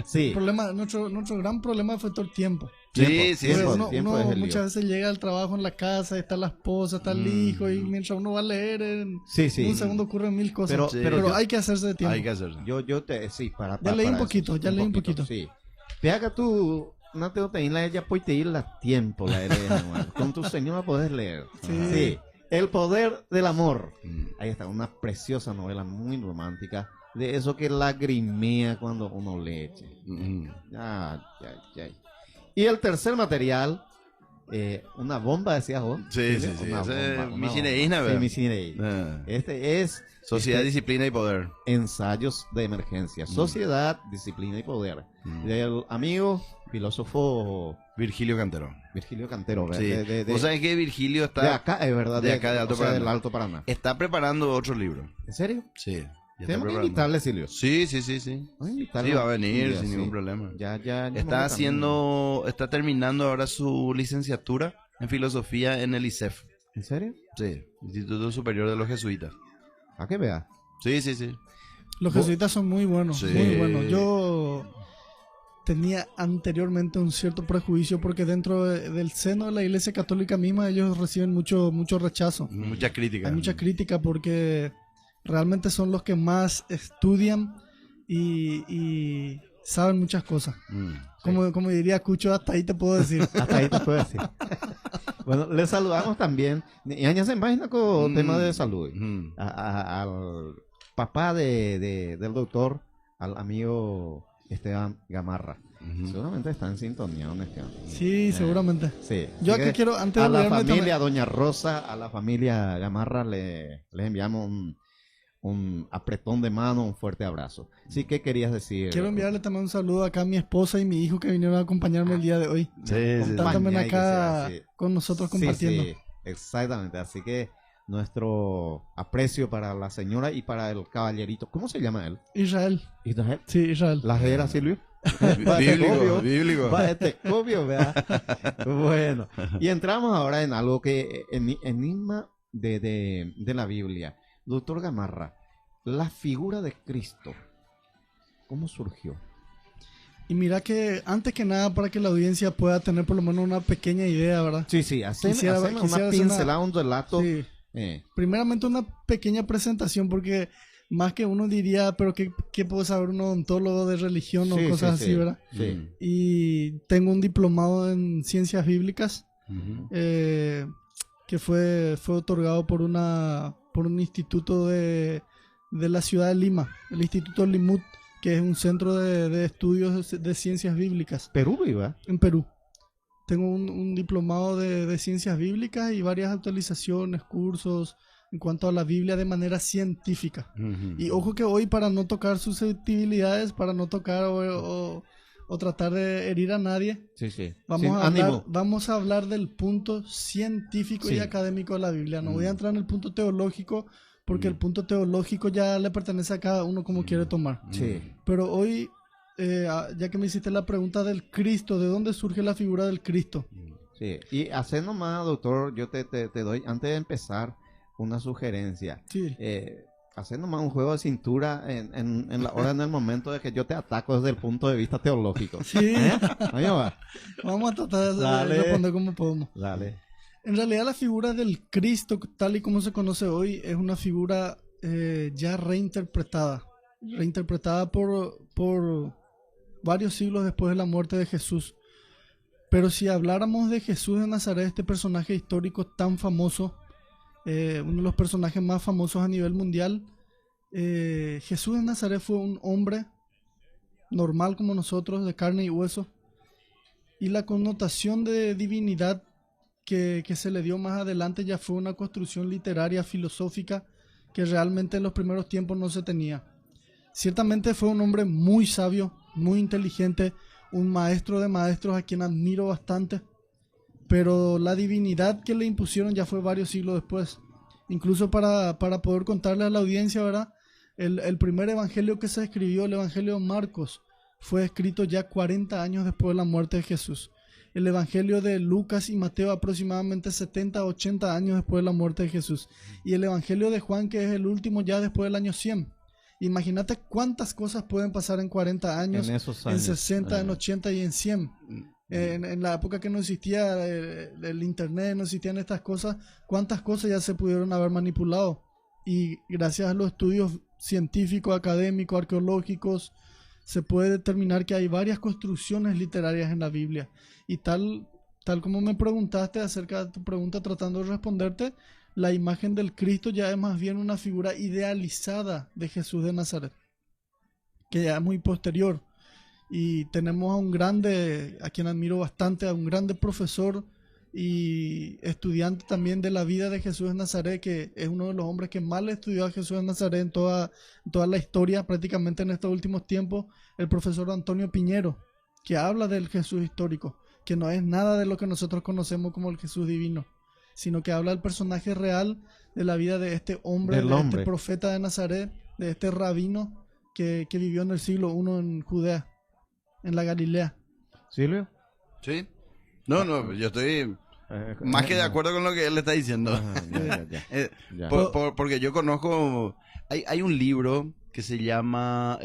Sí. Nuestro gran problema fue todo el tiempo. Tiempo uno muchas veces llega al trabajo en la casa, está la esposa, está el hijo, y mientras uno va a leer, en un segundo ocurren 1000 cosas. Pero hay que hacerse de tiempo. Hay que hacerse. Ya leí un poquito. Sí. Vea que tú no te tenés ella puede ir la tiempo la con tu señora podés leer. Sí. El poder del amor. Ahí está, una preciosa novela muy romántica, de eso que lagrimea cuando uno lee. Y el tercer material una bomba, decías vos. Sí, sí, sí. Misineísna, ¿verdad? Sí, Misineísna. Este es... Sociedad, Disciplina y Poder. Ensayos de emergencia. Sociedad, Disciplina y Poder. Del amigo, filósofo... Virgilio Cantero. Virgilio Cantero. Sí. ¿Vos sabés que Virgilio está... De acá, es verdad. De acá, de Alto Paraná. del Alto Paraná. Está preparando otro libro. ¿En serio? Sí. Tenemos que invitarle, Silvio. Sí. Sí, va a venir sin ningún problema. Ya Está terminando ahora su licenciatura en filosofía en el ISEF. ¿En serio? Sí, Instituto Superior de los Jesuitas. ¿A qué vea? Sí. Los jesuitas son muy buenos, Sí. muy buenos. Yo tenía anteriormente un cierto prejuicio porque dentro del seno de la Iglesia Católica misma ellos reciben mucho rechazo. Mucha crítica. Hay mucha crítica porque realmente son los que más estudian y saben muchas cosas. Como diría Cucho, hasta ahí te puedo decir. Hasta ahí te puedo decir. Bueno, les saludamos también. Y años en página con tema de salud. Al papá del doctor, al amigo Esteban Gamarra. Seguramente está en sintonía, ¿no, Esteban? Sí, seguramente. Sí. Yo aquí quiero, antes a de la olvidarme familia también- Doña Rosa, a la familia Gamarra, les enviamos un apretón de mano, un fuerte abrazo. Sí, ¿qué querías decir? Quiero enviarle también un saludo acá a mi esposa y mi hijo que vinieron a acompañarme el día de hoy. Sí. Están también acá Sí. con nosotros compartiendo. Sí, exactamente. Así que nuestro aprecio para la señora y para el caballerito. ¿Cómo se llama él? Israel. ¿Israel? Sí, Israel. ¿Las era, Silvio? Bíblico. Obvio, ¿verdad? Bueno, y entramos ahora en algo que enigma de la Biblia. Doctor Gamarra, la figura de Cristo, ¿cómo surgió? Y mira que antes que nada, para que la audiencia pueda tener por lo menos una pequeña idea, ¿verdad? Sí, haceme una hacer pincelada, un relato. Sí. Primeramente una pequeña presentación, porque más que uno diría, pero ¿qué puede saber un odontólogo de religión o cosas así, verdad? Sí. Y tengo un diplomado en ciencias bíblicas, que fue otorgado por un instituto de la ciudad de Lima, el Instituto Limut, que es un centro de estudios de ciencias bíblicas. ¿Perú, viva? En Perú. Tengo un diplomado de ciencias bíblicas y varias actualizaciones, cursos en cuanto a la Biblia de manera científica. Y ojo que hoy, para no tocar susceptibilidades, para no tocar o tratar de herir a nadie, vamos a hablar del punto científico y académico de la Biblia. No voy a entrar en el punto teológico, porque el punto teológico ya le pertenece a cada uno como quiere tomar. Pero hoy, ya que me hiciste la pregunta del Cristo, ¿de dónde surge la figura del Cristo? Sí, y hacer nomás, doctor, yo te doy, antes de empezar, una sugerencia. Sí. Hacer nomás un juego de cintura en la hora, en el momento de que yo te ataco desde el punto de vista teológico. Sí. Ahí va. Vamos a tratar de responder como podemos. Dale. En realidad, la figura del Cristo, tal y como se conoce hoy, es una figura ya reinterpretada por varios siglos después de la muerte de Jesús. Pero si habláramos de Jesús de Nazaret, este personaje histórico tan famoso, uno de los personajes más famosos a nivel mundial, Jesús de Nazaret fue un hombre normal como nosotros, de carne y hueso, y la connotación de divinidad que se le dio más adelante ya fue una construcción literaria, filosófica, que realmente en los primeros tiempos no se tenía. Ciertamente fue un hombre muy sabio, muy inteligente, un maestro de maestros a quien admiro bastante, pero la divinidad que le impusieron ya fue varios siglos después. Incluso para poder contarle a la audiencia, ¿verdad? El primer evangelio que se escribió, el evangelio de Marcos, fue escrito ya 40 años después de la muerte de Jesús. El evangelio de Lucas y Mateo aproximadamente 70, 80 años después de la muerte de Jesús. Y el evangelio de Juan, que es el último, ya después del año 100. Imagínate cuántas cosas pueden pasar en 40 años, en 60, en 80 y en 100. En la época que no existía el internet, no existían estas cosas, cuántas cosas ya se pudieron haber manipulado. Y gracias a los estudios científicos, académicos, arqueológicos, se puede determinar que hay varias construcciones literarias en la Biblia. Y tal como me preguntaste acerca de tu pregunta, tratando de responderte, la imagen del Cristo ya es más bien una figura idealizada de Jesús de Nazaret, que ya es muy posterior. Y tenemos a un grande, a quien admiro bastante, a un grande profesor y estudiante también de la vida de Jesús de Nazaret, que es uno de los hombres que más le estudió a Jesús de Nazaret en toda la historia, prácticamente en estos últimos tiempos, el profesor Antonio Piñero, que habla del Jesús histórico, que no es nada de lo que nosotros conocemos como el Jesús divino, sino que habla del personaje real de la vida de este hombre, este profeta de Nazaret, de este rabino que vivió en el siglo I en Judea, en la Galilea. ¿Silvio? Sí. No, yo estoy más que de acuerdo con lo que él está diciendo. Porque yo conozco, hay un libro que se llama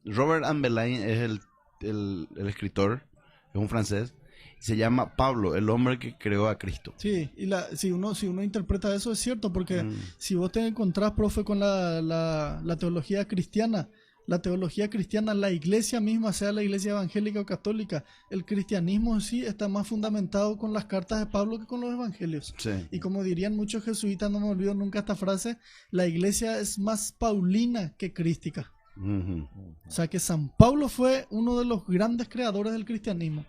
Robert Ambelain, es el escritor, es un francés. Se llama Pablo, el hombre que creó a Cristo. Sí, y si uno interpreta eso es cierto, porque si vos te encontrás, profe, con la teología cristiana, la iglesia misma, sea la iglesia evangélica o católica, el cristianismo en sí está más fundamentado con las cartas de Pablo que con los evangelios. Sí. Y como dirían muchos jesuitas, no me olvido nunca esta frase, la iglesia es más paulina que crística. O sea que San Pablo fue uno de los grandes creadores del cristianismo.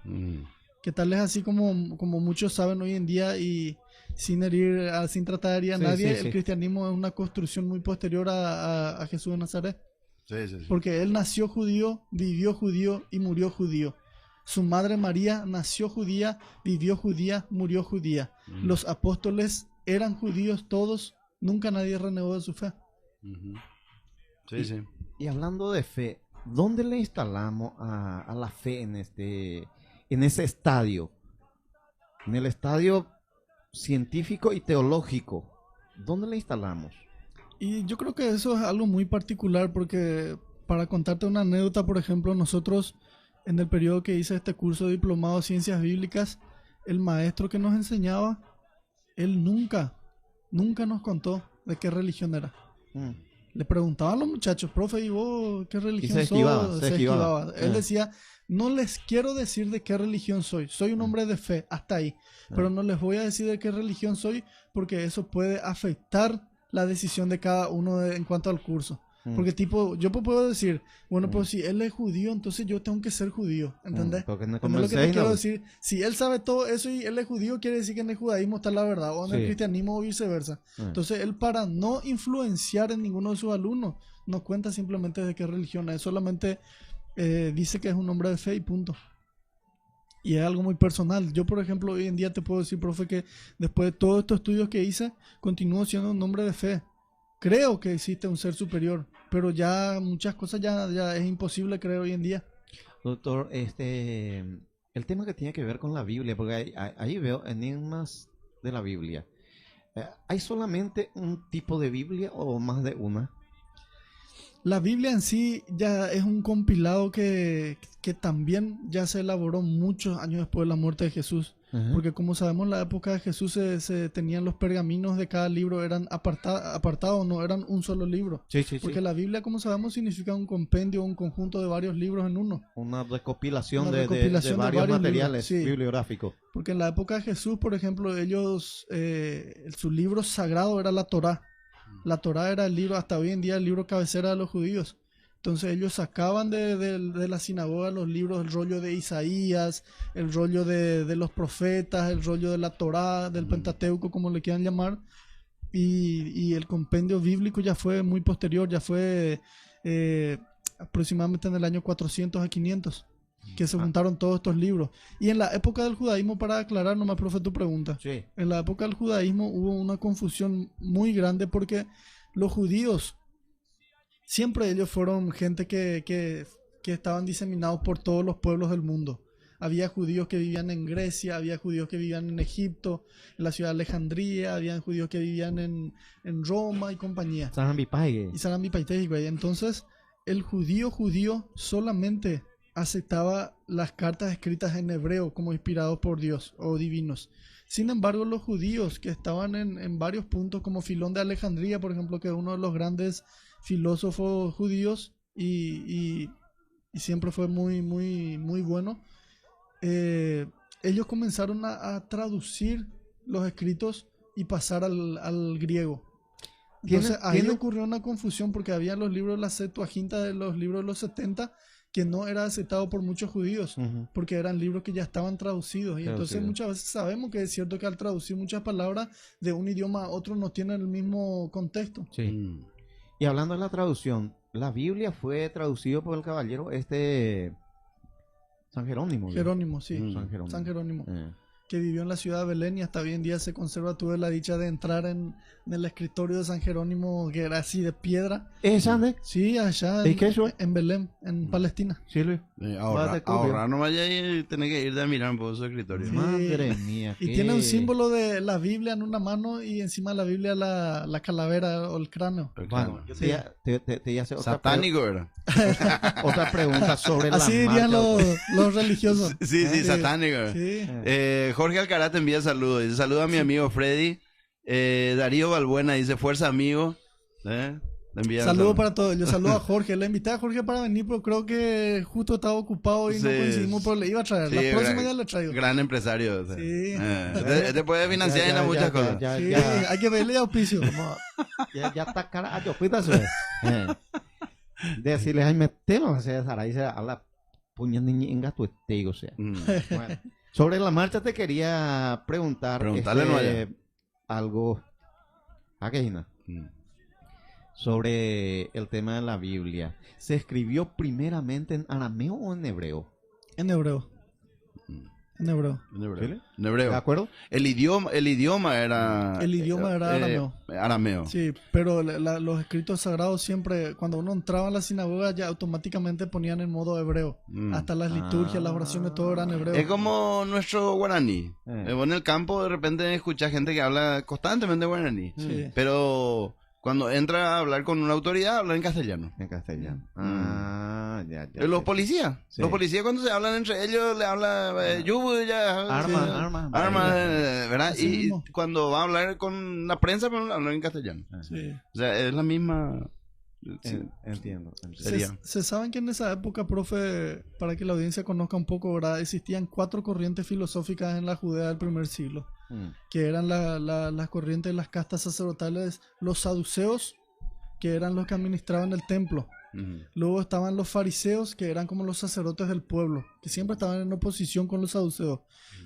Que tal es así como muchos saben hoy en día, y sin tratar de herir a nadie, el cristianismo es una construcción muy posterior a Jesús de Nazaret. Sí. Porque él nació judío, vivió judío y murió judío. Su madre María nació judía, vivió judía, murió judía. Los apóstoles eran judíos todos, nunca nadie renegó de su fe. Sí. Y hablando de fe, ¿dónde le instalamos a la fe en ese estadio? En el estadio científico y teológico, ¿dónde le instalamos? Y yo creo que eso es algo muy particular, porque para contarte una anécdota, por ejemplo, nosotros en el periodo que hice este curso de diplomado de Ciencias Bíblicas, el maestro que nos enseñaba, él nunca nos contó de qué religión era. Le preguntaban a los muchachos, profe, ¿y vos qué religión sos? Se esquivaba. Él decía, no les quiero decir de qué religión soy un hombre de fe, hasta ahí, pero no les voy a decir de qué religión soy, porque eso puede afectar la decisión de cada uno en cuanto al curso. Porque tipo, yo puedo decir, bueno, pues si él es judío, entonces yo tengo que ser judío, ¿entendés? Porque no es lo que te quiero decir. Si él sabe todo eso y él es judío, quiere decir que en el judaísmo está la verdad, o en el cristianismo o viceversa. Entonces él, para no influenciar en ninguno de sus alumnos, no cuenta simplemente de qué religión es, solamente dice que es un hombre de fe y punto. Y es algo muy personal. Yo, por ejemplo, hoy en día te puedo decir, profe, que después de todos estos estudios que hice, continúo siendo un hombre de fe. Creo que existe un ser superior, pero ya muchas cosas ya es imposible creer hoy en día. Doctor, el tema que tiene que ver con la Biblia, porque ahí veo enigmas de la Biblia. ¿Hay solamente un tipo de Biblia o más de una? La Biblia en sí ya es un compilado que también ya se elaboró muchos años después de la muerte de Jesús. Porque como sabemos, en la época de Jesús se tenían los pergaminos de cada libro, eran apartados, no eran un solo libro. Porque la Biblia, como sabemos, significa un compendio, un conjunto de varios libros en uno. Una recopilación de varios materiales bibliográficos. Porque en la época de Jesús, por ejemplo, ellos, su libro sagrado era la Torá. La Torá era el libro, hasta hoy en día, el libro cabecera de los judíos. Entonces ellos sacaban de la sinagoga los libros, el rollo de Isaías, el rollo de los profetas, el rollo de la Torá, del Pentateuco, como le quieran llamar. Y el compendio bíblico ya fue muy posterior, ya fue aproximadamente en el año 400 a 500, que se juntaron todos estos libros. Y en la época del judaísmo, para aclarar nomás, profe, tu pregunta. En la época del judaísmo hubo una confusión muy grande, porque los judíos, siempre ellos fueron gente que estaban diseminados por todos los pueblos del mundo. Había judíos que vivían en Grecia, había judíos que vivían en Egipto, en la ciudad de Alejandría, había judíos que vivían en Roma y compañía. Entonces, el judío solamente aceptaba las cartas escritas en hebreo como inspirados por Dios o divinos. Sin embargo, los judíos que estaban en varios puntos, como Filón de Alejandría, por ejemplo, que es uno de los grandes filósofos judíos y siempre fue muy bueno, ellos comenzaron a traducir los escritos y pasar al griego. Entonces ahí ocurrió una confusión, porque había los libros de la Septuaginta, de los libros de los 70, que no era aceptado por muchos judíos, porque eran libros que ya estaban traducidos. Y entonces muchas veces sabemos que es cierto que al traducir muchas palabras de un idioma a otro no tienen el mismo contexto. Sí. Y hablando de la traducción, la Biblia fue traducido por el caballero San Jerónimo. ¿no? Jerónimo, sí. San Jerónimo. Que vivió en la ciudad de Belén y hasta hoy en día se conserva. Tuve la dicha de entrar en el escritorio de San Jerónimo, que era así de piedra. ¿Es Sande? Sí, allá en Belén, en Palestina. Sí, Luis. Ahorrar no vaya y tener que ir de mirar por su escritorio. Sí. Madre mía. Y tiene un símbolo de la Biblia en una mano y encima de la Biblia la calavera o el cráneo. Bueno, yo te hace otra satánico, ¿verdad? Otra pregunta sobre así la dirían marcha. los religiosos. Sí, satánico. Sí. Jorge Alcaraz te envía saludos. Dice, saluda a mi amigo Freddy. Darío Balbuena dice, fuerza amigo. Saludos para todos. Yo saludo a Jorge. Le invité a Jorge para venir, pero creo que justo estaba ocupado y no coincidimos, pero le iba a traer. Sí, la próxima ya le traigo. Gran empresario. Sí. Te puede financiar en muchas cosas. Sí, hay que verle auspicio. Ya está cara. Yo cuídate. Decirle, ay, metemos a hacer ahí se habla puña niña tu estego, o sea. Bueno, sobre la marcha te quería preguntar algo sobre el tema de la Biblia. ¿Se escribió primeramente en arameo o en hebreo? En hebreo. En hebreo. En hebreo. ¿De acuerdo? El idioma era... El idioma era arameo. Arameo. Sí, pero los escritos sagrados siempre, cuando uno entraba a la sinagoga, ya automáticamente ponían en modo hebreo. Hasta las liturgias, las oraciones, todo eran hebreo. Es como nuestro guaraní. Vos en el campo de repente escuchás gente que habla constantemente guaraní. Sí. Pero... cuando entra a hablar con una autoridad, habla en castellano. En castellano. Ya. Los policías. Sí. Los policías cuando se hablan entre ellos, le hablan armas, ¿verdad? Así Y mismo. cuando va a hablar con la prensa, pero habla en castellano. Sí. O sea, es la misma... Entiendo. Se saben que en esa época, profe, para que la audiencia conozca un poco, ¿verdad? Existían 4 corrientes filosóficas en la Judea del primer siglo, que eran las corrientes de las castas sacerdotales, los saduceos, que eran los que administraban el templo. Luego estaban los fariseos, que eran como los sacerdotes del pueblo, que siempre estaban en oposición con los saduceos.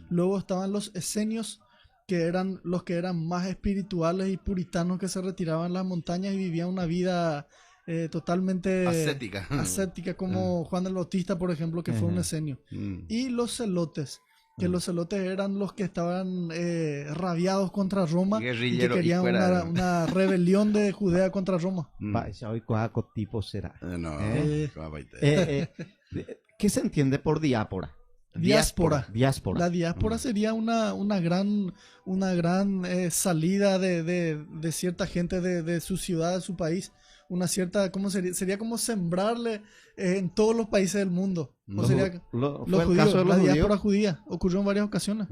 Luego estaban los esenios, que eran los que eran más espirituales y puritanos, que se retiraban a las montañas y vivían una vida totalmente ascética, como Juan el Bautista, por ejemplo, que fue un esenio. Y los celotes, que los celotes eran los que estaban rabiados contra Roma y que querían una rebelión de Judea contra Roma. Tipo será. ¿Qué ¿Qué se entiende por diáspora? Diáspora. La diáspora sería una gran salida de cierta gente de su ciudad, de su país. Una cierta, ¿cómo sería como sembrarle en todos los países del mundo. Los judíos, la diáspora judía ocurrió en varias ocasiones.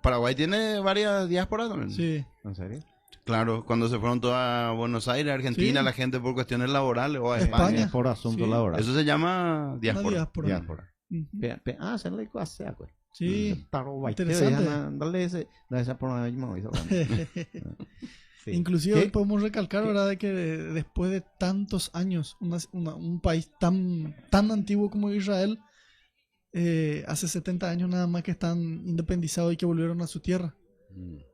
Paraguay tiene varias diásporas también. Sí. ¿En serio? Claro, cuando se fueron todos a Buenos Aires, Argentina, la gente por cuestiones laborales, o a España. Por asuntos laborales. Eso se llama diáspora. Se le dijo hacer, pues. Sí, interesante. Sí. Inclusive hoy podemos recalcar, ¿verdad?, de que después de tantos años, un país tan antiguo como Israel, hace 70 años nada más que están independizados y que volvieron a su tierra.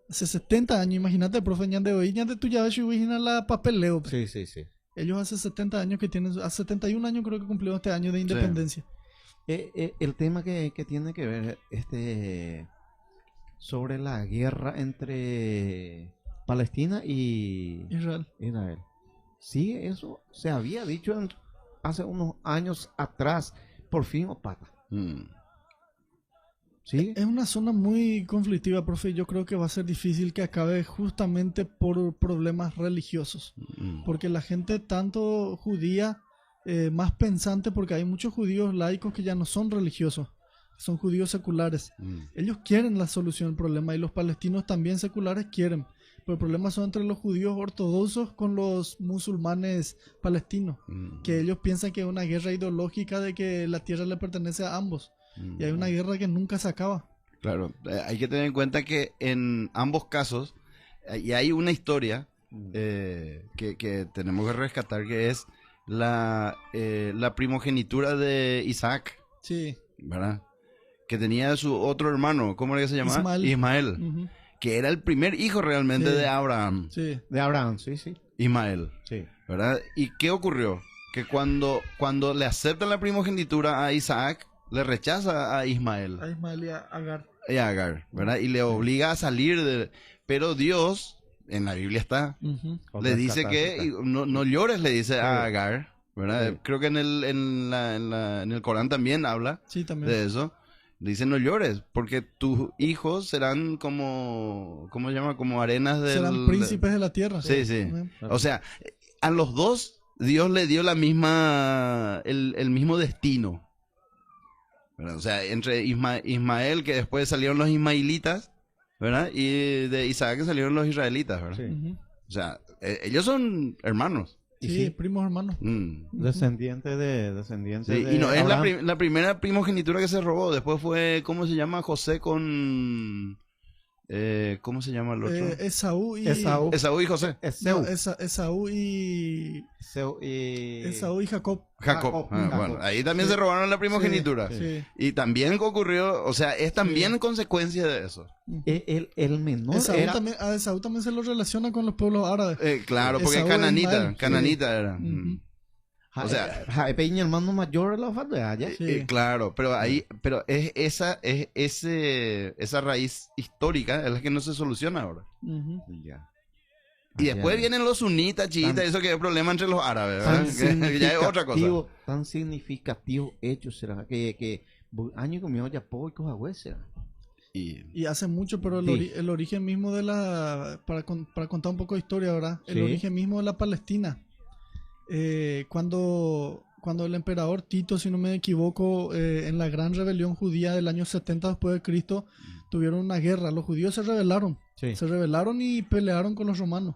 Hace 70 años, imagínate, profe, de hoy, ya de tu llave subían a la papeleo. Sí. Ellos hace 70 años que tienen, hace 71 años creo que cumplieron este año de independencia. El tema que tiene que ver sobre la guerra entre Palestina y Israel. Sí, eso se había dicho hace unos años atrás, por fin opata. ¿Sí? Es una zona muy conflictiva, profe. Yo creo que va a ser difícil que acabe justamente por problemas religiosos. Porque la gente tanto judía, más pensante, porque hay muchos judíos laicos que ya no son religiosos, son judíos seculares. Ellos quieren la solución al problema y los palestinos también seculares quieren. Pero el problema son entre los judíos ortodoxos con los musulmanes palestinos, que ellos piensan que es una guerra ideológica de que la tierra le pertenece a ambos. Y hay una guerra que nunca se acaba. Claro, hay que tener en cuenta que en ambos casos, y hay una historia que tenemos que rescatar, que es la primogenitura de Isaac, Sí. ¿verdad? Que tenía su otro hermano, ¿cómo era que se llamaba? Ismael. Ismael. Que era el primer hijo realmente Sí. de Abraham. Sí. De Abraham, sí, sí. Ismael. Sí. ¿Verdad? ¿Y qué ocurrió? Que cuando le aceptan la primogenitura a Isaac, le rechaza a Ismael A Ismael y a Agar. y a Agar, ¿verdad? Y le obliga a salir de... Pero Dios, en la Biblia está, Ujú. le dice que no llores, le dice a Agar, ¿verdad? Sí. Creo que en el Corán también habla Sí, también. de eso. Le dice no llores, porque tus hijos serán como, ¿cómo se llama? Como arenas del... Serán príncipes de la tierra. Sí, sí. O sea, a los dos Dios le dio el mismo destino. ¿Verdad? O sea, entre Ismael, que después salieron los ismaelitas, ¿verdad? Y de Isaac que salieron los israelitas, ¿verdad? Ujú. O sea, ellos son hermanos. Sí, primos hermanos. Descendiente de... Sí, y no es la primera primogenitura que se robó. Después fue, ¿cómo se llama? José con... ¿cómo se llama el otro? Esaú y... Esaú y José. No, Esaú y... Esaú y Jacob. Jacob. Bueno, ahí también se robaron la primogenitura. Sí. Y también ocurrió, o sea, es también consecuencia de eso. El menor A Esaú también se lo relaciona con los pueblos árabes. Claro, porque Esaú es cananita sí. era. O sea, Peña, hermano mayor de la falda allá. claro, pero ahí, pero esa raíz histórica es la que no se soluciona ahora. Ujú. Ya. Y después vienen los sunitas, chiitas, eso que es problema entre los árabes, ¿verdad? Que ya es otra cosa. Tan significativo hecho será que año comió ya poco y cosa será. Y hace mucho, pero el origen mismo de para contar un poco de historia, ¿verdad? El Sí. origen mismo de la Palestina. Cuando el emperador Tito, si no me equivoco, en la gran rebelión judía del año 70 después de Cristo, tuvieron una guerra. Los judíos se rebelaron. Sí. Se rebelaron y pelearon con los romanos.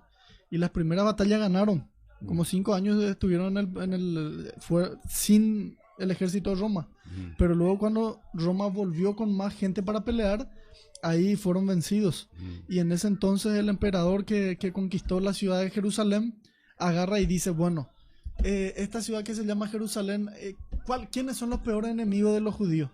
Y las primeras batallas ganaron. Como 5 años estuvieron sin el ejército de Roma. Pero luego cuando Roma volvió con más gente para pelear, ahí fueron vencidos. Y en ese entonces el emperador que conquistó la ciudad de Jerusalén agarra y dice, bueno, esta ciudad que se llama Jerusalén, ¿quiénes son los peores enemigos de los judíos?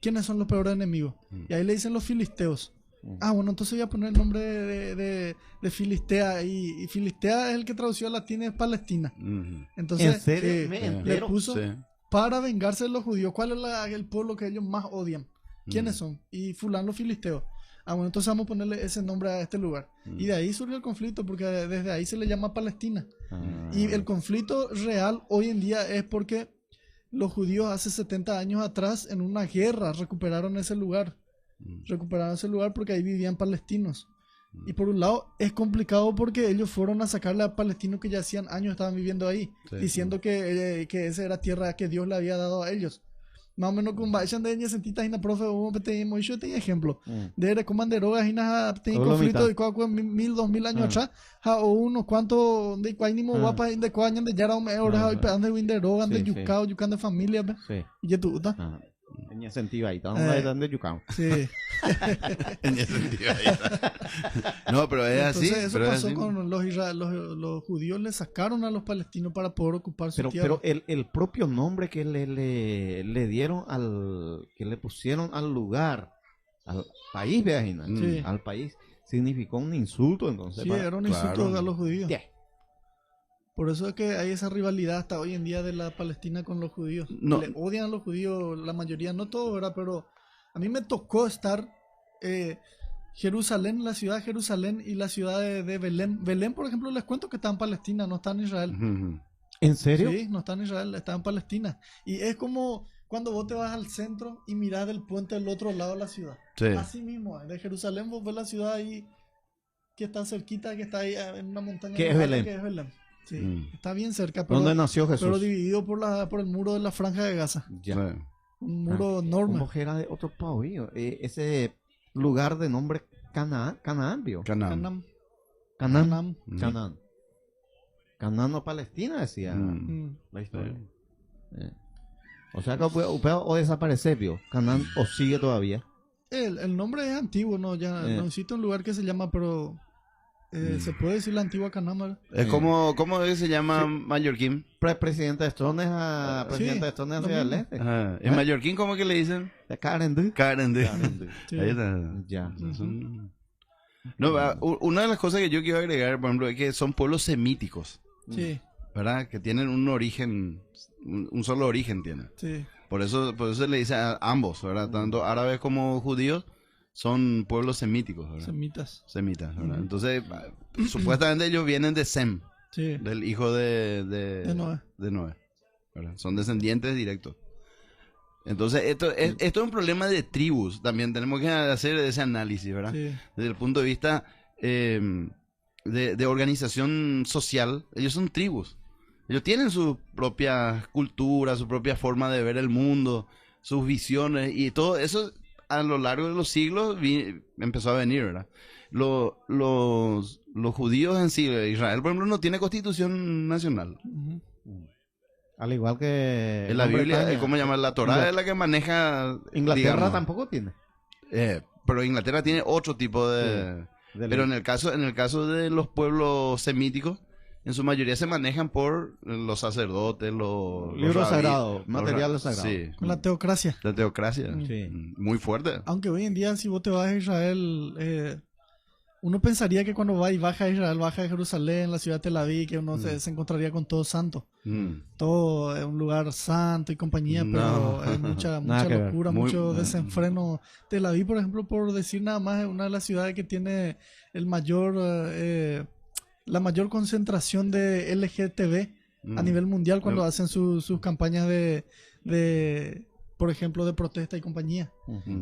¿Quiénes son los peores enemigos? Y ahí le dicen los filisteos. Bueno, entonces voy a poner el nombre de Filistea, y Filistea es el que tradució al latín es Palestina. Entonces, ¿En serio? le puso para vengarse de los judíos. ¿Cuál es el pueblo que ellos más odian? ¿Quiénes son? Y fulano los filisteos. Bueno, entonces vamos a ponerle ese nombre a este lugar. Y de ahí surgió el conflicto, porque desde ahí se le llama Palestina. Y el conflicto real hoy en día es porque los judíos hace 70 años atrás en una guerra recuperaron ese lugar. Recuperaron ese lugar porque ahí vivían palestinos. Y por un lado es complicado porque ellos fueron a sacarle a palestinos que ya hacían años estaban viviendo ahí, diciendo que esa era tierra que Dios le había dado a ellos. Más o menos con vayan de ellos sentitas y na profe tenemos yo tengo ejemplo de coman drogas y nada tienen conflicto de 1000 2000 años atrás o unos cuantos de cuánimo guapa de cuáñan de yara un hora y pedan de winder drogas de yucao yucan de familia y ya tú tenía sentido ahí estamos de yucao tenía sentido ahí. No, pero es así. Entonces, eso pero pasó es así. con los judíos, le sacaron a los palestinos para poder ocupar su tierra. Pero el propio nombre que le dieron que le pusieron al lugar, al país, al país, significó un insulto entonces. Sí, era un insulto a los judíos. Por eso es que hay esa rivalidad hasta hoy en día de la Palestina con los judíos. No. Le odian a los judíos, la mayoría, no todos, ¿verdad? Pero a mí me tocó estar Jerusalén, la ciudad de Jerusalén y la ciudad de Belén. Belén, por ejemplo, les cuento que está en Palestina, no está en Israel. ¿En serio? Sí, no está en Israel, está en Palestina. Y es como cuando vos te vas al centro y mirás del puente del otro lado de la ciudad. Sí. Así mismo, de Jerusalén vos ves la ciudad ahí que está cerquita, que está ahí en una montaña. ¿Qué es Belén? Que es Belén. Sí, está bien cerca. Pero, ¿dónde nació Jesús? Pero dividido por el muro de la Franja de Gaza. Ya. Un muro enorme. Como que era de otro país. Ese lugar de nombre Canaán, ¿vio? Canaán. Canaán o Palestina, decía la historia. O sea que o desaparece, ¿vio? Canaán o sigue todavía. El nombre es antiguo, ¿no? Ya no existe un lugar que se llama, pero ¿Se puede decir la antigua Canamara? Es como, ¿cómo es que se llama mallorquín? Presidente de Stones a presidente de Stones hacia el este. Ajá. ¿En mallorquín cómo que le dicen? Carendú. Carendú. Sí. Ahí está. Ya. No, una de las cosas que yo quiero agregar, por ejemplo, es que son pueblos semíticos, Sí, ¿verdad? Que tienen un origen, un solo origen tienen. sí. Por eso se le dice a ambos, ¿verdad? Tanto árabes como judíos son pueblos semíticos, ¿verdad? Semitas. ¿verdad? Entonces, supuestamente ellos vienen de Sem, Sí. del hijo de Noé. ¿verdad? Son descendientes directos. Entonces, esto es un problema de tribus. También tenemos que hacer ese análisis, ¿verdad? Sí. Desde el punto de vista de organización social, ellos son tribus. Ellos tienen su propia cultura, su propia forma de ver el mundo, sus visiones, y todo eso a lo largo de los siglos empezó a venir, ¿verdad? Los judíos en sí, Israel, por ejemplo, no tiene constitución nacional. Al igual que En la Biblia, Bretaña. ¿cómo se llama? La Torá es la que maneja... Inglaterra digamos. tampoco tiene. Pero Inglaterra tiene otro tipo de... Sí, pero en el caso de los pueblos semíticos, en su mayoría se manejan por los sacerdotes, los Libros rabí- sagrados, los materiales ra- sagrados. Sí. Con la teocracia. La teocracia. Sí. Muy fuerte. Aunque hoy en día, si vos te vas a Israel, uno pensaría que cuando va y baja a Israel, baja a Jerusalén, la ciudad de Tel Aviv, que uno se encontraría con todo santo. Todo es un lugar santo y compañía, No. pero es mucha Nada que ver. locura, Muy- mucho desenfreno. Tel Aviv, por ejemplo, por decir nada más, es una de las ciudades que tiene la mayor concentración de LGTB a nivel mundial cuando hacen sus campañas de, por ejemplo, de protesta y compañía.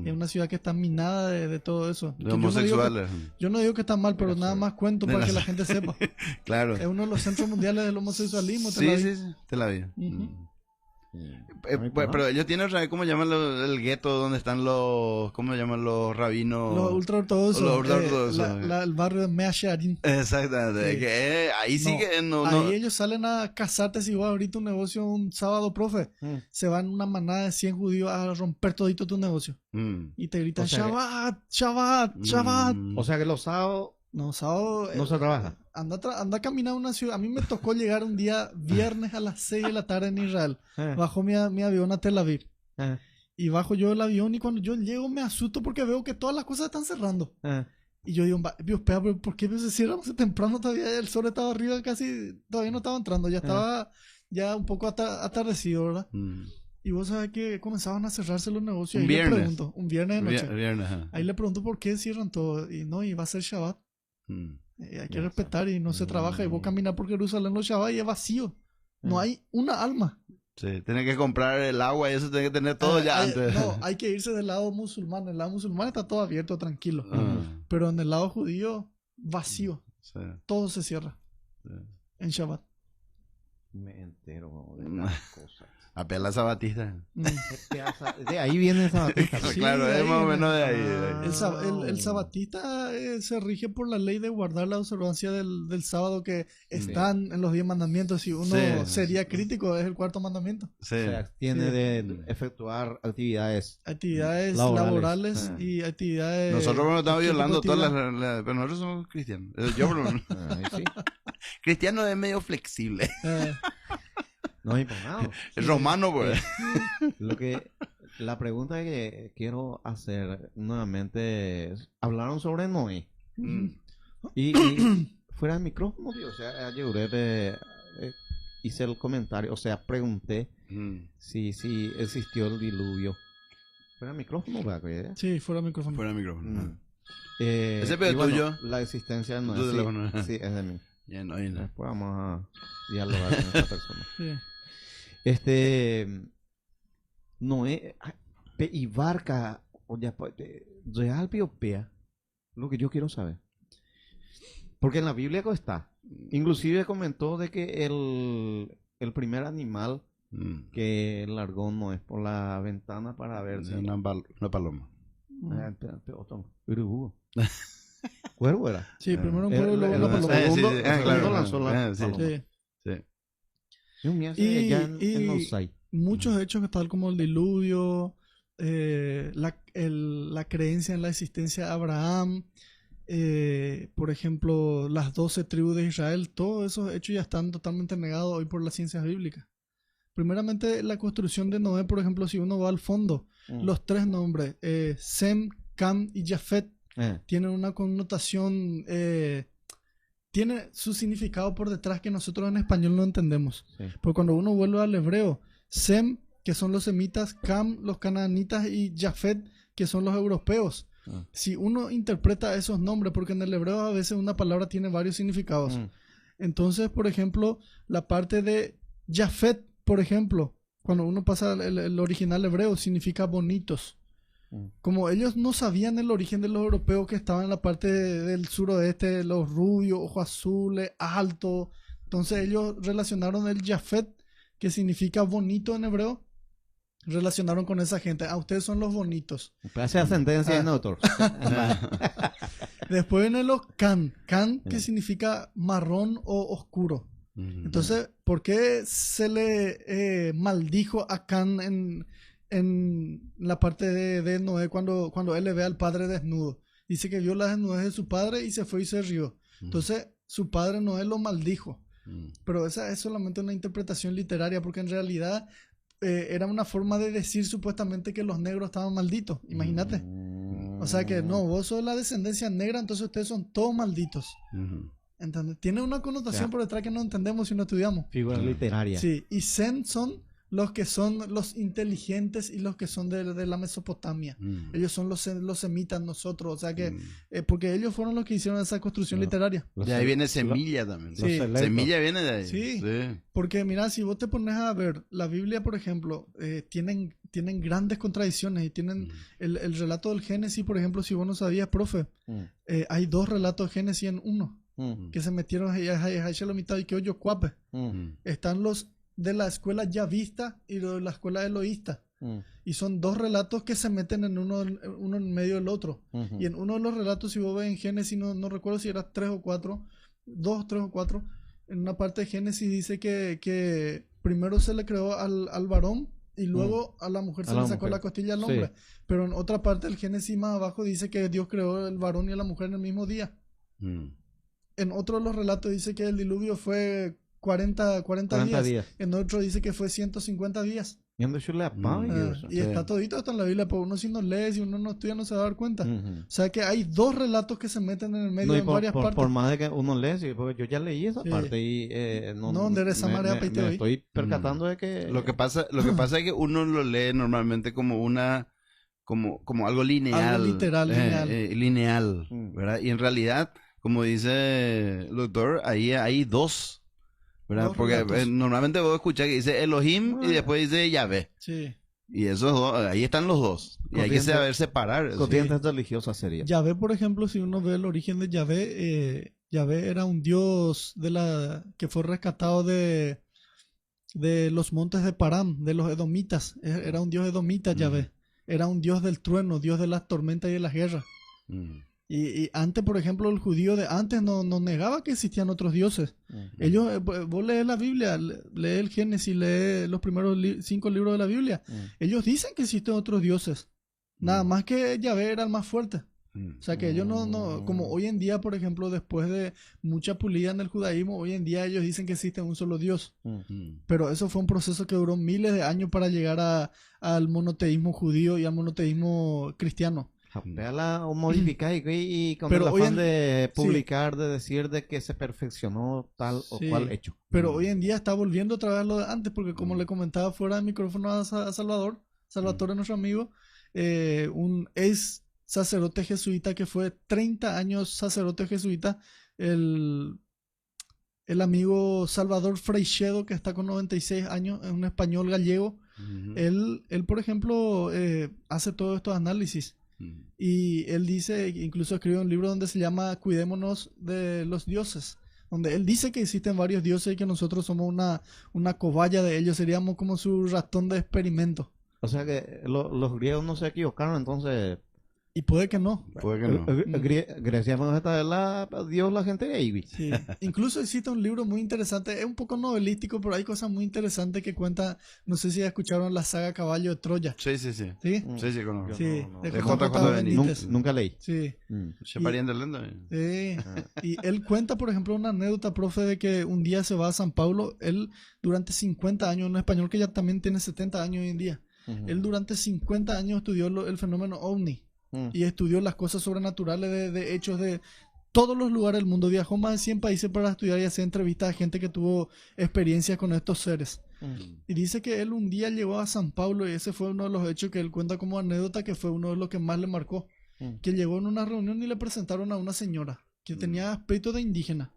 Es una ciudad que está minada de todo eso. De Que yo no digo que- homosexuales. Yo no digo que está mal, pero nada más cuento para que la gente sepa. Claro. Es uno de los centros mundiales del homosexualismo. Tel Sí, Aviv. sí, sí, Tel Aviv. Ujú. Pero ellos tienen otra vez, ¿cómo llaman el gueto donde están los, ¿cómo llaman los rabinos? Los ultraortodoxos. Los ultraortodoxos. El barrio de Mea Shearim. Exactamente. Sí. Que, ahí sí No, que no. Ahí ellos salen a casarte si vas a abrir tu negocio un sábado, profe. Se van una manada de 100 judíos a romper todito tu negocio. Y te gritan O sea que- Shabbat, Shabbat, Shabbat. O sea que los sábados No, sábado... no se trabaja. Anda a caminar a una ciudad. A mí me tocó llegar un día viernes a las 6 de la tarde en Israel. Bajó mi avión a Tel Aviv. Y bajo yo el avión y cuando yo llego me asusto porque veo que todas las cosas están cerrando. Y yo digo, Dios, espera, pero ¿por qué se cierran tan temprano todavía? El sol estaba arriba casi, todavía no estaba entrando. Ya estaba ya un poco atardecido, ¿verdad? Y vos sabés que comenzaban a cerrarse los negocios. Un Ahí le viernes. pregunto, un viernes de noche. Viernes, ajá. Ahí le pregunto por qué cierran todo. Y no, y va a ser Shabbat. Hay que respetar y no se trabaja. Y vos caminas por Jerusalén los Shabbat y es vacío. No hay una alma. Sí, tiene que comprar el agua y eso tiene que tener todo ya antes. No, hay que irse del lado musulmán. El lado musulmán está todo abierto, tranquilo. Pero en el lado judío, vacío. Sí. Todo se cierra. En Shabbat. Me entero de las cosas. Apela a Sabatista. De ahí viene el sabatista. Sí, Claro, de es ahí más o viene. menos de ahí. El sabatista se rige por la ley de guardar la observancia del sábado que están en los 10 mandamientos. Si uno Sí. sería crítico, es el cuarto mandamiento. Sí. Se abstiene de efectuar actividades Laborales y actividades. Nosotros no estamos violando todas ejecutivas. pero nosotros somos cristianos. Yo por lo menos. Cristiano es medio flexible. No es por nada. Es romano, pues. La pregunta que quiero hacer nuevamente es, hablaron sobre Noé. Y fuera del micrófono, tío, o sea, yo hice el comentario, o sea, pregunté si existió el diluvio. Fuera del micrófono, ¿verdad? Sí, fuera del micrófono. Fuera del micrófono. Ese pedo y bueno, tuyo. La existencia de Tu Noé. teléfono. Sí, es de mí. Ya no. Después vamos a dialogar con esta persona. Sí. Noé y barca real piopea lo que yo quiero saber, porque en la Biblia está, inclusive comentó de que el primer animal que largó Noé por la ventana para ver si una paloma. Cuervo era. Sí, primero un cuervo y luego una paloma. El segundo lanzó la paloma. Y en Osai. muchos hechos tal como el diluvio, la creencia en la existencia de Abraham, por ejemplo, las 12 tribus de Israel, todos esos hechos ya están totalmente negados hoy por las ciencias bíblicas. Primeramente, la construcción de Noé, por ejemplo, si uno va al fondo, los 3 nombres, Sem, Cam y Jafet, tienen una connotación, tiene su significado por detrás que nosotros en español no entendemos. Sí. Porque cuando uno vuelve al hebreo, Sem, que son los semitas, Cam, los canaanitas, y Jafet, que son los europeos. Si uno interpreta esos nombres, porque en el hebreo a veces una palabra tiene varios significados. Entonces, por ejemplo, la parte de Jafet, por ejemplo, cuando uno pasa el original hebreo, significa bonitos. Como ellos no sabían el origen de los europeos que estaban en la parte del suroeste, los rubios, ojos azules, altos. Entonces ellos relacionaron el Jafet, que significa bonito en hebreo, relacionaron con esa gente. Ustedes son los bonitos. Clase de ascendencia en otros. Después viene los Can, que significa marrón o oscuro. Entonces, ¿por qué se le maldijo a Can en la parte de Noé cuando él le ve al padre desnudo? Dice que vio la desnudez de su padre y se fue y se rió. Entonces, su padre Noé lo maldijo. Pero esa es solamente una interpretación literaria, porque en realidad era una forma de decir supuestamente que los negros estaban malditos. Imagínate. O sea que no, vos sos la descendencia negra, entonces ustedes son todos malditos. ¿Entendés? Tiene una connotación por detrás que no entendemos si no estudiamos. Figura literaria. Sí, y Sem son los que son los inteligentes y los que son de la Mesopotamia. Ellos son los semitas, nosotros. O sea que, porque ellos fueron los que hicieron esa construcción literaria. De ahí viene semilla también. Sí. Semilla viene de ahí. Sí. Porque mira, si vos te pones a ver la Biblia, por ejemplo, tienen grandes contradicciones y tienen el relato del Génesis, por ejemplo, si vos no sabías, profe, hay 2 relatos de Génesis en uno. Que se metieron y que hoyo cuape. Están los de la escuela yavista y de la escuela eloísta. Y son 2 relatos que se meten en uno en medio del otro. Y en uno de los relatos, si vos ves en Génesis, no recuerdo si era 3 o 4, 2, 3 o 4, en una parte de Génesis dice que primero se le creó al varón y luego a la mujer se le sacó la costilla al hombre. Sí. Pero en otra parte del Génesis más abajo dice que Dios creó el varón y a la mujer en el mismo día. En otro de los relatos dice que el diluvio fue 40 días. En otro dice que fue 150 días. Y está todito esto en la Biblia, pero uno si no lee, si uno no estudia, no se va a dar cuenta. O sea que hay 2 relatos que se meten en el medio en varias partes. Por más de que uno lee, porque yo ya leí esa parte y me estoy percatando de que... Lo que pasa es que uno lo lee normalmente como como algo lineal. Algo literal, lineal, ¿verdad? Y en realidad, como dice el doctor, ahí hay 2. ¿Verdad? Porque normalmente vos escuchás que dice Elohim y después dice Yahvé. Sí. Y esos 2, ahí están los 2. Y hay que saber separar. Corrientes religiosas sería. Yahvé, por ejemplo, si uno ve el origen de Yahvé, Yahvé era un dios que fue rescatado de los montes de Param, de los edomitas. Era un dios edomita, Yahvé. Era un dios del trueno, dios de las tormentas y de las guerras. Y antes, por ejemplo, el judío de antes no negaba que existían otros dioses. Ellos, vos lees la Biblia, lees el Génesis, lees los primeros 5 libros de la Biblia. Ellos dicen que existen otros dioses. Nada más que Yahvé era el más fuerte. O sea que ellos no, como hoy en día, por ejemplo, después de mucha pulida en el judaísmo, hoy en día ellos dicen que existe un solo Dios. Pero eso fue un proceso que duró miles de años para llegar al monoteísmo judío y al monoteísmo cristiano. O modificar y con el afán de publicar, de decir de que se perfeccionó tal o cual hecho. Pero hoy en día está volviendo otra vez lo de antes, porque como le comentaba fuera del micrófono a Salvador es nuestro amigo, un ex sacerdote jesuita que fue 30 años sacerdote jesuita, el amigo Salvador Freixedo, que está con 96 años, es un español gallego. Él, por ejemplo, hace todos estos análisis. Y él dice, incluso escribe un libro donde se llama Cuidémonos de los dioses, donde él dice que existen varios dioses y que nosotros somos una cobaya de ellos, seríamos como su ratón de experimento. O sea que los griegos no se equivocaron entonces Y puede que no. Puede que no. Grecia no está Dios la gente de ahí. Sí. Incluso existe un libro muy interesante, es un poco novelístico, pero hay cosas muy interesantes que cuenta, no sé si ya escucharon la saga Caballo de Troya. Sí. ¿Sí? Sí, conozco. Sí, de JJ Benítez. Nunca leí. Sí. ¿Se pariente lento? Sí. Y él cuenta, por ejemplo, una anécdota, profe, de que un día se va a San Pablo, él durante 50 años, un español que ya también tiene 70 años hoy en día, él durante 50 años estudió el fenómeno ovni. Y estudió las cosas sobrenaturales de hechos de todos los lugares del mundo. Viajó más de 100 países para estudiar y hacer entrevistas a gente que tuvo experiencias con estos seres. Y dice que él un día llegó a San Pablo y ese fue uno de los hechos que él cuenta como anécdota, que fue uno de los que más le marcó. Que llegó en una reunión y le presentaron a una señora que tenía aspecto de indígena.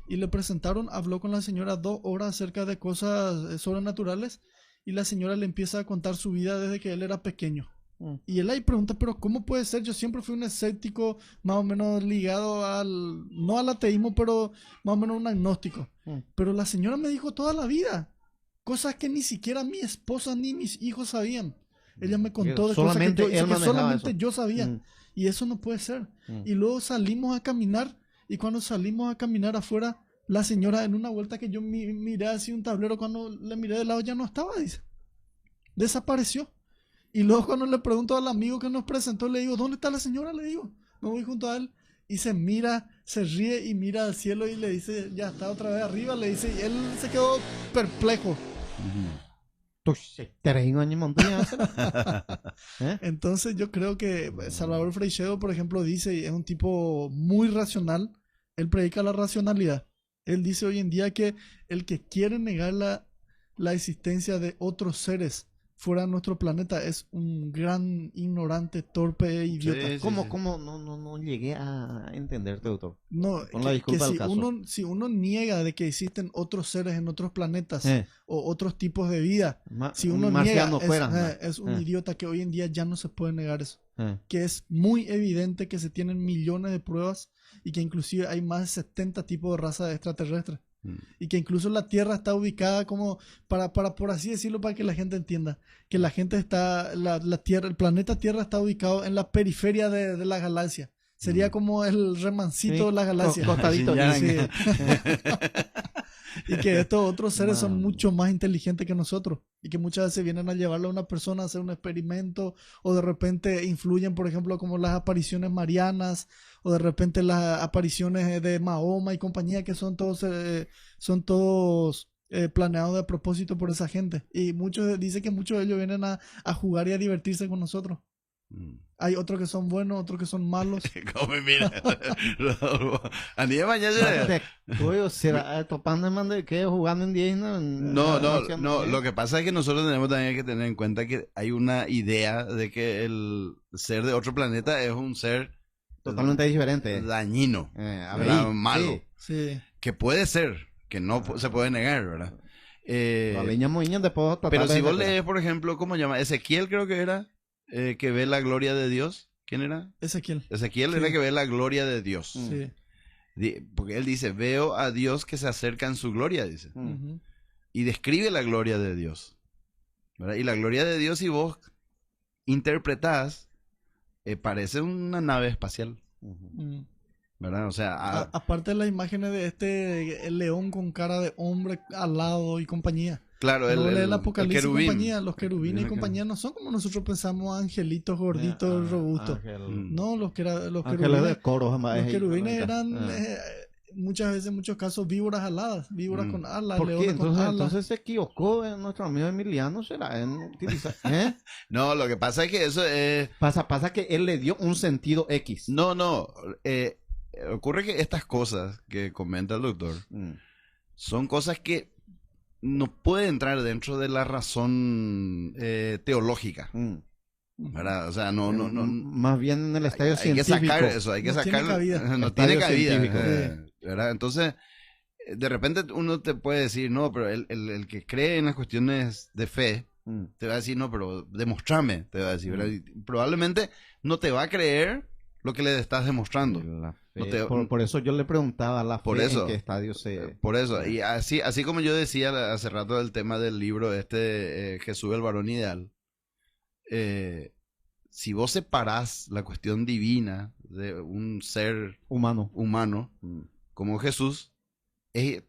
Y le presentaron, habló con la señora 2 horas acerca de cosas sobrenaturales y la señora le empieza a contar su vida desde que él era pequeño. Y él ahí pregunta, pero ¿cómo puede ser? Yo siempre fui un escéptico más o menos ligado no al ateísmo, pero más o menos un agnóstico. Pero la señora me dijo toda la vida cosas que ni siquiera mi esposa ni mis hijos sabían. Ella me contó de cosas que solamente yo sabía. Y eso no puede ser. Y luego salimos a caminar y cuando salimos a caminar afuera, la señora en una vuelta que yo miré así un tablero, cuando le miré de lado ya no estaba, dice. Desapareció. Y luego cuando le pregunto al amigo que nos presentó, le digo, ¿dónde está la señora? Le digo, me voy junto a él y se mira, se ríe y mira al cielo y le dice, ya está otra vez arriba, le dice, y él se quedó perplejo. Entonces yo creo que Salvador Freixedo, por ejemplo, dice, es un tipo muy racional, él predica la racionalidad. Él dice hoy en día que el que quiere negar la existencia de otros seres fuera de nuestro planeta es un gran ignorante, torpe, idiota. ¿Cómo? No llegué a entenderte, doctor. No, con la disculpa del caso. Si uno niega de que existen otros seres en otros planetas o otros tipos de vida, si uno niega, es un idiota, que hoy en día ya no se puede negar eso. Que es muy evidente que se tienen millones de pruebas y que inclusive hay más de 70 tipos de razas extraterrestres. Y que incluso la Tierra está ubicada como para por así decirlo, para que la gente entienda que la gente está la Tierra, el planeta Tierra está ubicado en la periferia de la galaxia. Sería como el remancito de la galaxia, costadito. Sí. Y que estos otros seres son mucho más inteligentes que nosotros y que muchas veces vienen a llevarle a una persona a hacer un experimento, o de repente influyen, por ejemplo, como las apariciones marianas, o de repente las apariciones de Mahoma y compañía, que son todos planeados de propósito por esa gente. Y muchos dicen que muchos de ellos vienen a jugar y a divertirse con nosotros. Hay otros que son buenos, otros que son malos. ¿Cómo mira? A día de mañana ¿será topando que jugando en 10? No, lo que pasa es que nosotros tenemos también que tener en cuenta que hay una idea de que el ser de otro planeta es un ser totalmente diferente, dañino, malo, sí. Que puede ser, que no se puede negar, ¿verdad? Pero si vos lees, por ejemplo, ¿cómo se llama? Ezequiel creo que era, que ve la gloria de Dios. ¿Quién era? Ezequiel era que ve la gloria de Dios. Sí. Porque él dice, veo a Dios que se acerca en su gloria, dice. Y describe la gloria de Dios, ¿verdad? Y la gloria de Dios, si vos interpretás, parece una nave espacial, ¿verdad? O sea, aparte de las imágenes de el león con cara de hombre alado y compañía. Claro, el Apocalipsis y querubín. compañía, los querubines y compañía no son como nosotros pensamos, angelitos gorditos, robustos. No, los querubines eran muchas veces, en muchos casos, víboras aladas, víboras con alas, leones con alas. Entonces se equivocó nuestro amigo Emiliano, ¿será? No, lo que pasa es que eso es... Pasa que él le dio un sentido X. No, ocurre que estas cosas que comenta el doctor son cosas que no pueden entrar dentro de la razón teológica. ¿Verdad? O sea, no. Más bien en el estadio científico. Hay que sacar eso, hay que sacarlo. No tiene cabida. ¿Verdad? Entonces, de repente uno te puede decir, no, pero el que cree en las cuestiones de fe, te va a decir, no, pero demostrame, te va a decir, ¿verdad? Y probablemente no te va a creer lo que le estás demostrando. Por eso yo le preguntaba la fe en qué estadio se... Por eso, y así como yo decía hace rato del tema del libro Jesús el varón ideal, si vos separás la cuestión divina de un ser humano como Jesús,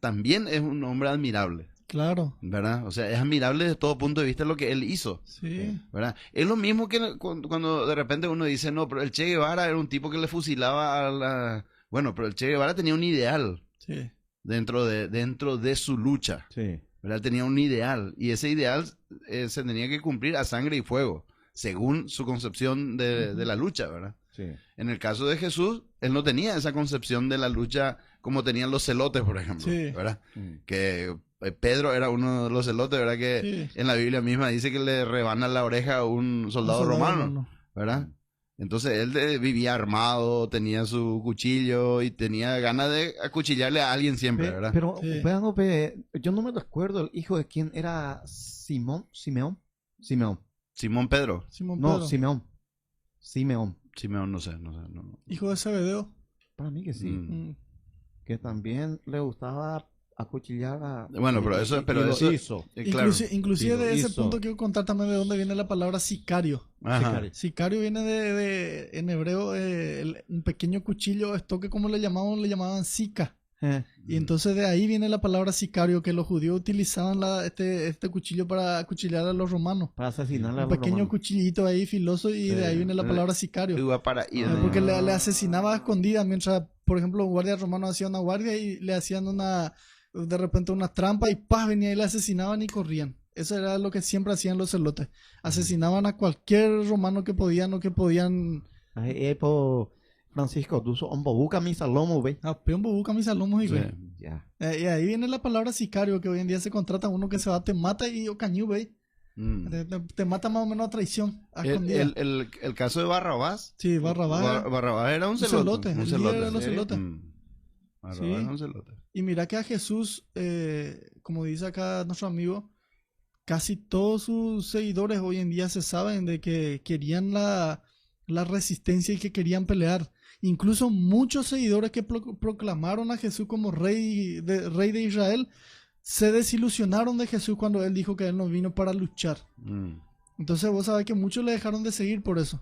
también es un hombre admirable. Claro. ¿Verdad? O sea, es admirable desde todo punto de vista lo que él hizo. Sí. ¿Verdad? Es lo mismo que cuando de repente uno dice, no, pero el Che Guevara era un tipo que le fusilaba a la... Bueno, pero el Che Guevara tenía un ideal. Sí. Dentro de su lucha. Sí. ¿Verdad? Tenía un ideal. Y ese ideal se tenía que cumplir a sangre y fuego, según su concepción de la lucha, ¿verdad? Sí. En el caso de Jesús, él no tenía esa concepción de la lucha como tenían los celotes, por ejemplo. Sí. ¿Verdad? Que Pedro era uno de los celotes, ¿verdad? Que en la Biblia misma dice que le rebana la oreja a un soldado romano, ¿verdad? Entonces él vivía armado, tenía su cuchillo y tenía ganas de acuchillarle a alguien siempre, ¿verdad? Pero yo no me recuerdo el hijo de quién era Simeón. Simón Pedro. Simón Pedro. Simeón, no sé. Hijo de Zebedeo. Para mí que sí. Que también le gustaba acuchillar a... Bueno, pero eso hizo. Claro. Inclusive de ese punto quiero contar también de dónde viene la palabra sicario. Ajá. Sicario viene en hebreo, un pequeño cuchillo, esto que como le llamaban sica. Y entonces de ahí viene la palabra sicario, que los judíos utilizaban este cuchillo para acuchillar a los romanos. Para asesinar a los romanos. Un pequeño cuchillito ahí filoso y de ahí viene la palabra sicario. Porque le asesinaba a escondida mientras, por ejemplo, un guardia romano hacía una guardia y le hacían de repente una trampa y ¡pah! Venía y le asesinaban y corrían. Eso era lo que siempre hacían los celotes. Asesinaban a cualquier romano que podían o que podían... Francisco, tú sos un bobuca mis salomos, güey. Un bobuca mis salomos, güey. Ya. Y ahí viene la palabra sicario, que hoy en día se contrata uno que se va, te mata y o cañú, güey. Te mata más o menos a traición. A el caso de Barrabás. Sí, Barrabás. Barrabás era un celote. Un celote. Era un celote. Barrabás era un celote. Y mira que a Jesús, como dice acá nuestro amigo, casi todos sus seguidores hoy en día se saben de que querían la resistencia y que querían pelear. Incluso muchos seguidores que proclamaron a Jesús como rey de Israel se desilusionaron de Jesús cuando él dijo que él no vino para luchar. Entonces vos sabés que muchos le dejaron de seguir por eso.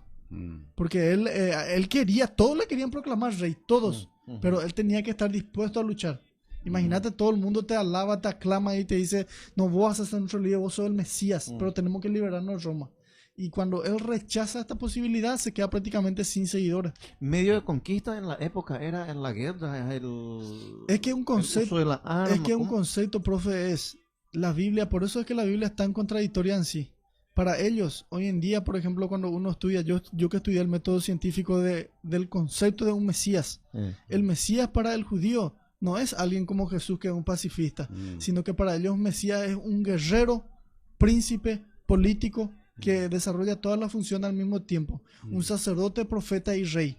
Porque él quería, todos le querían proclamar rey, todos. Pero él tenía que estar dispuesto a luchar. Imagínate, todo el mundo te alaba, te aclama y te dice, no, vos vas a ser nuestro líder, vos sos el Mesías, pero tenemos que liberarnos de Roma. Y cuando él rechaza esta posibilidad, se queda prácticamente sin seguidores. Medio de conquista en la época era en la guerra, es que un concepto, un concepto, profe, es la Biblia. Por eso es que la Biblia es tan contradictoria en sí. Para ellos, hoy en día, por ejemplo, cuando uno estudia, yo que estudié el método científico del concepto de un Mesías, el Mesías para el judío no es alguien como Jesús, que es un pacifista, sino que para ellos un Mesías es un guerrero, príncipe, político, que desarrolla todas las funciones al mismo tiempo. Un sacerdote, profeta y rey.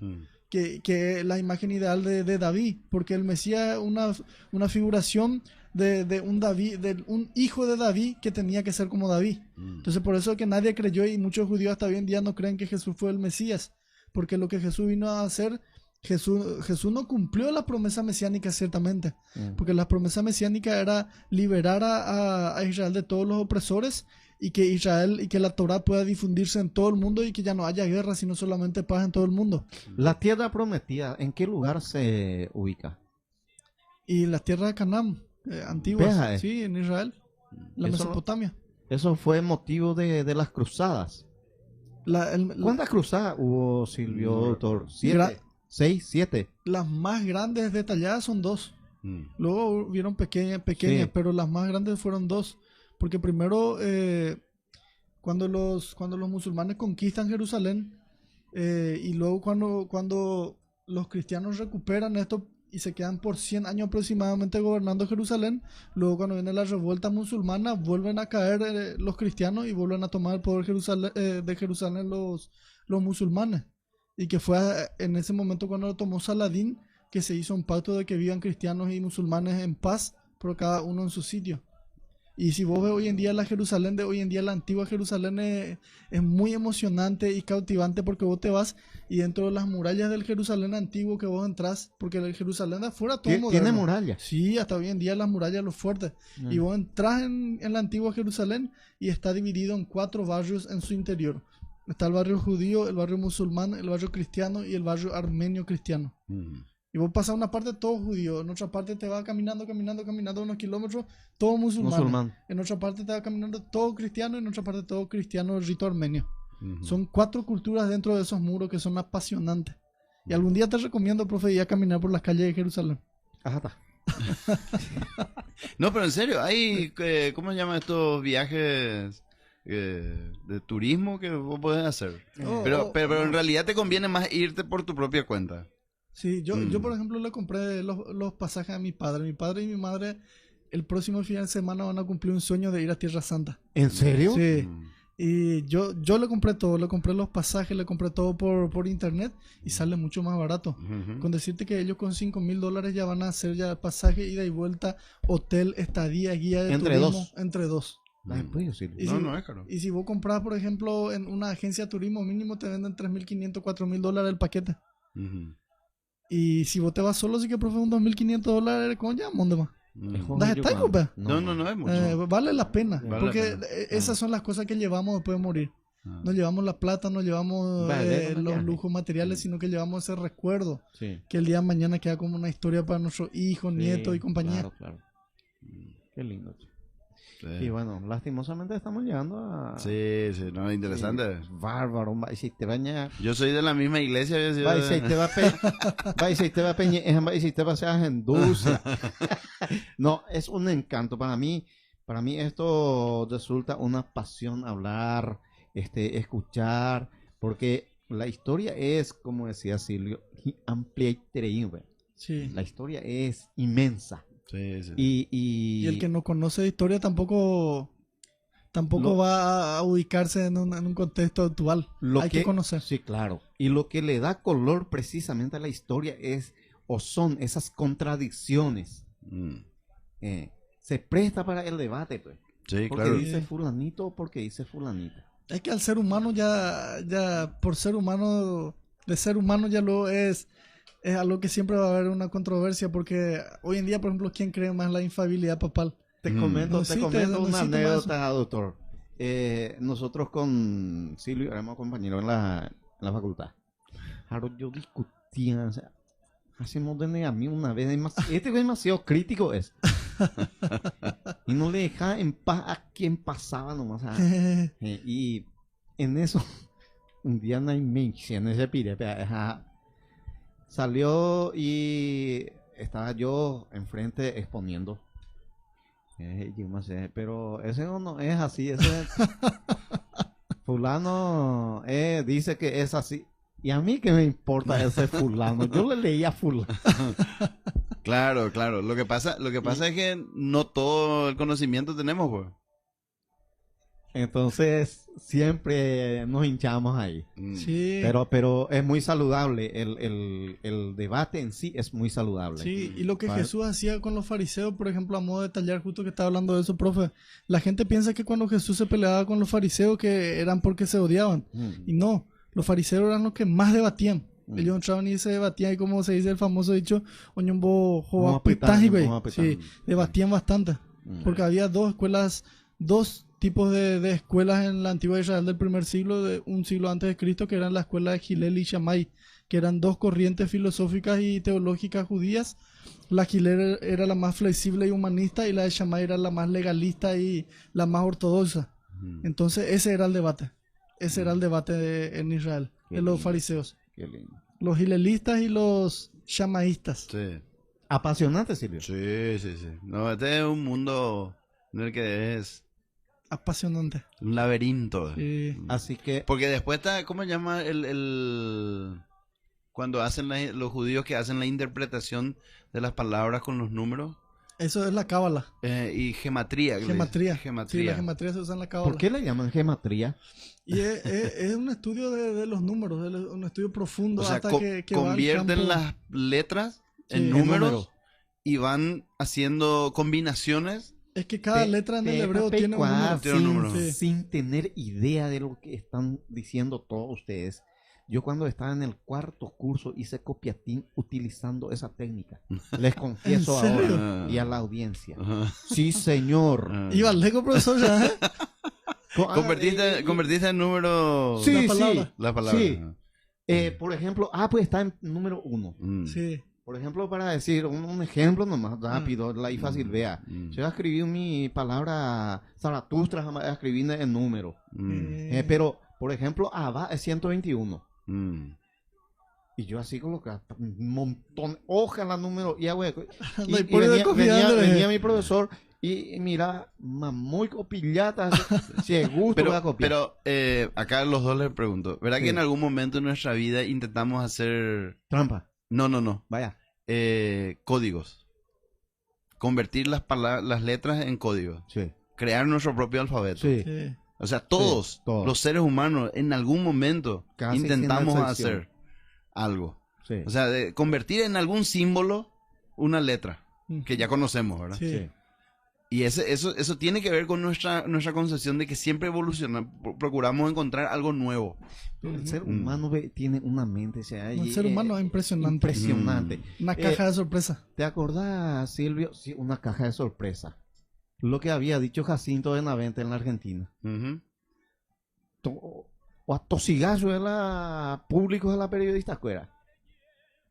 Que es la imagen ideal de David, porque el Mesías es una figuración de un hijo de David que tenía que ser como David. Entonces por eso es que nadie creyó, y muchos judíos hasta hoy en día no creen que Jesús fue el Mesías, porque lo que Jesús vino a hacer, Jesús no cumplió la promesa mesiánica ciertamente, porque la promesa mesiánica era liberar a Israel de todos los opresores, y que Israel y que la Torá pueda difundirse en todo el mundo y que ya no haya guerra, sino solamente paz en todo el mundo. La tierra prometida, ¿en qué lugar se ubica? Y la tierra de Canaán, antiguas, sí, en Israel, la Mesopotamia. Eso fue motivo de las cruzadas. ¿Cuántas cruzadas hubo, Silvio, doctor? ¿7? ¿6? ¿7? Las más grandes detalladas son 2. Luego hubieron pequeñas, sí, pero las más grandes fueron 2. Porque primero, cuando los musulmanes conquistan Jerusalén, y luego cuando los cristianos recuperan esto y se quedan por 100 años aproximadamente gobernando Jerusalén, luego cuando viene la revuelta musulmana, vuelven a caer los cristianos y vuelven a tomar el poder de Jerusalén los musulmanes. Y que fue en ese momento cuando lo tomó Saladín, que se hizo un pacto de que vivan cristianos y musulmanes en paz, pero cada uno en su sitio. Y si vos ves hoy en día la Jerusalén de hoy en día, la antigua Jerusalén es muy emocionante y cautivante, porque vos te vas y dentro de las murallas del Jerusalén antiguo que vos entras, porque el Jerusalén de afuera todo moderno. ¿Tiene murallas? Sí, hasta hoy en día las murallas, los fuertes. Y vos entras en la antigua Jerusalén y está dividido en 4 barrios en su interior. Está el barrio judío, el barrio musulmán, el barrio cristiano y el barrio armenio cristiano. Y vos pasas una parte todo judío, en otra parte te va caminando unos kilómetros, todo musulmán. En otra parte te va caminando todo cristiano y en otra parte todo cristiano, rito armenio. Son 4 culturas dentro de esos muros que son apasionantes. Y algún día te recomiendo, profe, ir a caminar por las calles de Jerusalén. Ajá, está. No, pero en serio, hay, ¿cómo se llaman estos viajes de turismo que vos podés hacer? Pero en realidad te conviene más irte por tu propia cuenta. Sí, yo por ejemplo le compré los pasajes a mi padre. Mi padre y mi madre el próximo fin de semana van a cumplir un sueño de ir a Tierra Santa. ¿En serio? Sí. Y yo le compré todo, le compré los pasajes, le compré todo por internet y sale mucho más barato. Con decirte que ellos con $5,000 ya van a hacer ya pasaje, ida y vuelta, hotel, estadía, guía de turismo. Entre dos. No es caro. Y si vos compras, por ejemplo, en una agencia de turismo mínimo te venden $3,500, $4,000 el paquete. Y si vos te vas solo, sí que profe, un $2,500, ¿cómo ya? ¿Dónde más? No es mucho. Vale la pena, Vale porque la pena. esas son las cosas que llevamos después de morir. No llevamos la plata, no llevamos los lujos materiales, sino que llevamos ese recuerdo que el día de mañana queda como una historia para nuestros hijos, nietos y compañía. Claro. Qué lindo. Y bueno, lastimosamente estamos llegando a... Sí, no, interesante. Bárbaro, yo soy de la misma iglesia. No, es un encanto para mí. Para mí esto resulta una pasión hablar, escuchar, porque la historia es, como decía Silvio, amplia y terrible. Sí. La historia es inmensa. Sí. Y el que no conoce de historia tampoco va a ubicarse en un contexto actual. Hay que conocer. Sí, claro. Y lo que le da color precisamente a la historia son esas contradicciones. Se presta para el debate, pues. Sí, porque claro. dice fulanito o porque dice fulanita. Es que al ser humano ya por ser humano, de ser humano ya lo es algo que siempre va a haber una controversia, porque hoy en día, por ejemplo, ¿quién cree más la infalibilidad papal? Te comento una anécdota, doctor. Nosotros con Silvio éramos compañeros en la facultad. Claro, yo discutía, o sea, hacemos de a mí una vez, este es demasiado crítico es. Y no le dejaba en paz a quien pasaba nomás. Y en eso, un día no hay mención ese pire, salió y estaba yo enfrente exponiendo. Yo no sé, pero ese no es así. Ese fulano dice que es así. Y a mí qué me importa ese fulano. Yo le leía fulano. Claro. Lo que pasa es que no todo el conocimiento tenemos, pues. Entonces siempre nos hinchamos ahí. Sí. Pero es muy saludable. El debate en sí es muy saludable. Sí, y lo que Jesús hacía con los fariseos, por ejemplo, a modo de detallar, justo que estaba hablando de eso, profe. La gente piensa que cuando Jesús se peleaba con los fariseos que eran porque se odiaban. Y no, los fariseos eran los que más debatían. Ellos entraban y se debatían, y como se dice el famoso dicho, Oñombo Joapitaji, güey. Sí, debatían bastante. Porque había dos tipos de escuelas en la antigua Israel del primer siglo, de un siglo antes de Cristo, que eran la escuela de Gilel y Shammai, que eran dos corrientes filosóficas y teológicas judías. La Gilel era la más flexible y humanista, y la de Shammai era la más legalista y la más ortodoxa. Entonces ese era el debate. Ese era el debate en Israel, de los fariseos. Qué lindo. Los gilelistas y los shamaístas. Sí. Apasionante, Silvio. Sí. No, este es un mundo en el que es apasionante. Un laberinto. Sí. Así que... Porque después está, ¿cómo se llama cuando hacen los judíos que hacen la interpretación de las palabras con los números? Eso es la cábala. Y gematría. Gematría. Sí, la gematría se usa en la cábala. ¿Por qué le llaman gematría? Y es un estudio de los números, un estudio profundo. O sea, hasta que convierten las letras en números y van haciendo combinaciones. Es que cada letra en el hebreo tiene un número. Sin tener idea de lo que están diciendo todos ustedes. Yo cuando estaba en el cuarto curso hice copiatín utilizando esa técnica. Les confieso ahora y a la audiencia. Sí, señor. Iba al lego, profesor, ya. Convertiste en número... Sí, La palabra. Sí. Por ejemplo, pues está en número 1. Sí. Por ejemplo, para decir un ejemplo nomás rápido, y fácil, vea. Yo escribí mi palabra Zaratustra, jamás escribí en número. Pero, por ejemplo, Abba es 121. Y yo así colocaba un montón, ojalá número, y venía mi profesor y mira, muy copillata, si es gusto voy a copiar. Pero acá los dos les pregunto, ¿verdad que en algún momento de nuestra vida intentamos hacer... Trampa? No. Vaya. Códigos. Convertir las letras en códigos. Sí. Crear nuestro propio alfabeto. Sí. O sea, todos los seres humanos en algún momento casi intentamos hacer algo. Sí. O sea, de convertir en algún símbolo una letra que ya conocemos, ¿verdad? Sí. Y eso tiene que ver con nuestra concepción de que siempre procuramos encontrar algo nuevo. El ser humano tiene una mente, o sea, el ser humano es impresionante. Impresionante. Una caja de sorpresa. ¿Te acordás, Silvio? Sí, una caja de sorpresa. Lo que había dicho Jacinto Benavente en la Argentina. O atosigazo de la público de la periodista escuela.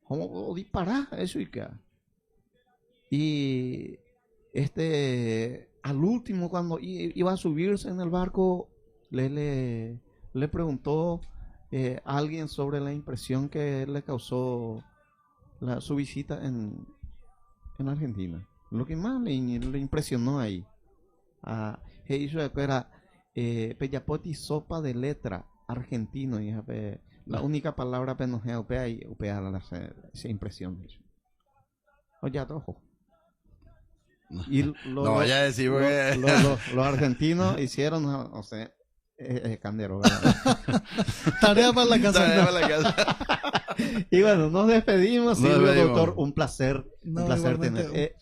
¿Cómo disparar eso y qué? Y al último, cuando iba a subirse en el barco, le preguntó alguien sobre la impresión que le causó su visita en Argentina. Lo que más le impresionó ahí que hizo era Peyapoti sopa de letra argentino, y la única palabra penojea upea y upea esa impresión. Oye, ojo. Y no vaya a decir porque... los argentinos hicieron, o sea, Candero, ¿verdad? Tarea para la casa. Y bueno, nos despedimos, Silvio, doctor, un placer tener.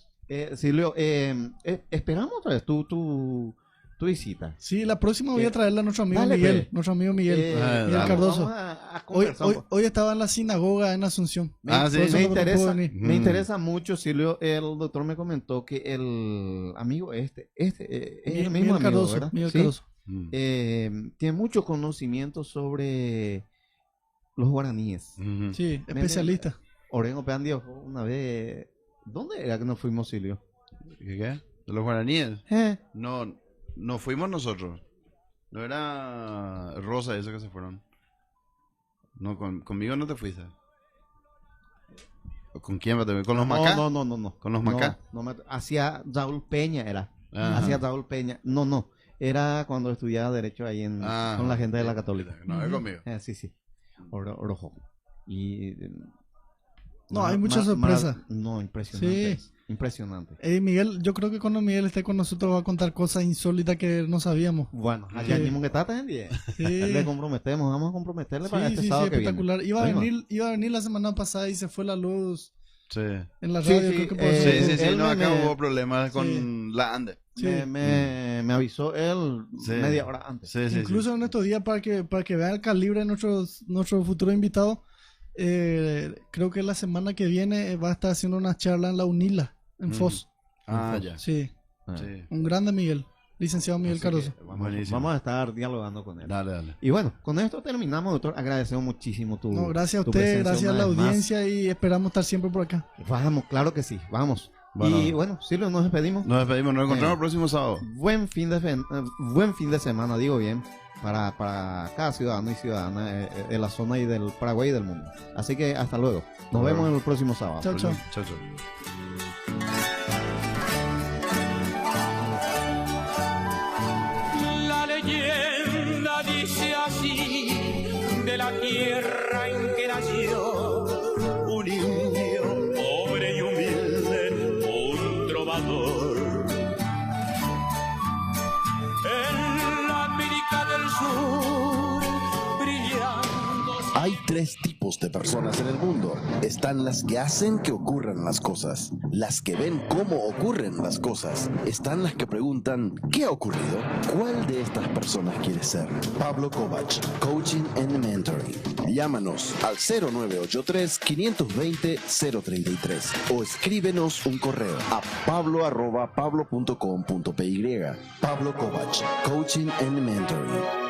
Silvio, esperamos otra vez tu visita. Sí, la próxima voy a traerla a nuestro amigo Miguel. Nuestro amigo Miguel Cardoso. Hoy estaba en la sinagoga en Asunción. Me interesa mucho, Silvio. El doctor me comentó que el amigo es el mismo amigo, Cardoso, ¿verdad? Miguel Cardoso. Tiene mucho conocimiento sobre los guaraníes. Sí, especialista. Orengo Peandio, una vez... ¿Dónde era que nos fuimos, Silvio? ¿Qué? ¿De los guaraníes? No fuimos nosotros. No era Rosa esos que se fueron. No, conmigo no te fuiste. ¿Con quién? ¿Con los Macá? No. ¿Con los Macá? Hacia Raúl Peña era. Hacia Raúl Peña. No. Era cuando estudiaba Derecho ahí con la gente de la Católica. No, es conmigo. Sí. Rojo. Y... No, hay muchas sorpresas. Impresionante. Sí. Impresionante. Miguel, yo creo que cuando Miguel esté con nosotros va a contar cosas insólitas que no sabíamos. Bueno, allá mismo que está también. Le comprometemos, vamos a comprometerle para este sábado que espectacular. viene. Iba a venir la semana pasada y se fue la luz. Sí. En la radio, creo que sí. No, acá hubo problemas con la ANDE. Sí. Me avisó él media hora antes. Incluso en estos días, para que vean el calibre de nuestro futuro invitado, creo que la semana que viene va a estar haciendo una charla en la UNILA, en FOS. Ya. Sí. Un grande Miguel, licenciado Miguel Cardoso. Vamos a estar dialogando con él. Dale. Y bueno, con esto terminamos, doctor. Agradecemos muchísimo tu gracias a usted, gracias a la audiencia y esperamos estar siempre por acá. Vamos, claro que sí, vamos. Y bueno, Silvio, nos despedimos. Nos encontramos el próximo sábado. Buen fin de semana, digo bien, para cada ciudadano y ciudadana de la zona y del Paraguay y del mundo. Así que hasta luego. Nos vemos el próximo sábado. Chao. La leyenda dice así de la tierra en que nació un indio pobre y humilde, un trovador. En la América del Sur brillando. Hay 3 tipos de personas. personas en el mundo. Están las que hacen que ocurran las cosas, las que ven cómo ocurren las cosas. Están las que preguntan, ¿qué ha ocurrido? ¿Cuál de estas personas quieres ser? Pablo Kovacs, Coaching and Mentoring. Llámanos al 0983-520-033 o escríbenos un correo a pablo@pablo.com.py. Pablo Kovacs, Coaching and Mentoring.